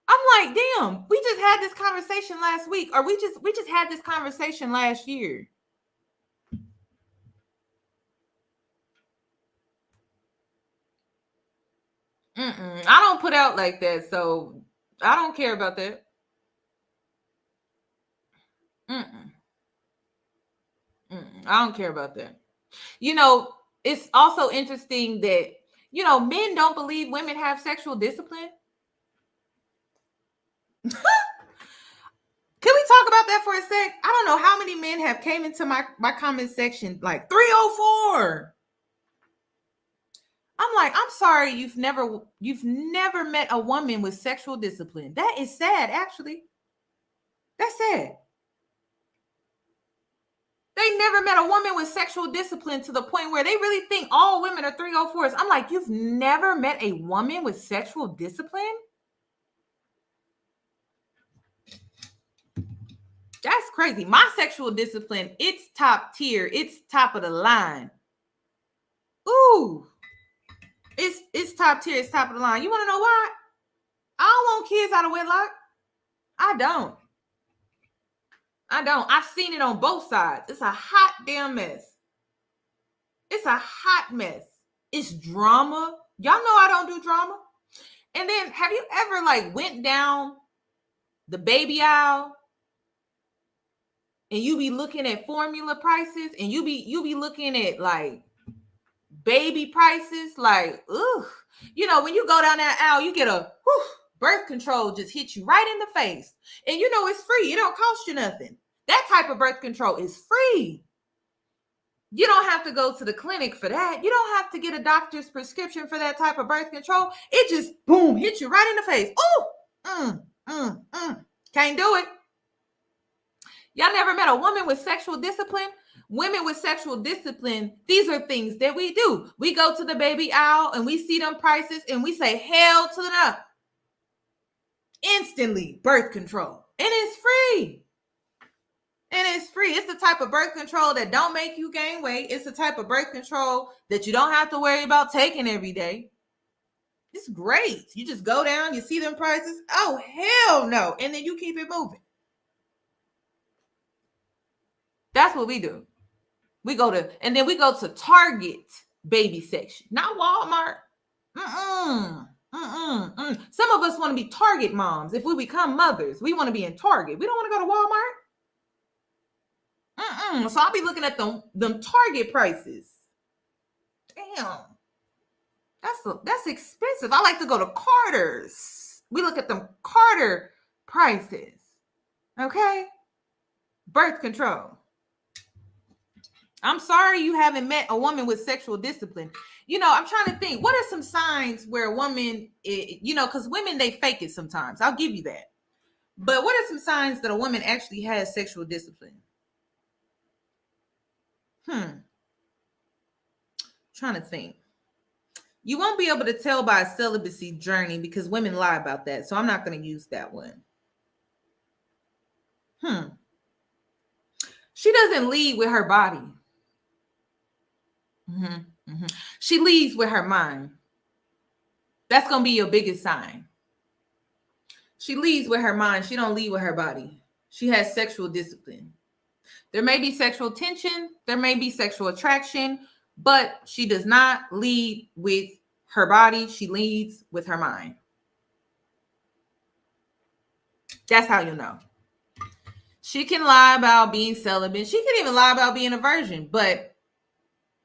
I'm like, damn, we just had this conversation last week, or we just had this conversation last year. I don't put out like that, so I don't care about that. I don't care about that. You know, it's also interesting that, you know, men don't believe women have sexual discipline. Can we talk about that for a sec? I don't know how many men have came into my comment section like 304. I'm like, I'm sorry, you've never met a woman with sexual discipline. That is sad, actually. That's sad. They never met a woman with sexual discipline to the point where they really think all women are 304s. I'm like, you've never met a woman with sexual discipline? That's crazy. My sexual discipline, it's top tier. It's top of the line. Ooh. It's top tier. It's top of the line. You want to know why? I don't want kids out of wedlock. I don't. I've seen it on both sides. It's a hot damn mess. It's a hot mess. It's drama. Y'all know I don't do drama. And then have you ever like went down the baby aisle and you be looking at formula prices and you be looking at like baby prices, like, ugh. You know, when you go down that aisle, you get a birth control just hit you right in the face. And you know it's free. It don't cost you nothing. That type of birth control is free. You don't have to go to the clinic for that. You don't have to get a doctor's prescription for that type of birth control. It just, boom, hits you right in the face. Oh, can't do it. Y'all never met a woman with sexual discipline? Women with sexual discipline, these are things that we do. We go to the baby aisle and we see them prices and we say, hell to the no. Instantly, birth control. And it's free. And it's free. It's the type of birth control that don't make you gain weight. It's the type of birth control that you don't have to worry about taking every day. It's great. You just go down, you see them prices. Oh, hell no. And then you keep it moving. That's what we do. We go to Target baby section, not Walmart. Some of us want to be Target moms. If we become mothers, we want to be in Target. We don't want to go to Walmart. So I'll be looking at them Target prices. Damn, that's expensive. I like to go to Carter's. We look at them Carter prices. Okay, birth control. I'm sorry you haven't met a woman with sexual discipline. I'm trying to think, what are some signs where a woman, because women, they fake it sometimes. I'll give you that. But what are some signs that a woman actually has sexual discipline? Trying to think. You won't be able to tell by a celibacy journey because women lie about that. So I'm not going to use that one. She doesn't lead with her body. She leads with her mind. That's going to be your biggest sign. She leads with her mind. She don't lead with her body. She has sexual discipline. There may be sexual tension. There may be sexual attraction, but she does not lead with her body. She leads with her mind. That's how you know. She can lie about being celibate. She can even lie about being a virgin. But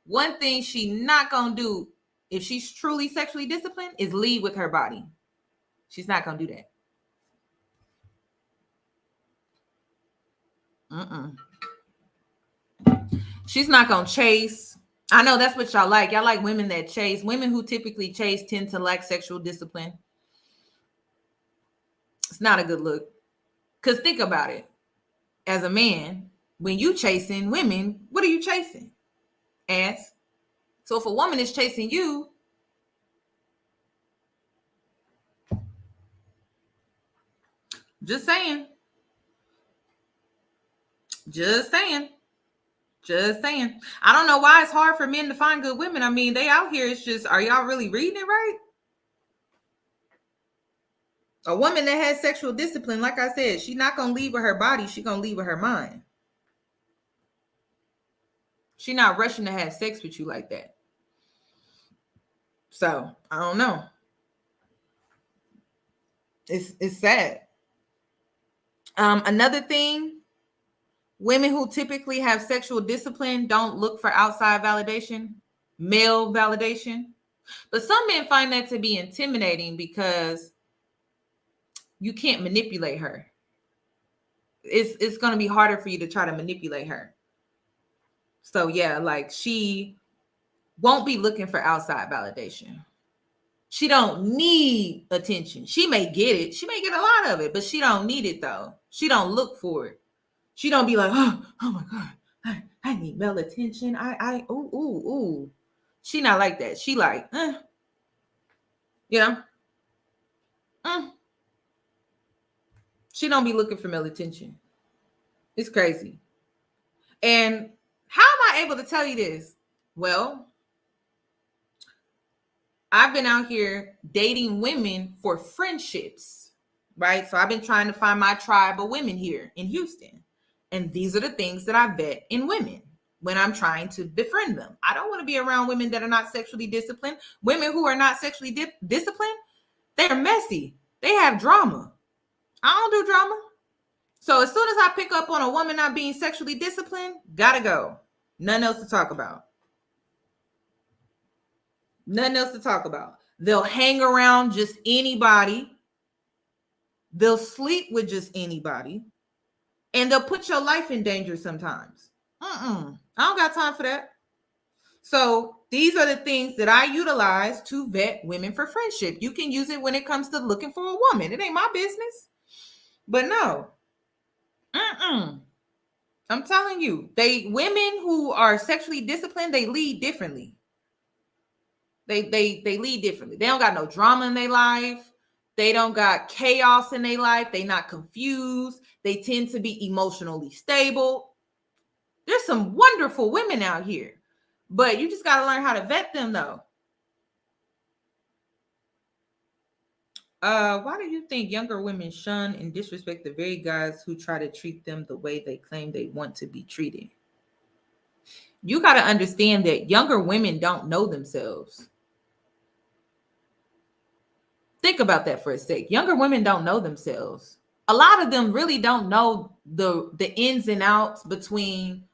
one thing she's not going to do, if she's truly sexually disciplined, is lead with her body. She's not going to do that. She's not going to chase. I know that's what y'all like. Y'all like women that chase. Women who typically chase tend to lack sexual discipline. It's not a good look. Because think about it. As a man, when you chasing women, what are you chasing? Ass. So if a woman is chasing you, just saying. I don't know why it's hard for men to find good women. I mean, they out here. It's just, are y'all really reading it right? A woman that has sexual discipline, like I said, she's not going to lead with her body. She's going to lead with her mind. She's not rushing to have sex with you like that. So, I don't know. It's sad. Another thing, women who typically have sexual discipline don't look for outside validation, male validation. But some men find that to be intimidating because you can't manipulate her. It's going to be harder for you to try to manipulate her. So yeah, like she won't be looking for outside validation. She don't need attention. She may get it. She may get a lot of it, but she don't need it though. She don't look for it. She don't be like, oh my God, I need male attention. Ooh. She not like that. She like, She don't be looking for male attention. It's crazy. And how am I able to tell you this? Well, I've been out here dating women for friendships, right? So I've been trying to find my tribe of women here in Houston. And these are the things that I vet in women when I'm trying to befriend them. I don't want to be around women that are not sexually disciplined. Women who are not sexually disciplined, they're messy. They have drama. I don't do drama. So as soon as I pick up on a woman not being sexually disciplined, gotta go. Nothing else to talk about. They'll hang around just anybody. They'll sleep with just anybody. And they'll put your life in danger sometimes. I don't got time for that. So these are the things that I utilize to vet women for friendship. You can use it when it comes to looking for a woman. It ain't my business. But no. I'm telling you, women who are sexually disciplined, they lead differently. They lead differently. They don't got no drama in their life. They don't got chaos in their life. They not confused. They tend to be emotionally stable. There's some wonderful women out here, but you just got to learn how to vet them though. Why do you think younger women shun and disrespect the very guys who try to treat them the way they claim they want to be treated? You got to understand that younger women don't know themselves. Think about that for a sec. Younger women don't know themselves. A lot of them really don't know the ins and outs between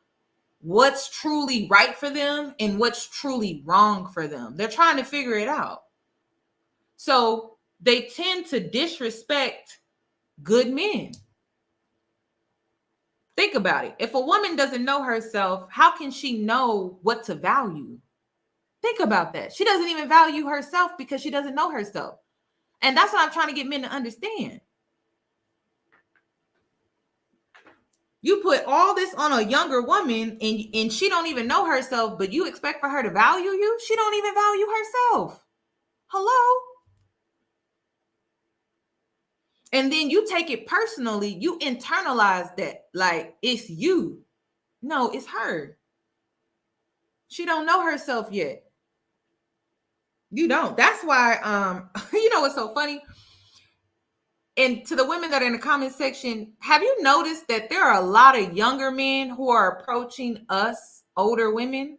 what's truly right for them and what's truly wrong for them. They're trying to figure it out. So they tend to disrespect good men. Think about it. If a woman doesn't know herself, how can she know what to value? Think about that. She doesn't even value herself because she doesn't know herself. And that's what I'm trying to get men to understand. You put all this on a younger woman and she don't even know herself, but you expect for her to value you? She don't even value herself. Hello? And then you take it personally. You internalize that like it's you. No, it's her. She don't know herself yet. You don't. That's why you know what's so funny? And to the women that are in the comment section, have you noticed that there are a lot of younger men who are approaching us, older women?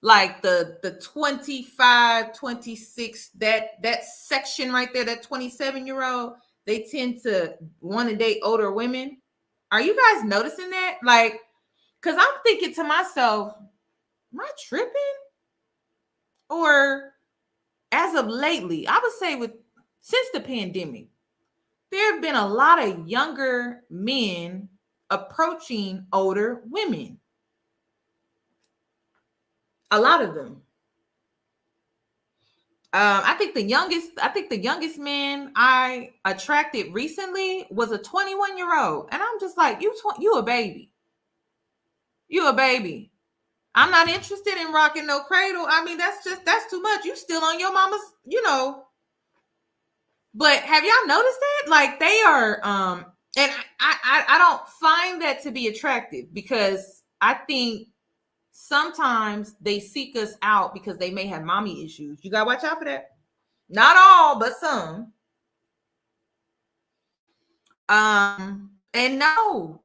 Like the 25, 26, that section right there, that 27-year-old, they tend to want to date older women. Are you guys noticing that? Like, because I'm thinking to myself, am I tripping? Or as of lately, I would say since the pandemic, there have been a lot of younger men approaching older women. A lot of them. I think the youngest man I attracted recently was a 21-year-old, and I'm just like, you a baby. You a baby. I'm not interested in rocking no cradle. I mean, that's too much. You still on your mama's, But have y'all noticed that? Like they are, and I don't find that to be attractive because I think sometimes they seek us out because they may have mommy issues. You gotta watch out for that. Not all, but some. And no,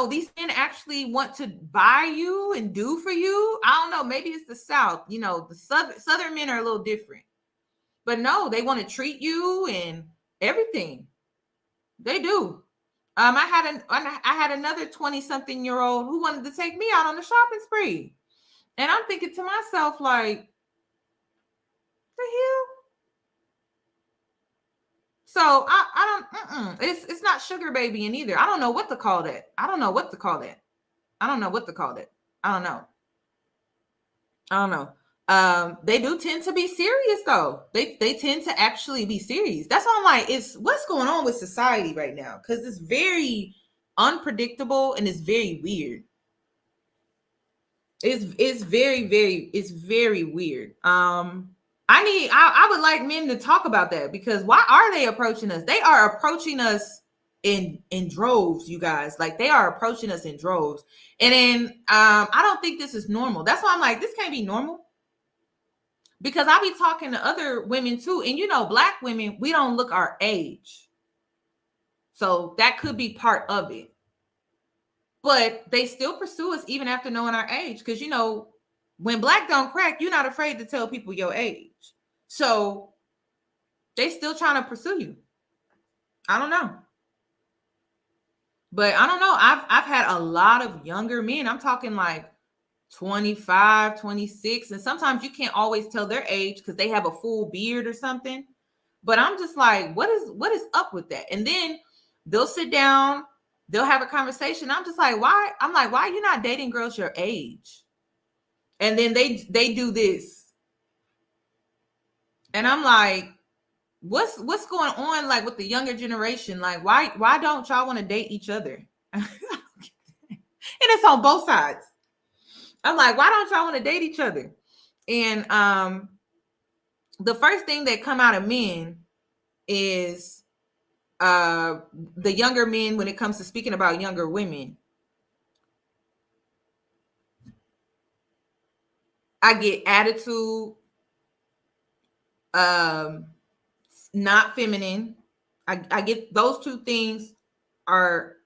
these men actually want to buy you and do for you. I don't know. Maybe it's the South. The Southern men are a little different. But no, they want to treat you and everything. They do. I had another 20-something-year-old who wanted to take me out on a shopping spree. And I'm thinking to myself, like, the hell? So I don't, it's not sugar babying either. I don't know what to call that. I don't know. They do tend to be serious though. They tend to actually be serious. That's why I'm like, it's what's going on with society right now, because it's very unpredictable and it's very weird. It's very weird. I would like men to talk about that, because why are they approaching us? They are approaching us in droves, you guys. Like they are approaching us in droves. And then I don't think this is normal. That's why I'm like, this can't be normal. Because I be talking to other women too. And Black women, we don't look our age. So that could be part of it. But they still pursue us even after knowing our age. Because when Black don't crack, you're not afraid to tell people your age. So they still trying to pursue you. I don't know. But I don't know. I've had a lot of younger men. I'm talking like 25, 26. And sometimes you can't always tell their age because they have a full beard or something. But I'm just like, what is up with that? And then they'll sit down, they'll have a conversation. I'm just like, why? I'm like, why are you not dating girls your age? And then they do this. And I'm like, what's going on like with the younger generation? Like, why don't y'all want to date each other? And it's on both sides. I'm like, why don't y'all want to date each other? And the first thing that come out of men is the younger men when it comes to speaking about younger women. I get attitude, not feminine. I get those two things are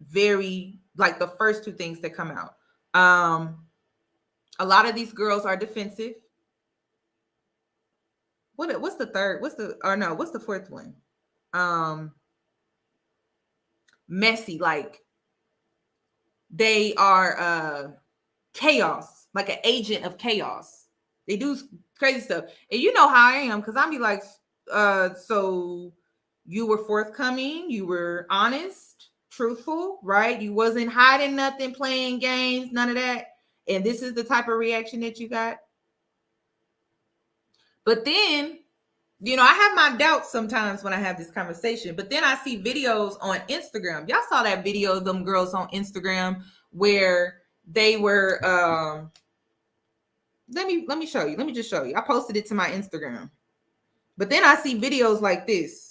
very like the first two things that come out. A lot of these girls are defensive. What's the third? What's the fourth one? Messy, like they are chaos, like an agent of chaos. They do crazy stuff. And you know how I am, because I'll be like, so you were forthcoming, you were honest, truthful, right? You wasn't hiding nothing, playing games, none of that. And this is the type of reaction that you got. But then, you know, I have my doubts sometimes when I have this conversation, but then I see videos on Instagram. Y'all saw that video of them girls on Instagram where they were, let me show you. Let me just show you. I posted it to my Instagram. But then I see videos like this.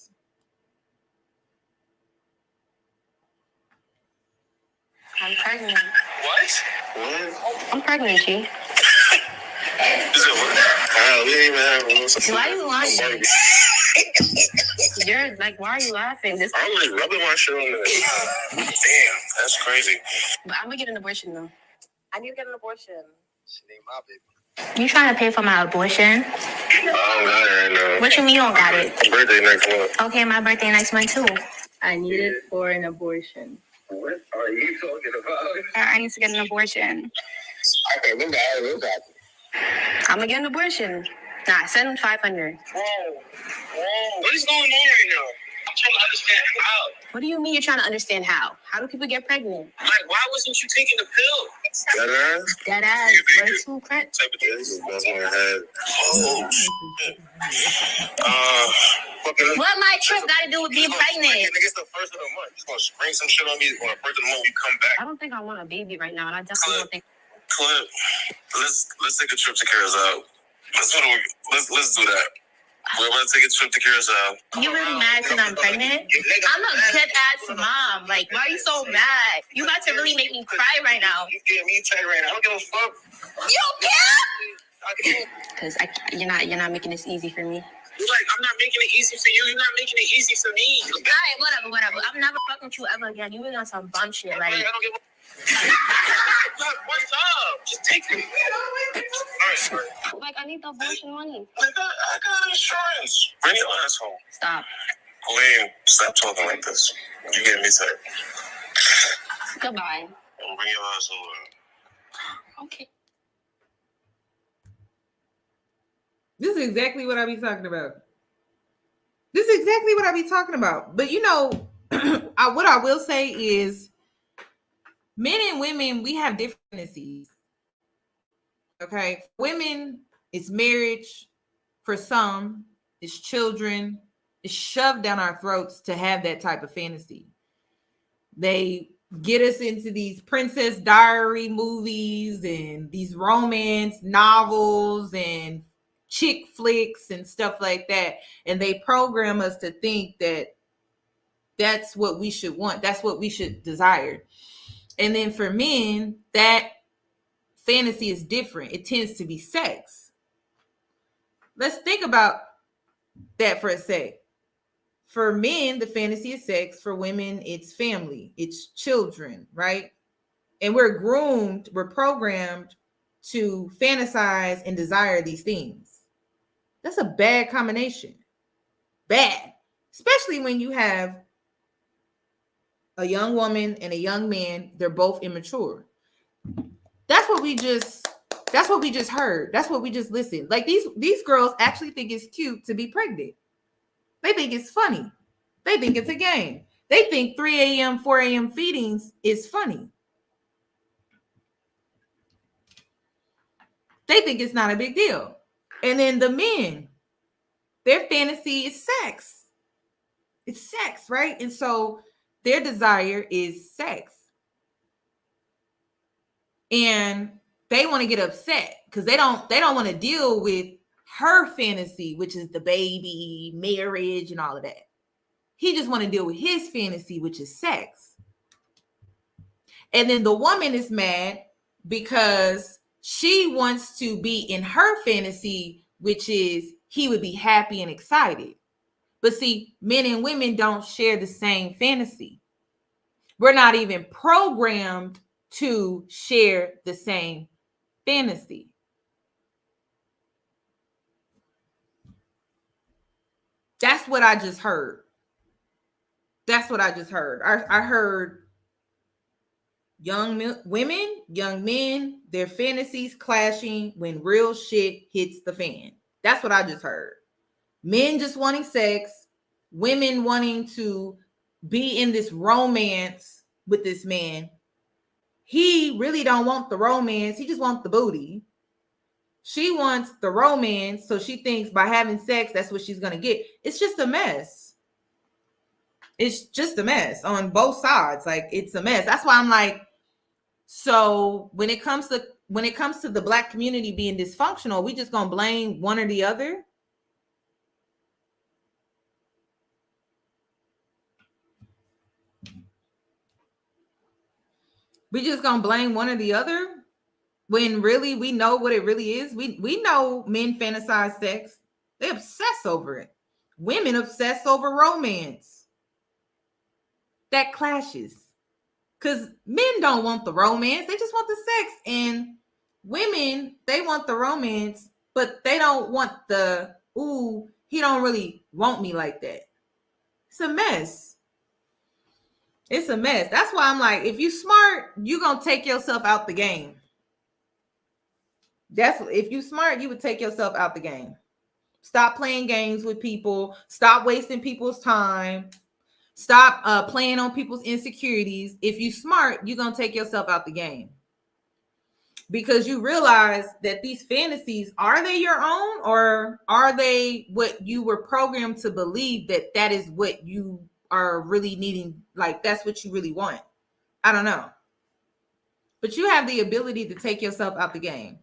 I'm pregnant. What? I'm pregnant, G. Is it what? We didn't even have. Why are you lying? You're like, why are you laughing? I'm like rubbing my shit on there. Damn, that's crazy. But I'm gonna get an abortion though. I need to get an abortion. She ain't my baby. You trying to pay for my abortion? I don't got it right now. What you mean you don't got it? My birthday next month. Okay, my birthday next month too. I need it for an abortion. What are you talking about? I need to get an abortion. Okay, we got it. I'm gonna get an abortion. Nah, send 500. Whoa. What is going on right now? I'm trying to understand how. What do you mean you're trying to understand how? How do people get pregnant? Like, why wasn't you taking the pill? Dead ass? Dead ass. What is too crack? Type of this. That's my head. Oh, shit. What my trip got to do with being pregnant? It's the first of the month. You're going to spring some shit on me on the first of the month you come back. I don't think I want a baby right now, and I definitely don't think. Clip. Let's take a trip to Curacao. Let's do that. We're about to take a trip to Curacao. You really mad because I'm pregnant? I'm a good ass mom. Like, why are you so mad? You about to really make me cry right now. You getting me tight right now. I don't give a fuck. You can't. Because you're not making this easy for me. Like, I'm not making it easy for you. You're not making it easy for me. All right, whatever. I'm never fucking with you ever again. You really on some bum shit. Like, I don't give a. What's up? Just take it. All right. Like, I need the abortion money. I got insurance. Bring your ass home. Stop. Wait, stop talking like this. You getting me tight. Goodbye. I'll bring your ass over. Okay. This is exactly what I be talking about. But you know, what I will say is men and women, we have different fantasies. Okay. Women, it's marriage. For some, it's children. It's shoved down our throats to have that type of fantasy. They get us into these Princess Diary movies and these romance novels and chick flicks and stuff like that. And they program us to think that that's what we should want. That's what we should desire. And then for men, that fantasy is different. It tends to be sex. Let's think about that for a sec. For men, the fantasy is sex. For women, it's family. It's children, right? And we're groomed, we're programmed to fantasize and desire these things. That's a bad combination. Bad. Especially when you have a young woman and a young man, they're both immature. That's what we just heard. That's what we just listened. Like these girls actually think it's cute to be pregnant. They think it's funny. They think it's a game. They think 3 a.m., 4 a.m. feedings is funny. They think it's not a big deal. And then the men, their fantasy is sex. It's sex, right? And so their desire is sex. And they want to get upset because they don't want to deal with her fantasy, which is the baby, marriage, and all of that. He just want to deal with his fantasy, which is sex. And then the woman is mad because she wants to be in her fantasy, which is he would be happy and excited. But see, men and women don't share the same fantasy. We're not even programmed to share the same fantasy. That's what I just heard. I heard young women, young men, their fantasies clashing when real shit hits the fan. That's what I just heard. Men just wanting sex, women wanting to be in this romance with this man. He really don't want the romance. He just wants the booty. She wants the romance, so she thinks by having sex, that's what she's going to get. It's just a mess. It's just a mess on both sides. Like, it's a mess. That's why I'm like, so when it comes to the Black community being dysfunctional, we just going to blame one or the other? We just going to blame one or the other? When really we know what it really is. We know men fantasize sex. They obsess over it. Women obsess over romance. That clashes. Because men don't want the romance. They just want the sex. And women, they want the romance, but they don't want the, ooh, he don't really want me like that. It's a mess. It's a mess. That's why I'm like, if you smart, you're going to take yourself out the game. If you smart, you would take yourself out the game. Stop playing games with people. Stop wasting people's time. Stop playing on people's insecurities. If you smart, you're going to take yourself out the game. Because you realize that these fantasies, are they your own, or are they what you were programmed to believe that is what you are really needing? Like, that's what you really want. I don't know. But you have the ability to take yourself out the game.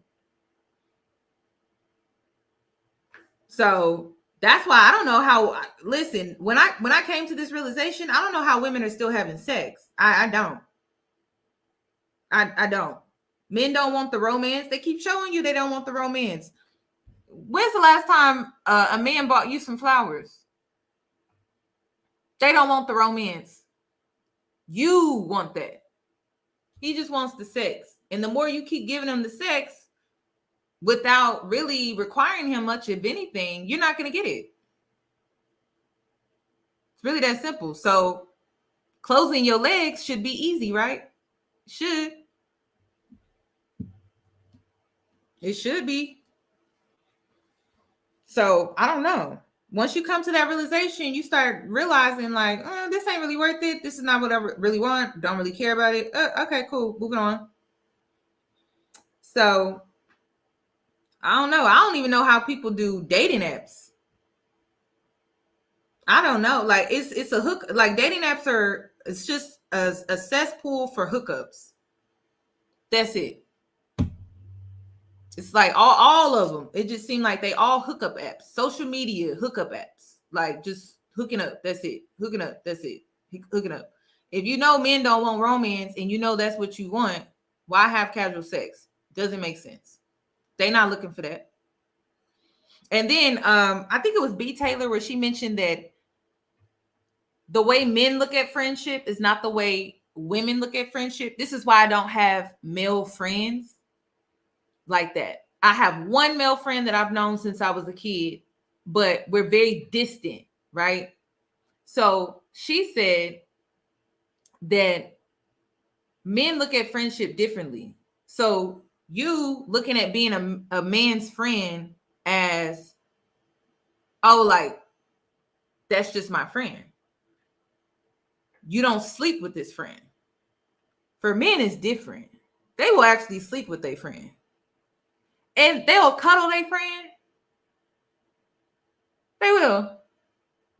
So that's why I don't know how. Listen, when I came to this realization, I don't know how women are still having sex. I don't. I don't. Men don't want the romance. They keep showing you they don't want the romance. When's the last time a man bought you some flowers? They don't want the romance. You want that. He just wants the sex. And the more you keep giving him the sex, without really requiring him much of anything, you're not going to get it. It's really that simple. So closing your legs should be easy, right? Should. It should be. So I don't know. Once you come to that realization, you start realizing like, this ain't really worth it. This is not what I really want. Don't really care about it. Okay, cool. Moving on. So I don't know. I don't even know how people do dating apps. I don't know. Like it's a hook. Like dating apps it's just a cesspool for hookups. That's it. It's like all of them. It just seemed like they all hookup apps. Social media hookup apps. Like just hooking up. That's it. Hooking up. That's it. Hooking up. If you know men don't want romance and you know that's what you want, why have casual sex? Doesn't make sense. They're not looking for that. And then I think it was B. Taylor where she mentioned that the way men look at friendship is not the way women look at friendship. This is why I don't have male friends like that. I have one male friend that I've known since I was a kid, but we're very distant, right? So she said that men look at friendship differently. So you looking at being a man's friend as, oh, like, that's just my friend. You don't sleep with this friend. For men, it's different. They will actually sleep with their friend. And they'll cuddle their friend. They will.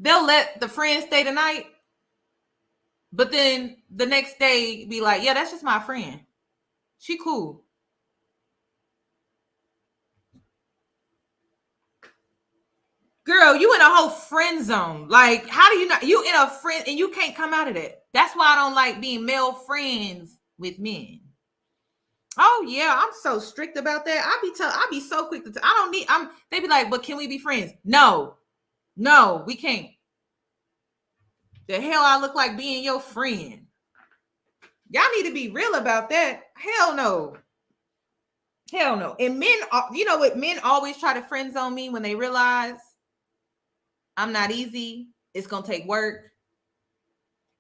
They'll let the friend stay the night. But then the next day be like, yeah, that's just my friend. She cool. Girl, you in a whole friend zone. Like, how do you not? You in a friend and you can't come out of that. That's why I don't like being male friends with men. Oh yeah, I'm so strict about that. I be so quick to they be like, but can we be friends? No, we can't. The hell I look like being your friend. Y'all need to be real about that. Hell no. And men, you know what? Men always try to friend zone me when they realize I'm not easy. It's going to take work.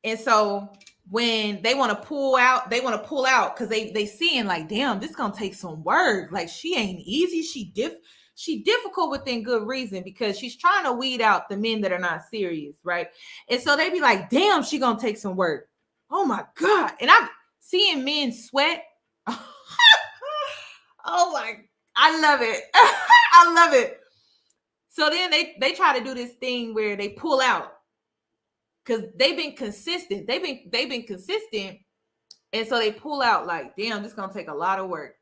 And so when they want to pull out because they seeing like, damn, this going to take some work. Like she ain't easy. She difficult within good reason because she's trying to weed out the men that are not serious, right? And so they be like, damn, she going to take some work. Oh my God. And I'm seeing men sweat. Oh my, I love it. I love it. So then they try to do this thing where they pull out because they've been consistent. They've been consistent. And so they pull out like, damn, this is going to take a lot of work.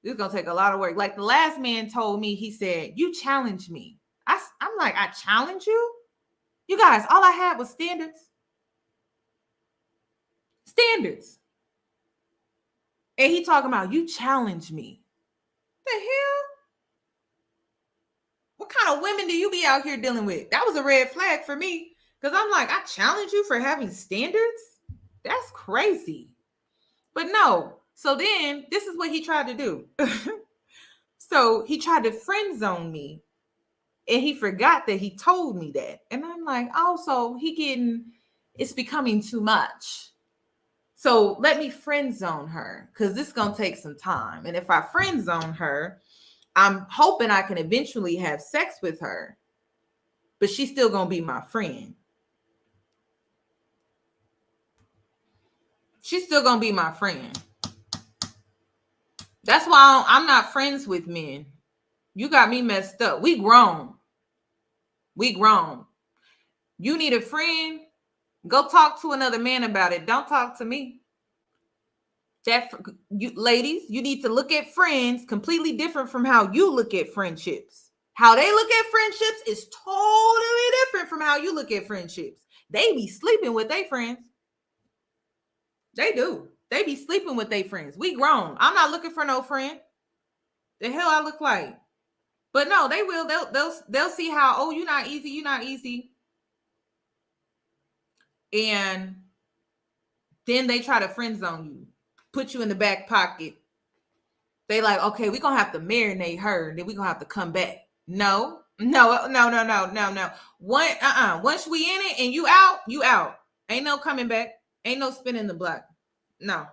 This is going to take a lot of work. Like the last man told me, he said, you challenged me. I'm like, I challenge you? You guys, all I had was standards. Standards. And he talking about, you challenged me. The hell? What kind of women do you be out here dealing with? That was a red flag for me. Because I'm like, I challenge you for having standards? That's crazy. But no. So then this is what he tried to do. So he tried to friend zone me. And he forgot that he told me that. And I'm like, oh, so it's becoming too much. So let me friend zone her because this is going to take some time. And if I friend zone her, I'm hoping I can eventually have sex with her, but she's still going to be my friend. She's still going to be my friend. That's why I'm not friends with men. You got me messed up. We grown. We grown. You need a friend? Go talk to another man about it. Don't talk to me. Ladies, you need to look at friends completely different from how you look at friendships. How they look at friendships is totally different from how you look at friendships. They be sleeping with their friends. They do. They be sleeping with their friends. We grown. I'm not looking for no friend. The hell I look like. But no, they will. They'll see how, oh, you're not easy. And then they try to friend zone you. Put you in the back pocket. They like, okay, we're going to have to marinate her. Then we're going to have to come back. No. Once we in it and you out. Ain't no coming back. Ain't no spinning the block. No.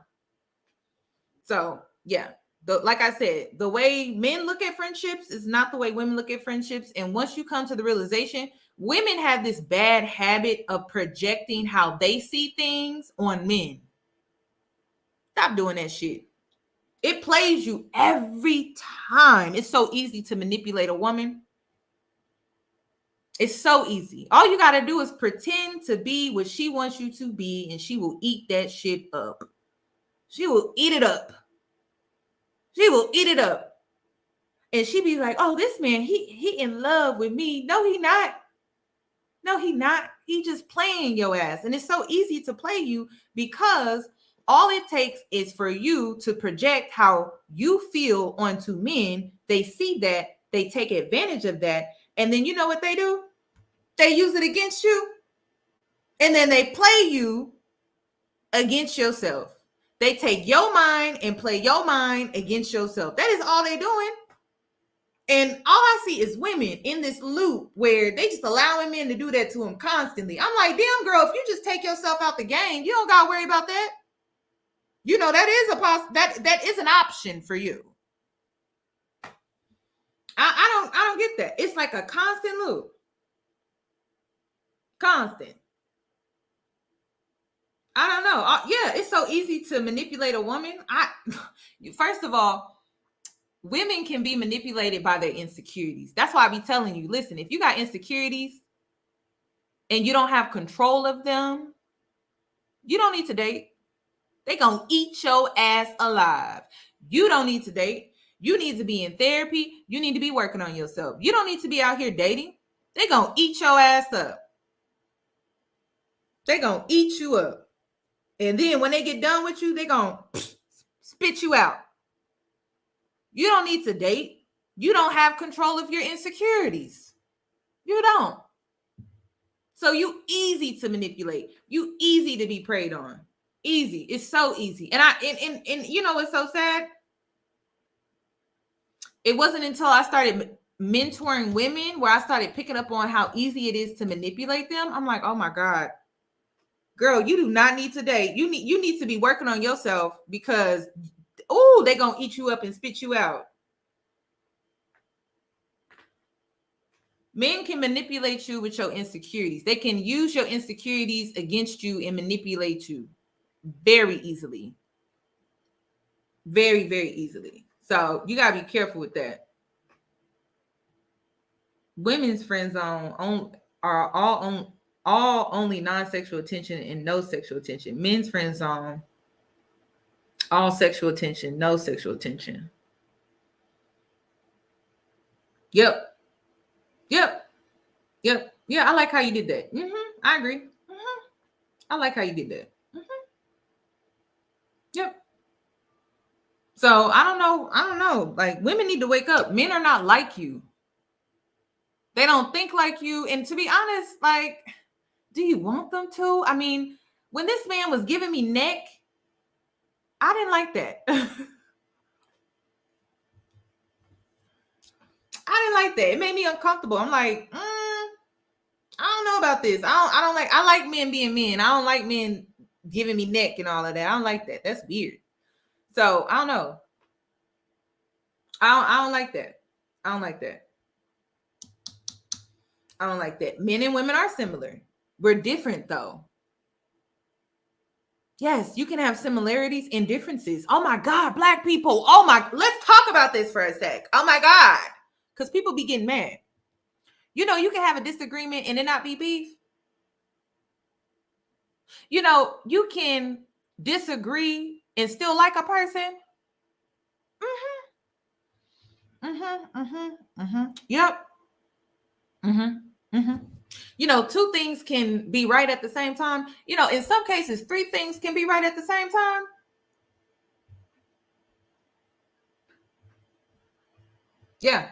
So, yeah. Like I said, the way men look at friendships is not the way women look at friendships. And once you come to the realization, women have this bad habit of projecting how they see things on men. Stop doing that shit. It plays you every time. It's so easy to manipulate a woman. It's so easy. All you got to do is pretend to be what she wants you to be, and she will eat that shit up. She will eat it up. She will eat it up. And she be like, oh, this man, he in love with me. No, he not. No, he not. He just playing your ass. And it's so easy to play you because all it takes is for you to project how you feel onto men. They see that, they take advantage of that. And then you know what they do? They use it against you. And then they play you against yourself. They take your mind and play your mind against yourself. That is all they're doing. And all I see is women in this loop where they just allowing men to do that to them constantly. I'm like, damn girl, if you just take yourself out the game, you don't got to worry about that. You know, that is that is an option for you. I don't get that. It's like a constant loop. Constant. I don't know. Yeah, it's so easy to manipulate a woman. First of all, women can be manipulated by their insecurities. That's why I be telling you, listen, if you got insecurities and you don't have control of them, you don't need to date. They gonna eat your ass alive. You don't need to date. You need to be in therapy. You need to be working on yourself. You don't need to be out here dating. They gonna eat your ass up. They gonna eat you up. And then when they get done with you, they gonna spit you out. You don't need to date. You don't have control of your insecurities. You don't. So you easy to manipulate. You easy to be preyed on. Easy. It's so easy. And you know what's so sad? It wasn't until I started mentoring women where I started picking up on how easy it is to manipulate them. I'm like, oh my God. Girl, you do not need to date. You need to be working on yourself because they're going to eat you up and spit you out. Men can manipulate you with your insecurities. They can use your insecurities against you and manipulate you very easily. Very, very easily. So you gotta be careful with that. Women's friend zone are all only non-sexual attention and no sexual attention. Men's friend zone, all sexual attention, no sexual attention. Yep. Yeah, I like how you did that. I agree. I like how you did that. Yep. So I don't know. Like, women need to wake up. Men are not like you. They don't think like you. And to be honest, like, do you want them to? I mean, when this man was giving me neck, I didn't like that. I didn't like that. It made me uncomfortable. I'm like, I don't know about this. I like men being men. I don't like men giving me neck and all of that. I don't like that. That's weird. So I don't know. I don't like that. I don't like that. I don't like that. Men and women are similar. We're different though. Yes, you can have similarities and differences. Oh my God, Black people. Let's talk about this for a sec. Oh my God. Because people be getting mad. You know, you can have a disagreement and it not be beef. You know, you can disagree and still like a person. Yep. You know, two things can be right at the same time. You know, in some cases, three things can be right at the same time. Yeah.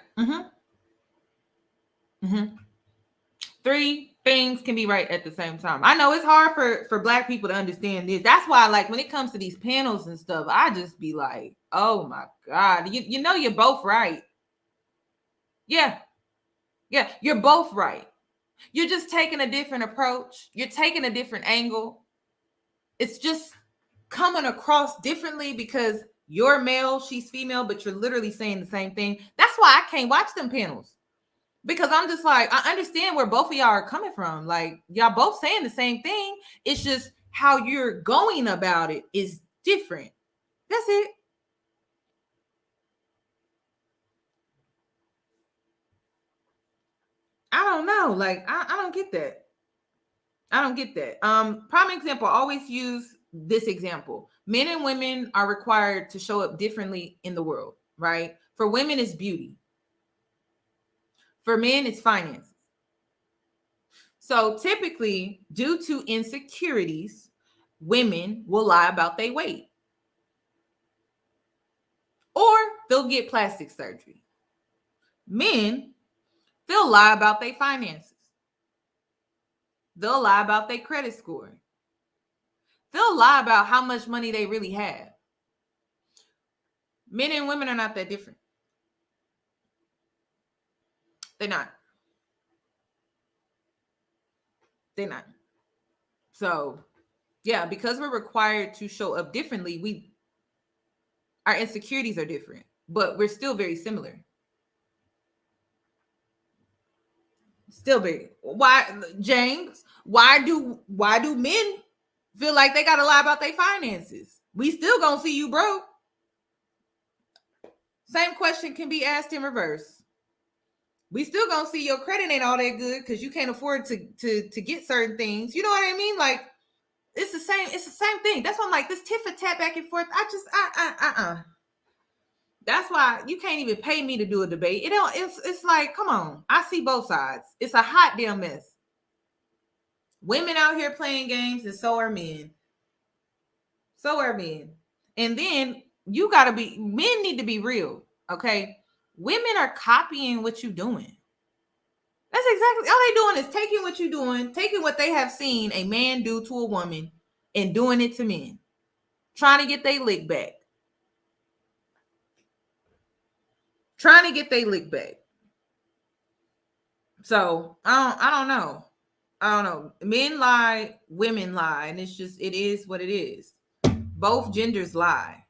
Three things can be right at the same time. I know it's hard for Black people to understand this. That's why, like, when it comes to these panels and stuff, I just be like, oh my God, you know, you're both right. Yeah, you're both right. You're just taking a different approach. You're taking a different angle. It's just coming across differently because you're male, she's female, but you're literally saying the same thing. That's why I can't watch them panels. Because I'm just like, I understand where both of y'all are coming from. Like, y'all both saying the same thing. It's just how you're going about it is different. That's it. I don't know. Like, I don't get that. I don't get that. Prime example, always use this example. Men and women are required to show up differently in the world, right? For women, it's beauty. For men, it's finances. So typically, due to insecurities, women will lie about their weight. Or they'll get plastic surgery. Men, they'll lie about their finances. They'll lie about their credit score. They'll lie about how much money they really have. Men and women are not that different. They're not. They're not. So, yeah, because we're required to show up differently, our insecurities are different, but we're still very similar. Still very. Why, James? Why do men feel like they gotta lie about their finances? We still gonna see you broke. Same question can be asked in reverse. We still gonna see your credit ain't all that good because you can't afford to get certain things. You know what I mean? Like, it's the same thing. That's why I'm like, this tit for tat back and forth. That's why you can't even pay me to do a debate. It's like, come on. I see both sides. It's a hot damn mess. Women out here playing games, and so are men. So are men. And then men need to be real, okay? Women are copying what you're doing. That's exactly all they doing is taking what you're doing, taking what they have seen a man do to a woman and doing it to men, trying to get their lick back. So I don't know. Men lie, women lie, and it is what it is. Both genders lie.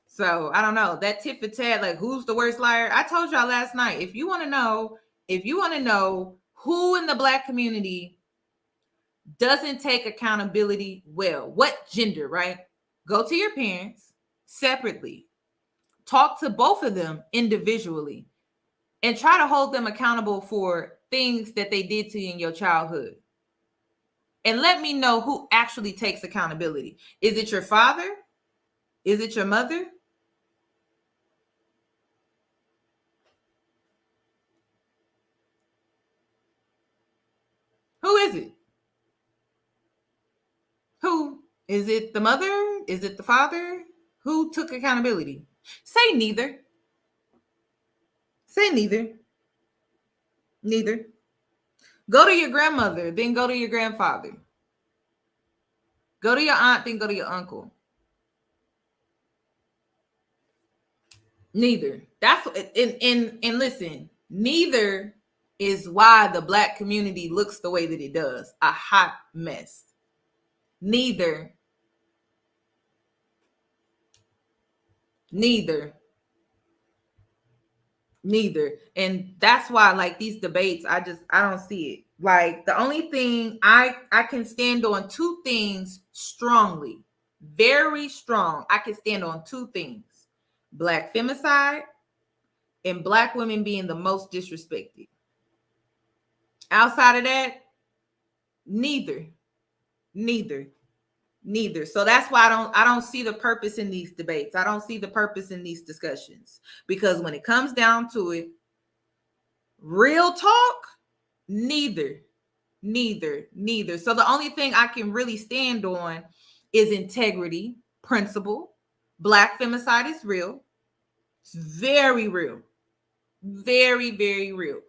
So I don't know. That tit for tat, like, who's the worst liar? I told y'all last night, if you want to know if you want to know who in the Black community doesn't take accountability well, what gender, right? Go to your parents separately. Talk to both of them individually and try to hold them accountable for things that they did to you in your childhood. And let me know who actually takes accountability. Is it your father? Is it your mother? Who is it? Who? Is it the mother? Is it the father? Who took accountability? Say neither. Say neither. Neither. Go to your grandmother, then go to your grandfather. Go to your aunt, then go to your uncle. Neither. That's and listen, neither is why the Black community looks the way that it does. A hot mess. Neither. And that's why, like, these debates, I don't see it. Like, the only thing I can stand on two things strongly, very strong. I can stand on two things: Black femicide and Black women being the most disrespected. Outside of that, neither. So that's why I don't see the purpose in these debates. I don't see the purpose in these discussions, because when it comes down to it, real talk, neither. So the only thing I can really stand on is integrity, principle. Black femicide is real. It's very real. Very, very real.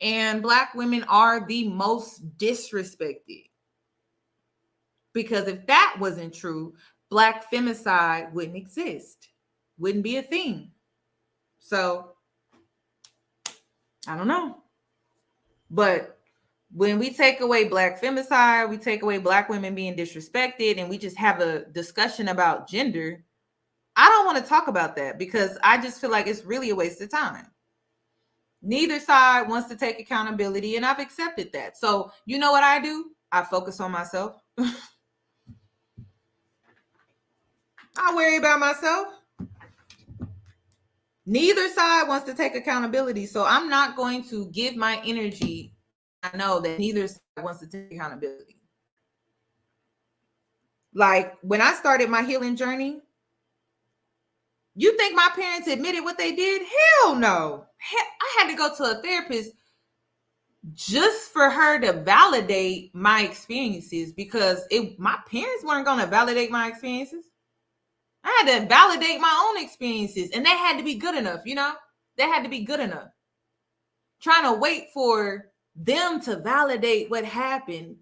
And Black women are the most disrespected. Because if that wasn't true, Black femicide wouldn't exist. Wouldn't be a thing. So, I don't know. But when we take away Black femicide, we take away Black women being disrespected, and we just have a discussion about gender, I don't want to talk about that, because I just feel like it's really a waste of time. Neither side wants to take accountability, and I've accepted that. So, you know what I do? I focus on myself. I worry about myself. Neither side wants to take accountability, so I'm not going to give my energy. I know that neither side wants to take accountability. Like, when I started my healing journey, you think my parents admitted what they did? Hell no. I had to go to a therapist just for her to validate my experiences, because my parents weren't going to validate my experiences. I had to validate my own experiences, and they had to be good enough, you know? They had to be good enough. Trying to wait for them to validate what happened.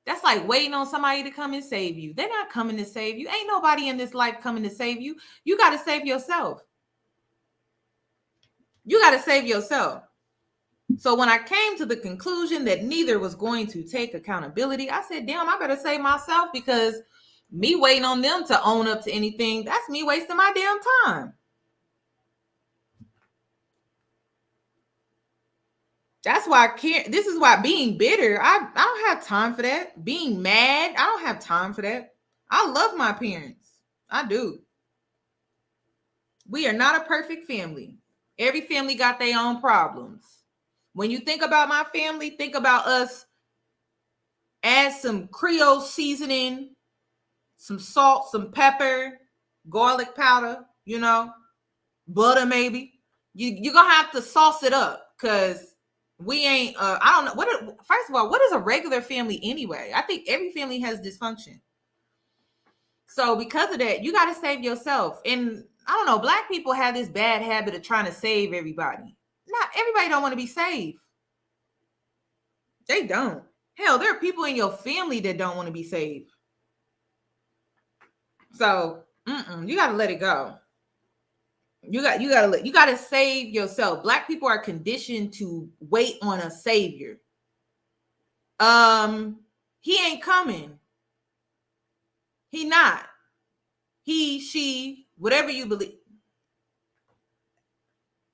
That's like waiting on somebody to come and save you. They're not coming to save you. Ain't nobody in this life coming to save you. You got to save yourself. You got to save yourself. So when I came to the conclusion that neither was going to take accountability, I said, damn, I better save myself, because me waiting on them to own up to anything, that's me wasting my damn time. That's why I can't. This is why being bitter, I don't have time for that. Being mad, I don't have time for that. I love my parents. I do. We are not a perfect family. Every family got their own problems. When you think about my family, think about us. Add some Creole seasoning, some salt, some pepper, garlic powder, you know, butter maybe. You're going to have to sauce it up, because we ain't, I don't know. First of all, what is a regular family anyway? I think every family has dysfunction. So because of that, you got to save yourself. And I don't know, Black people have this bad habit of trying to save everybody. Not everybody don't want to be saved. They don't. Hell, there are people in your family that don't want to be saved. So, you got to let it go. You got to save yourself. Black people are conditioned to wait on a savior. He ain't coming. He not. He, she, whatever you believe.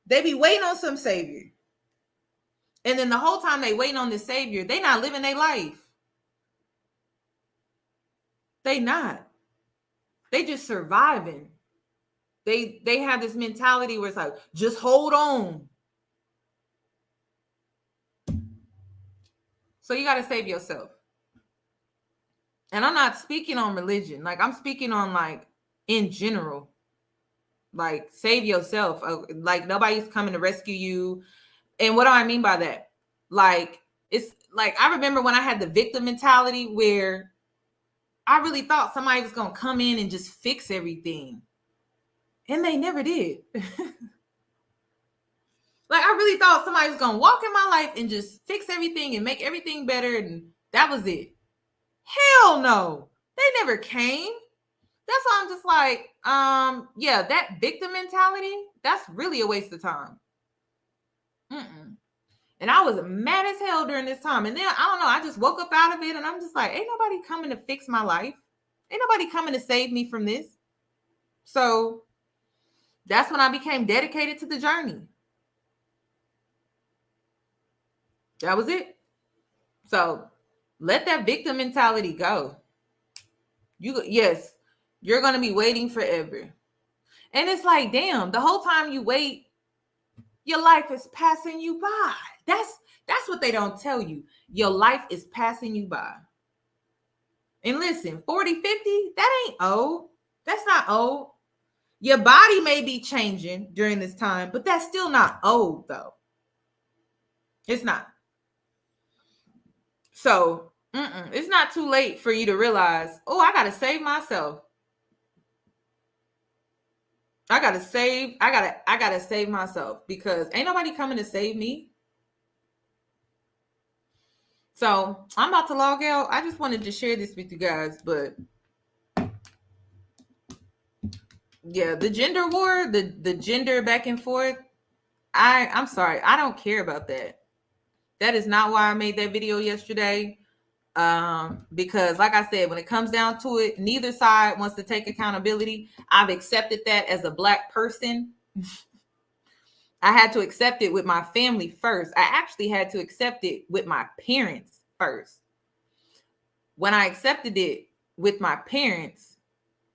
They be waiting on some savior. And then the whole time they waiting on the savior, they not living their life. They not. They just surviving. They have this mentality where it's like, just hold on. So you got to save yourself. And I'm not speaking on religion. Like, I'm speaking on, like, in general. Like, save yourself. Like, nobody's coming to rescue you. And what do I mean by that? Like, it's like, I remember when I had the victim mentality where I really thought somebody was going to come in and just fix everything. And they never did. Like, I really thought somebody was going to walk in my life and just fix everything and make everything better. And that was it. Hell no. They never came. That's why I'm just like, yeah, that victim mentality, that's really a waste of time. And I was mad as hell during this time. And then, I don't know, I just woke up out of it and I'm just like, ain't nobody coming to fix my life. Ain't nobody coming to save me from this. So that's when I became dedicated to the journey. That was it. So let that victim mentality go. Yes, you're going to be waiting forever. And it's like, damn, the whole time you wait, your life is passing you by. That's what they don't tell you. Your life is passing you by. And listen, 40, 50, that ain't old. That's not old. Your body may be changing during this time, but that's still not old, though. It's not. So, it's not too late for you to realize, oh, I got to save myself. I gotta save myself because ain't nobody coming to save me. So I'm about to log out. I just wanted to share this with you guys, but yeah, the gender war, the gender back and forth. I'm sorry, I don't care about that. That is not why I made that video yesterday. Because like I said, when it comes down to it, neither side wants to take accountability. I've accepted that as a Black person. I had to accept it with my family first. I actually had to accept it with my parents first. When I accepted it with my parents,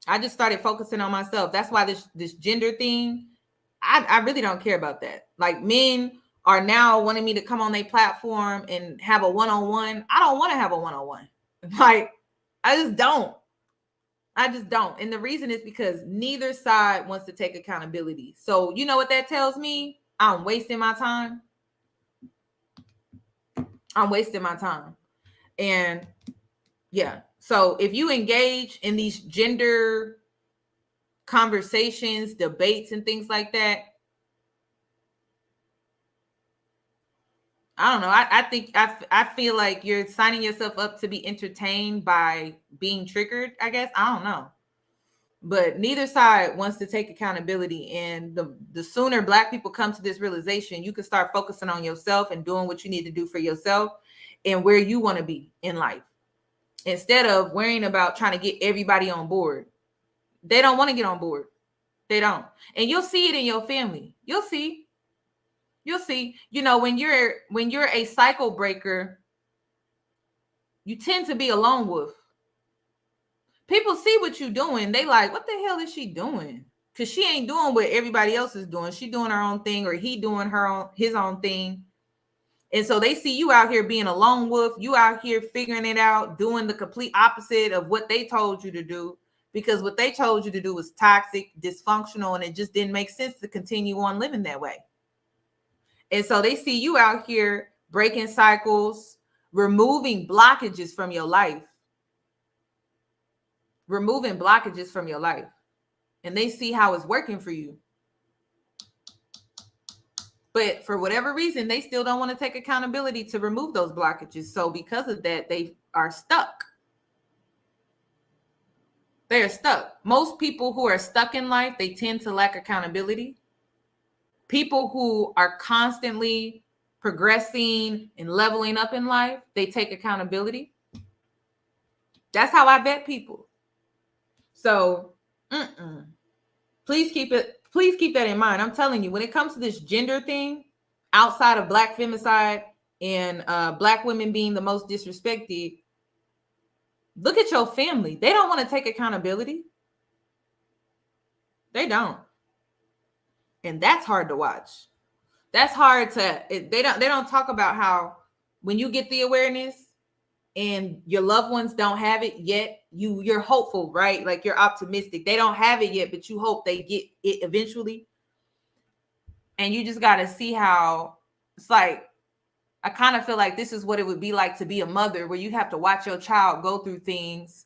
I just started focusing on myself. That's why this gender thing, I really don't care about that. Like, men are now wanting me to come on their platform and have a one-on-one. I don't want to have a one-on-one. Like, I just don't. And the reason is because neither side wants to take accountability. So you know what that tells me? I'm wasting my time. And yeah. So if you engage in these gender conversations, debates, and things like that, I don't know. I feel like you're signing yourself up to be entertained by being triggered, I guess. I don't know. But neither side wants to take accountability. And the sooner Black people come to this realization, you can start focusing on yourself and doing what you need to do for yourself and where you want to be in life. Instead of worrying about trying to get everybody on board. They don't want to get on board. They don't. And you'll see it in your family. You'll see. You know, when you're a cycle breaker, you tend to be a lone wolf. People see what you're doing. They like, what the hell is she doing? Because she ain't doing what everybody else is doing. She doing her own thing, or he doing his own thing. And so they see you out here being a lone wolf. You out here figuring it out, doing the complete opposite of what they told you to do. Because what they told you to do was toxic, dysfunctional, and it just didn't make sense to continue on living that way. And so they see you out here breaking cycles, removing blockages from your life. And they see how it's working for you. But for whatever reason, they still don't want to take accountability to remove those blockages. So because of that, they are stuck. They're stuck. Most people who are stuck in life, they tend to lack accountability. People who are constantly progressing and leveling up in life, they take accountability. That's how I vet people. So, please keep that in mind. I'm telling you, when it comes to this gender thing, outside of Black femicide, and Black women being the most disrespected, look at your family. They don't want to take accountability. They don't. And that's hard to watch. That's hard to, they don't talk about how when you get the awareness and your loved ones don't have it yet, you're hopeful, right? Like you're optimistic. They don't have it yet, but you hope they get it eventually. And you just got to see how it's like, I kind of feel like this is what it would be like to be a mother, where you have to watch your child go through things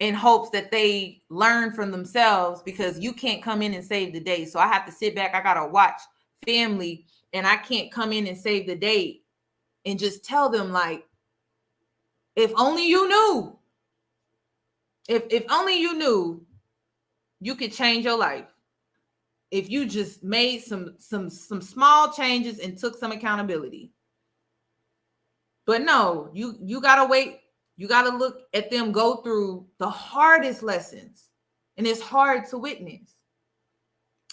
in hopes that they learn from themselves, because you can't come in and save the day. So I have to sit back. I got to watch family, and I can't come in and save the day and just tell them, like, if only you knew, if only you knew you could change your life. If you just made some small changes and took some accountability. But no, you gotta wait. You gotta look at them go through the hardest lessons. And it's hard to witness.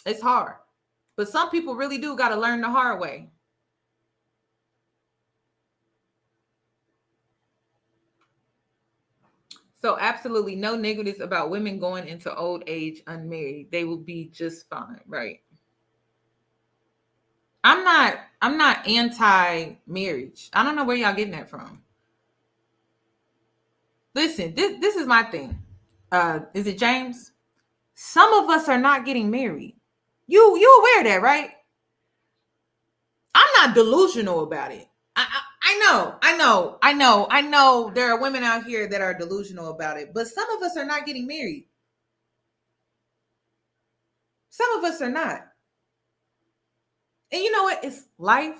It's hard. But some people really do gotta learn the hard way. So absolutely no negatives about women going into old age unmarried. They will be just fine, right? I'm not anti-marriage. I don't know where y'all getting that from. Listen, this is my thing. Is it James? Some of us are not getting married. You aware of that, right? I'm not delusional about it. I know there are women out here that are delusional about it, but some of us are not getting married. Some of us are not. And you know what? It's life.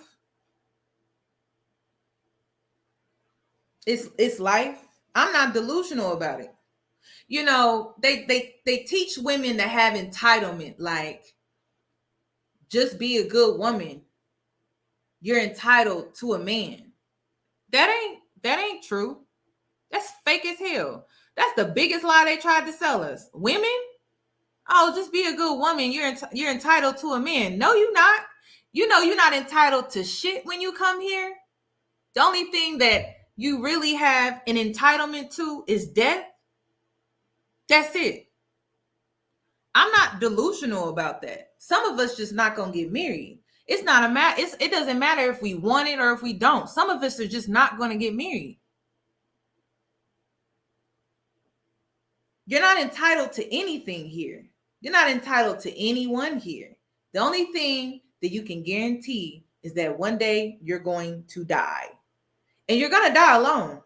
It's life. I'm not delusional about it. You know, they teach women to have entitlement, like, just be a good woman. You're entitled to a man. That ain't true. That's fake as hell. That's the biggest lie they tried to sell us. Women, oh, just be a good woman. You're entitled to a man. No, you're not. You know, you're not entitled to shit when you come here. The only thing that you really have an entitlement to is death. That's it. I'm not delusional about that. Some of us just not gonna get married. It's not a matter. It doesn't matter if we want it or if we don't. Some of us are just not gonna get married. You're not entitled to anything here. You're not entitled to anyone here. The only thing that you can guarantee is that one day you're going to die. And you're gonna die alone.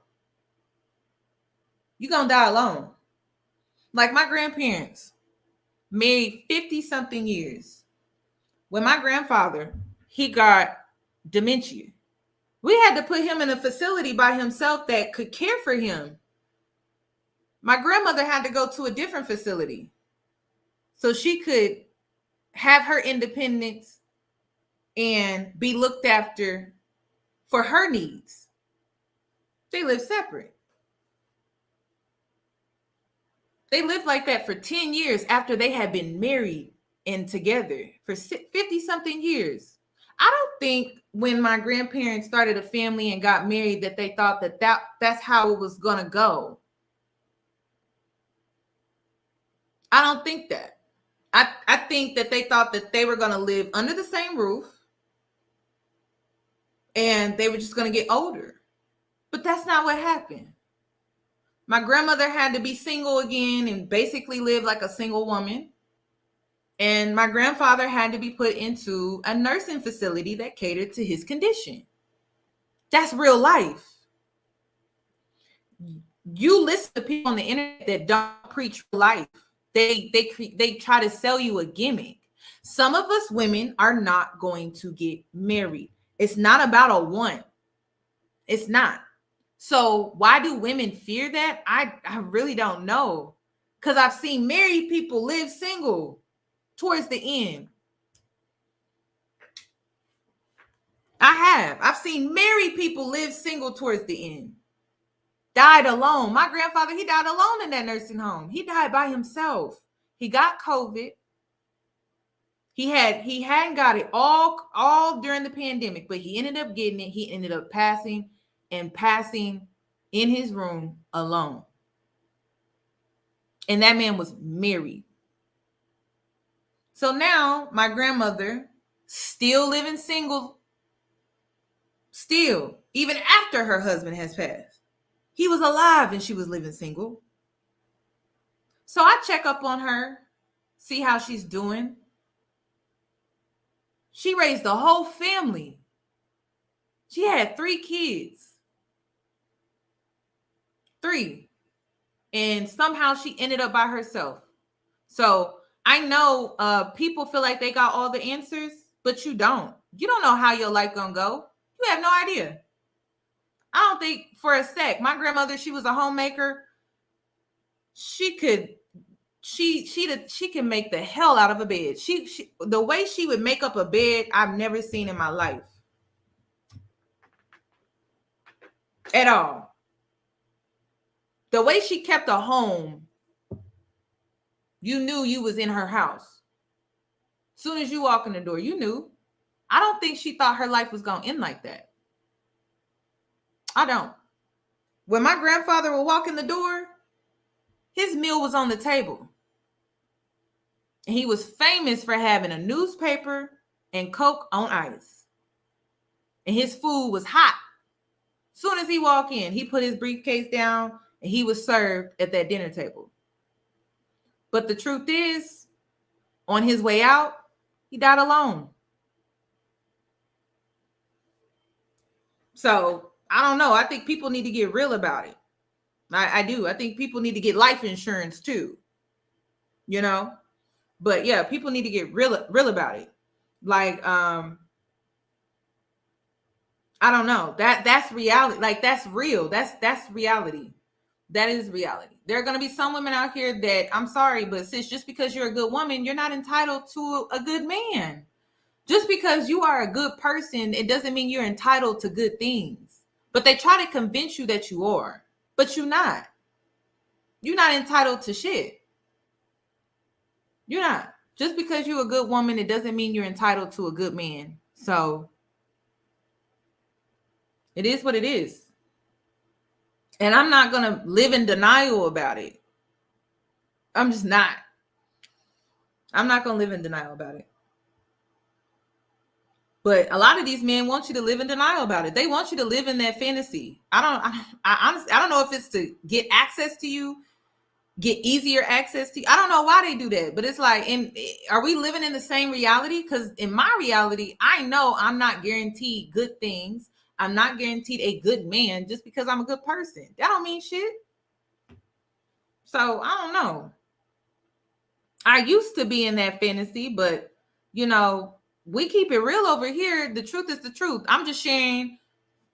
You're gonna die alone. Like my grandparents, married 50-something years. When my grandfather, he got dementia. We had to put him in a facility by himself that could care for him. My grandmother had to go to a different facility so she could have her independence and be looked after for her needs. They lived separate. They lived like that for 10 years after they had been married and together for 50-something years. I don't think when my grandparents started a family and got married that they thought that's how it was going to go. I don't think that. I think that they thought that they were going to live under the same roof and they were just going to get older. But that's not what happened. My grandmother had to be single again and basically live like a single woman. And my grandfather had to be put into a nursing facility that catered to his condition. That's real life. You listen to people on the internet that don't preach life. They try to sell you a gimmick. Some of us women are not going to get married. It's not about a want. It's not. So why do women fear that? I really don't know. Because I've seen married people live single towards the end. I've seen married people live single towards the end. Died alone. My grandfather, he died alone in that nursing home. He died by himself. He got COVID. He hadn't got it all during the pandemic, but he ended up getting it. He ended up passing in his room alone. And that man was married. So now my grandmother, still living single, still, even after her husband has passed. He was alive and she was living single. So I check up on her, see how she's doing. She raised the whole family. She had 3 kids. 3. And somehow she ended up by herself. So I know people feel like they got all the answers, but you don't. You don't know how your life gonna go. You have no idea. I don't think for a sec. My grandmother, she was a homemaker. She can make the hell out of a bed. She the way she would make up a bed, I've never seen in my life. At all. The way she kept a home, you knew you was in her house. As soon as you walk in the door, you knew. I don't think she thought her life was going to end like that. I don't. When my grandfather would walk in the door, his meal was on the table. And he was famous for having a newspaper and Coke on ice. And his food was hot. As soon as he walked in, he put his briefcase down and he was served at that dinner table. But the truth is, on his way out, he died alone. So I don't know. I think people need to get real about it. I do. I think people need to get life insurance too. You know? But yeah, people need to get real about it. Like, I don't know. That's reality. Like, that's real. That's reality. That is reality. There are going to be some women out here that, I'm sorry, but sis, just because you're a good woman, you're not entitled to a good man. Just because you are a good person, it doesn't mean you're entitled to good things. But they try to convince you that you are. But you're not. You're not entitled to shit. You're not. Just because you're a good woman, it doesn't mean you're entitled to a good man. So it is what it is. And I'm not going to live in denial about it. I'm just not. I'm not going to live in denial about it. But a lot of these men want you to live in denial about it. They want you to live in that fantasy. I honestly don't know if it's to get access to you, get easier access to you. I don't know why they do that, but it's like, are we living in the same reality? Because in my reality, I know I'm not guaranteed good things. I'm not guaranteed a good man just because I'm a good person. That don't mean shit. So I don't know. I used to be in that fantasy, but you know, we keep it real over here. The truth is the truth. I'm just sharing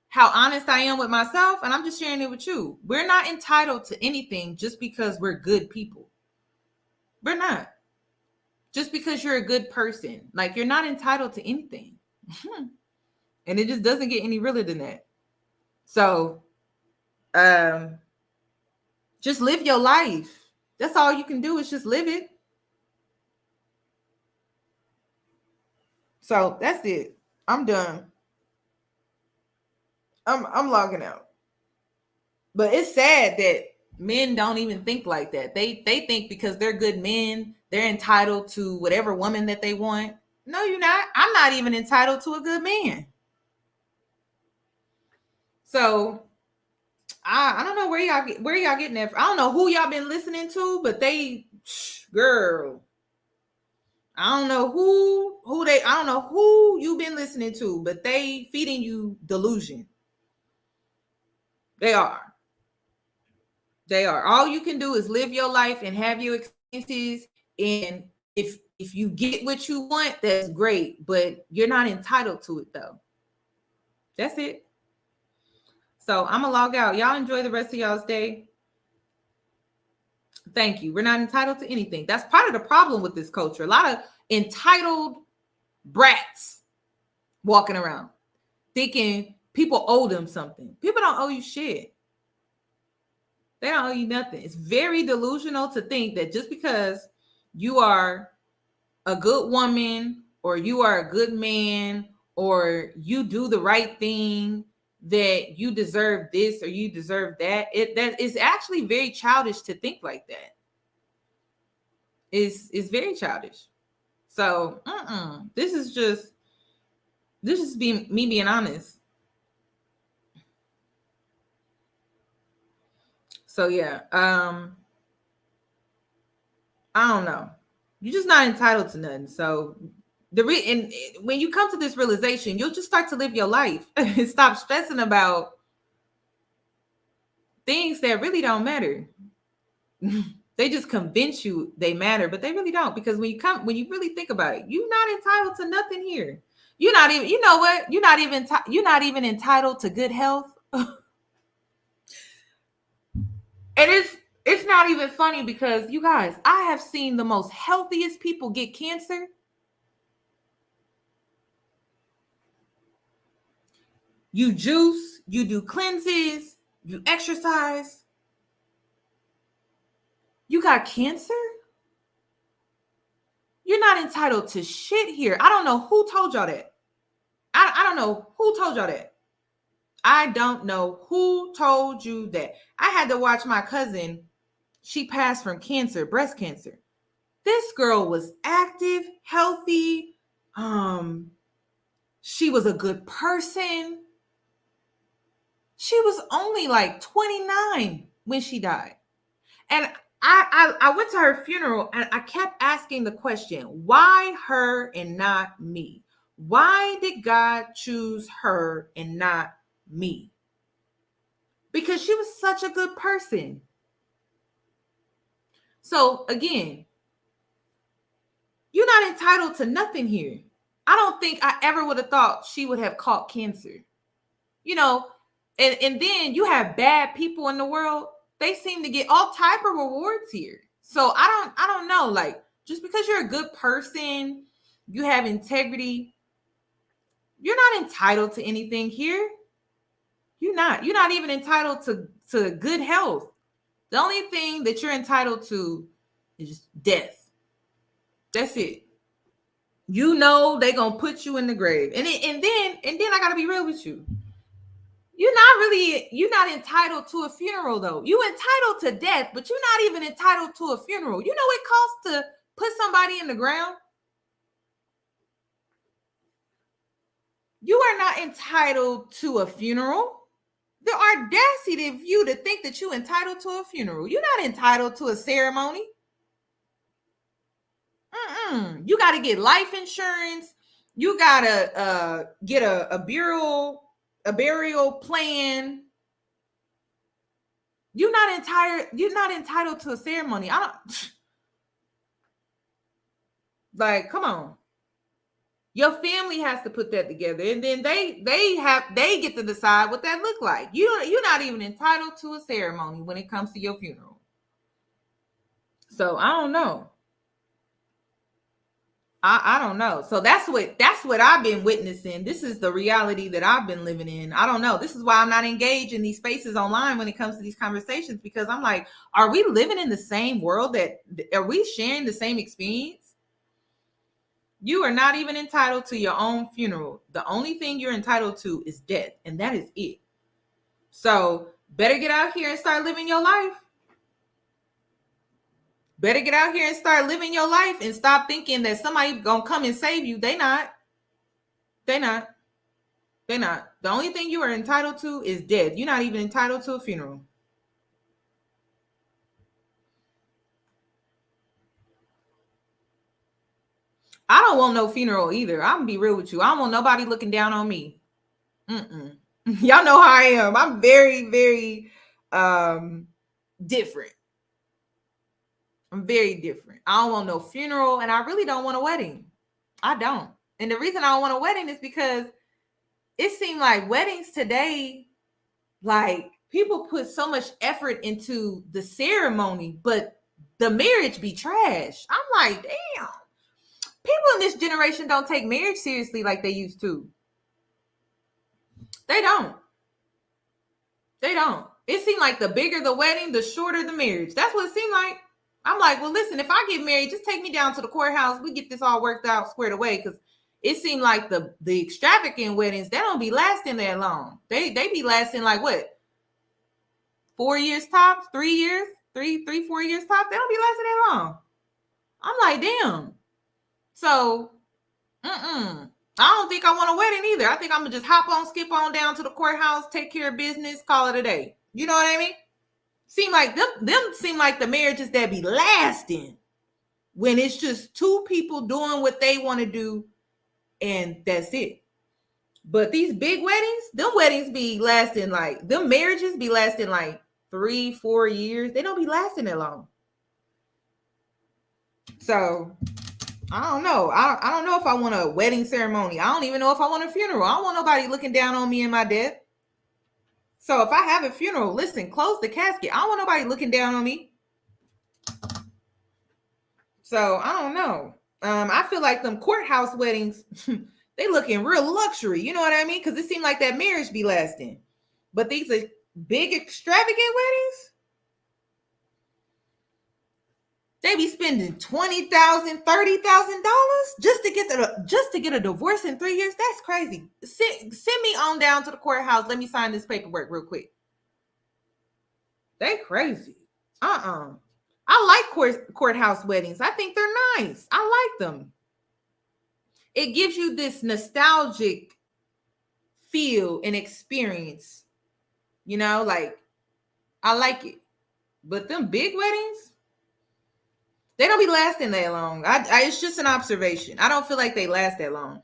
how honest I am with myself, and I'm just sharing it with you. We're not entitled to anything just because we're good people. We're not. Just because you're a good person. Like, you're not entitled to anything. And it just doesn't get any realer than that. So, just live your life. That's all you can do is just live it. So that's it. I'm done. I'm logging out. But it's sad that men don't even think like that. They think because they're good men, they're entitled to whatever woman that they want. No, you're not. I'm not even entitled to a good man. So I don't know where y'all getting that from. I don't know who y'all been listening to, but girl. I don't know I don't know who you've been listening to, but they feeding you delusion. They are. All you can do is live your life and have your experiences. And if you get what you want, that's great, but you're not entitled to it though. That's it. So I'm gonna log out. Y'all enjoy the rest of y'all's day. Thank you. We're not entitled to anything. That's part of the problem with this culture. A lot of entitled brats walking around thinking people owe them something. People don't owe you shit. They don't owe you nothing. It's very delusional to think that just because you are a good woman, or you are a good man, or you do the right thing, that you deserve this or you deserve that. That is actually very childish to think like that. It's very childish. So this is me being honest. So yeah, I don't know. You're just not entitled to nothing. So and when you come to this realization, you'll just start to live your life and stop stressing about things that really don't matter. They just convince you they matter, but they really don't. Because when you really think about it, you're not entitled to nothing here. You're not even, you know what? You're not even entitled to good health. And it's not even funny, because you guys, I have seen the most healthiest people get cancer. You juice, you do cleanses, you exercise. You got cancer? You're not entitled to shit here. I don't know who told y'all that. I don't know who told y'all that. I don't know who told you that. I had to watch my cousin. She passed from cancer, breast cancer. This girl was active, healthy. She was a good person. She was only like 29 when she died. And I went to her funeral and I kept asking the question, why her and not me? Why did God choose her and not me? Because she was such a good person. So again, you're not entitled to nothing here. I don't think I ever would have thought she would have caught cancer. You know, and then you have bad people in the world. They seem to get all type of rewards here. So I don't know. Like, just because you're a good person, you have integrity, you're not entitled to anything here. You're not even entitled to good health. The only thing that you're entitled to is just death. That's it. You know they're gonna put you in the grave. And then I gotta be real with you. You're not entitled to a funeral, though. You entitled to death, but you're not even entitled to a funeral. You know what it costs to put somebody in the ground? You are not entitled to a funeral. The audacity of you to think that you're entitled to a funeral. You're not entitled to a ceremony. You got to get life insurance. You got to get a burial plan. You're not entitled to a ceremony. I don't like, come on. Your family has to put that together, and then they get to decide what that look like. You're not even entitled to a ceremony when it comes to your funeral. So I don't know. I don't know. So that's what I've been witnessing. This is the reality that I've been living in. I don't know. This is why I'm not engaged in these spaces online when it comes to these conversations, because I'm like, are we living in the same world? Are we sharing the same experience? You are not even entitled to your own funeral. The only thing you're entitled to is death, and that is it. So better get out here and start living your life. Better get out here and start living your life and stop thinking that somebody gonna come and save you. They not. The only thing you are entitled to is death. You're not even entitled to a funeral. I don't want no funeral either. I'm gonna be real with you. I don't want nobody looking down on me. Y'all know how I am. I'm very, very different. I'm very different. I don't want no funeral, and I really don't want a wedding. I don't. And the reason I don't want a wedding is because it seemed like weddings today, like, people put so much effort into the ceremony, but the marriage be trash. I'm like, damn. People in this generation don't take marriage seriously like they used to. They don't. It seemed like the bigger the wedding, the shorter the marriage. That's what it seemed like. I'm like, well, listen, if I get married, just take me down to the courthouse. We get this all worked out, squared away. Because it seemed like the extravagant weddings, they don't be lasting that long. They be lasting like what? 4 years tops, 3 years, 4 years tops. They don't be lasting that long. I'm like, damn. So, I don't think I want a wedding either. I think I'm gonna just hop on, skip on down to the courthouse, take care of business, call it a day. You know what I mean? Seem like them seem like the marriages that be lasting when it's just two people doing what they want to do, and that's it. But these big weddings, them weddings be lasting like them marriages be lasting like 3-4 years. They don't be lasting that long. So I don't know. I don't know if I want a wedding ceremony. I don't even know if I want a funeral. I don't want nobody looking down on me in my death. So if I have a funeral, listen, close the casket. I don't want nobody looking down on me. So I don't know. I feel like them courthouse weddings, they looking real luxury. You know what I mean? Because it seemed like that marriage be lasting. But these are big extravagant weddings. They be spending $20,000, $30,000 just to get a divorce in 3 years. That's crazy. Send me on down to the courthouse. Let me sign this paperwork real quick. They crazy. I like courthouse weddings. I think they're nice. I like them. It gives you this nostalgic feel and experience. You know, like I like it. But them big weddings, they don't be lasting that long. It's just an observation. I don't feel like they last that long.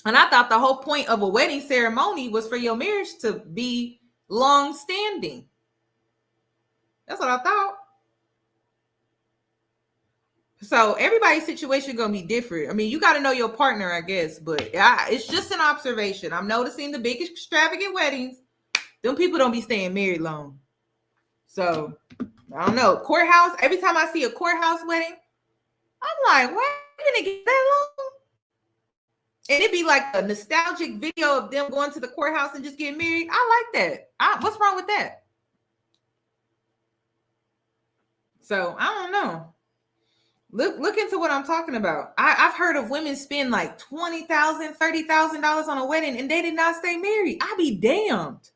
And I thought the whole point of a wedding ceremony was for your marriage to be long-standing. That's what I thought. So everybody's situation gonna be different. I mean, you got to know your partner, I guess. But it's just an observation. I'm noticing the big extravagant weddings. Them people don't be staying married long. So I don't know. Courthouse. Every time I see a courthouse wedding, I'm like, why didn't it get that long? And it'd be like a nostalgic video of them going to the courthouse and just getting married. I like that. What's wrong with that? So I don't know. Look into what I'm talking about. I've heard of women spend like $20,000, $30,000 on a wedding and they did not stay married. I be damned.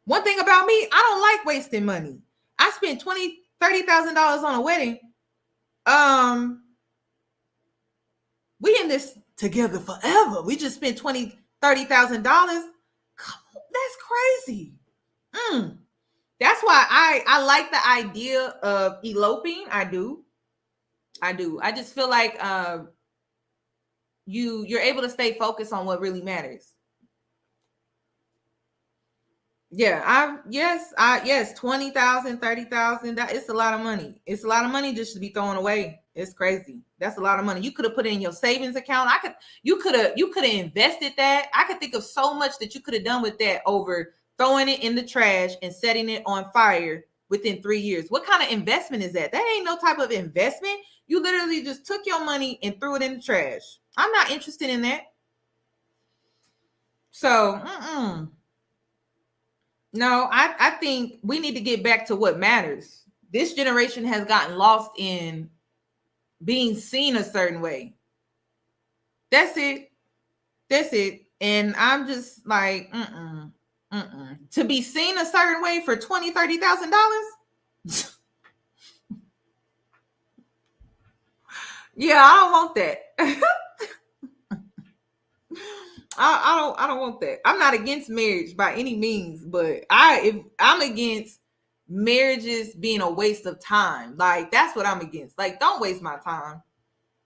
One thing about me, I don't like wasting money. I spent $20,000, $30,000 on a wedding. We in this together forever. We just spent $20,000, $30,000. That's crazy. That's why I like the idea of eloping. I do. I just feel like you're able to stay focused on what really matters. Yeah, yes, 20,000, 30,000. It's a lot of money. It's a lot of money just to be thrown away. It's crazy. That's a lot of money. You could have put it in your savings account. You could have invested that. I could think of so much that you could have done with that over throwing it in the trash and setting it on fire within 3 years. What kind of investment is that? That ain't no type of investment. You literally just took your money and threw it in the trash. I'm not interested in that. So, no, I think we need to get back to what matters. This generation has gotten lost in being seen a certain way. That's it. And I'm just like, to be seen a certain way for $20,000, $30,000. Yeah, I don't want that. I don't want that. I'm not against marriage by any means, but I'm against marriages being a waste of time. Like, that's what I'm against. Like, don't waste my time.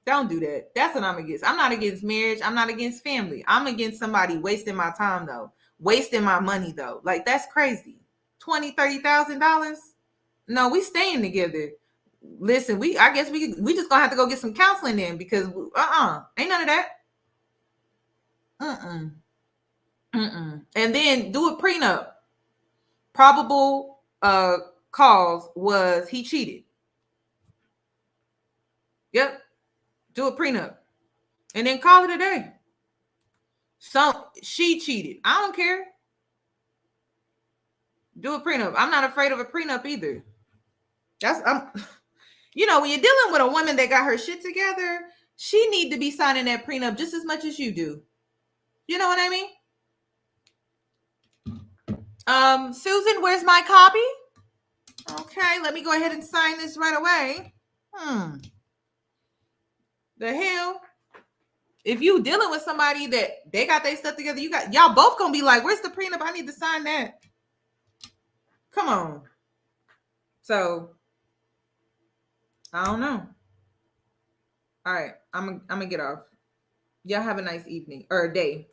Don't do that. That's what I'm against. I'm not against marriage. I'm not against family. I'm against somebody wasting my time though. Wasting my money though. Like, that's crazy. $20,000, $30,000. No, we staying together. Listen, I guess we just gonna have to go get some counseling then, because ain't none of that. And then do a prenup. Probable cause was he cheated. Yep. Do a prenup. And then call it a day. So she cheated. I don't care. Do a prenup. I'm not afraid of a prenup either. That's you know, when you're dealing with a woman that got her shit together, she need to be signing that prenup just as much as you do. You know what I mean? Susan, where's my copy? Okay, let me go ahead and sign this right away. The hell? If you dealing with somebody that they got their stuff together, y'all both gonna be like, where's the prenup? I need to sign that. Come on. So I don't know. All right, I'm gonna get off. Y'all have a nice evening or day.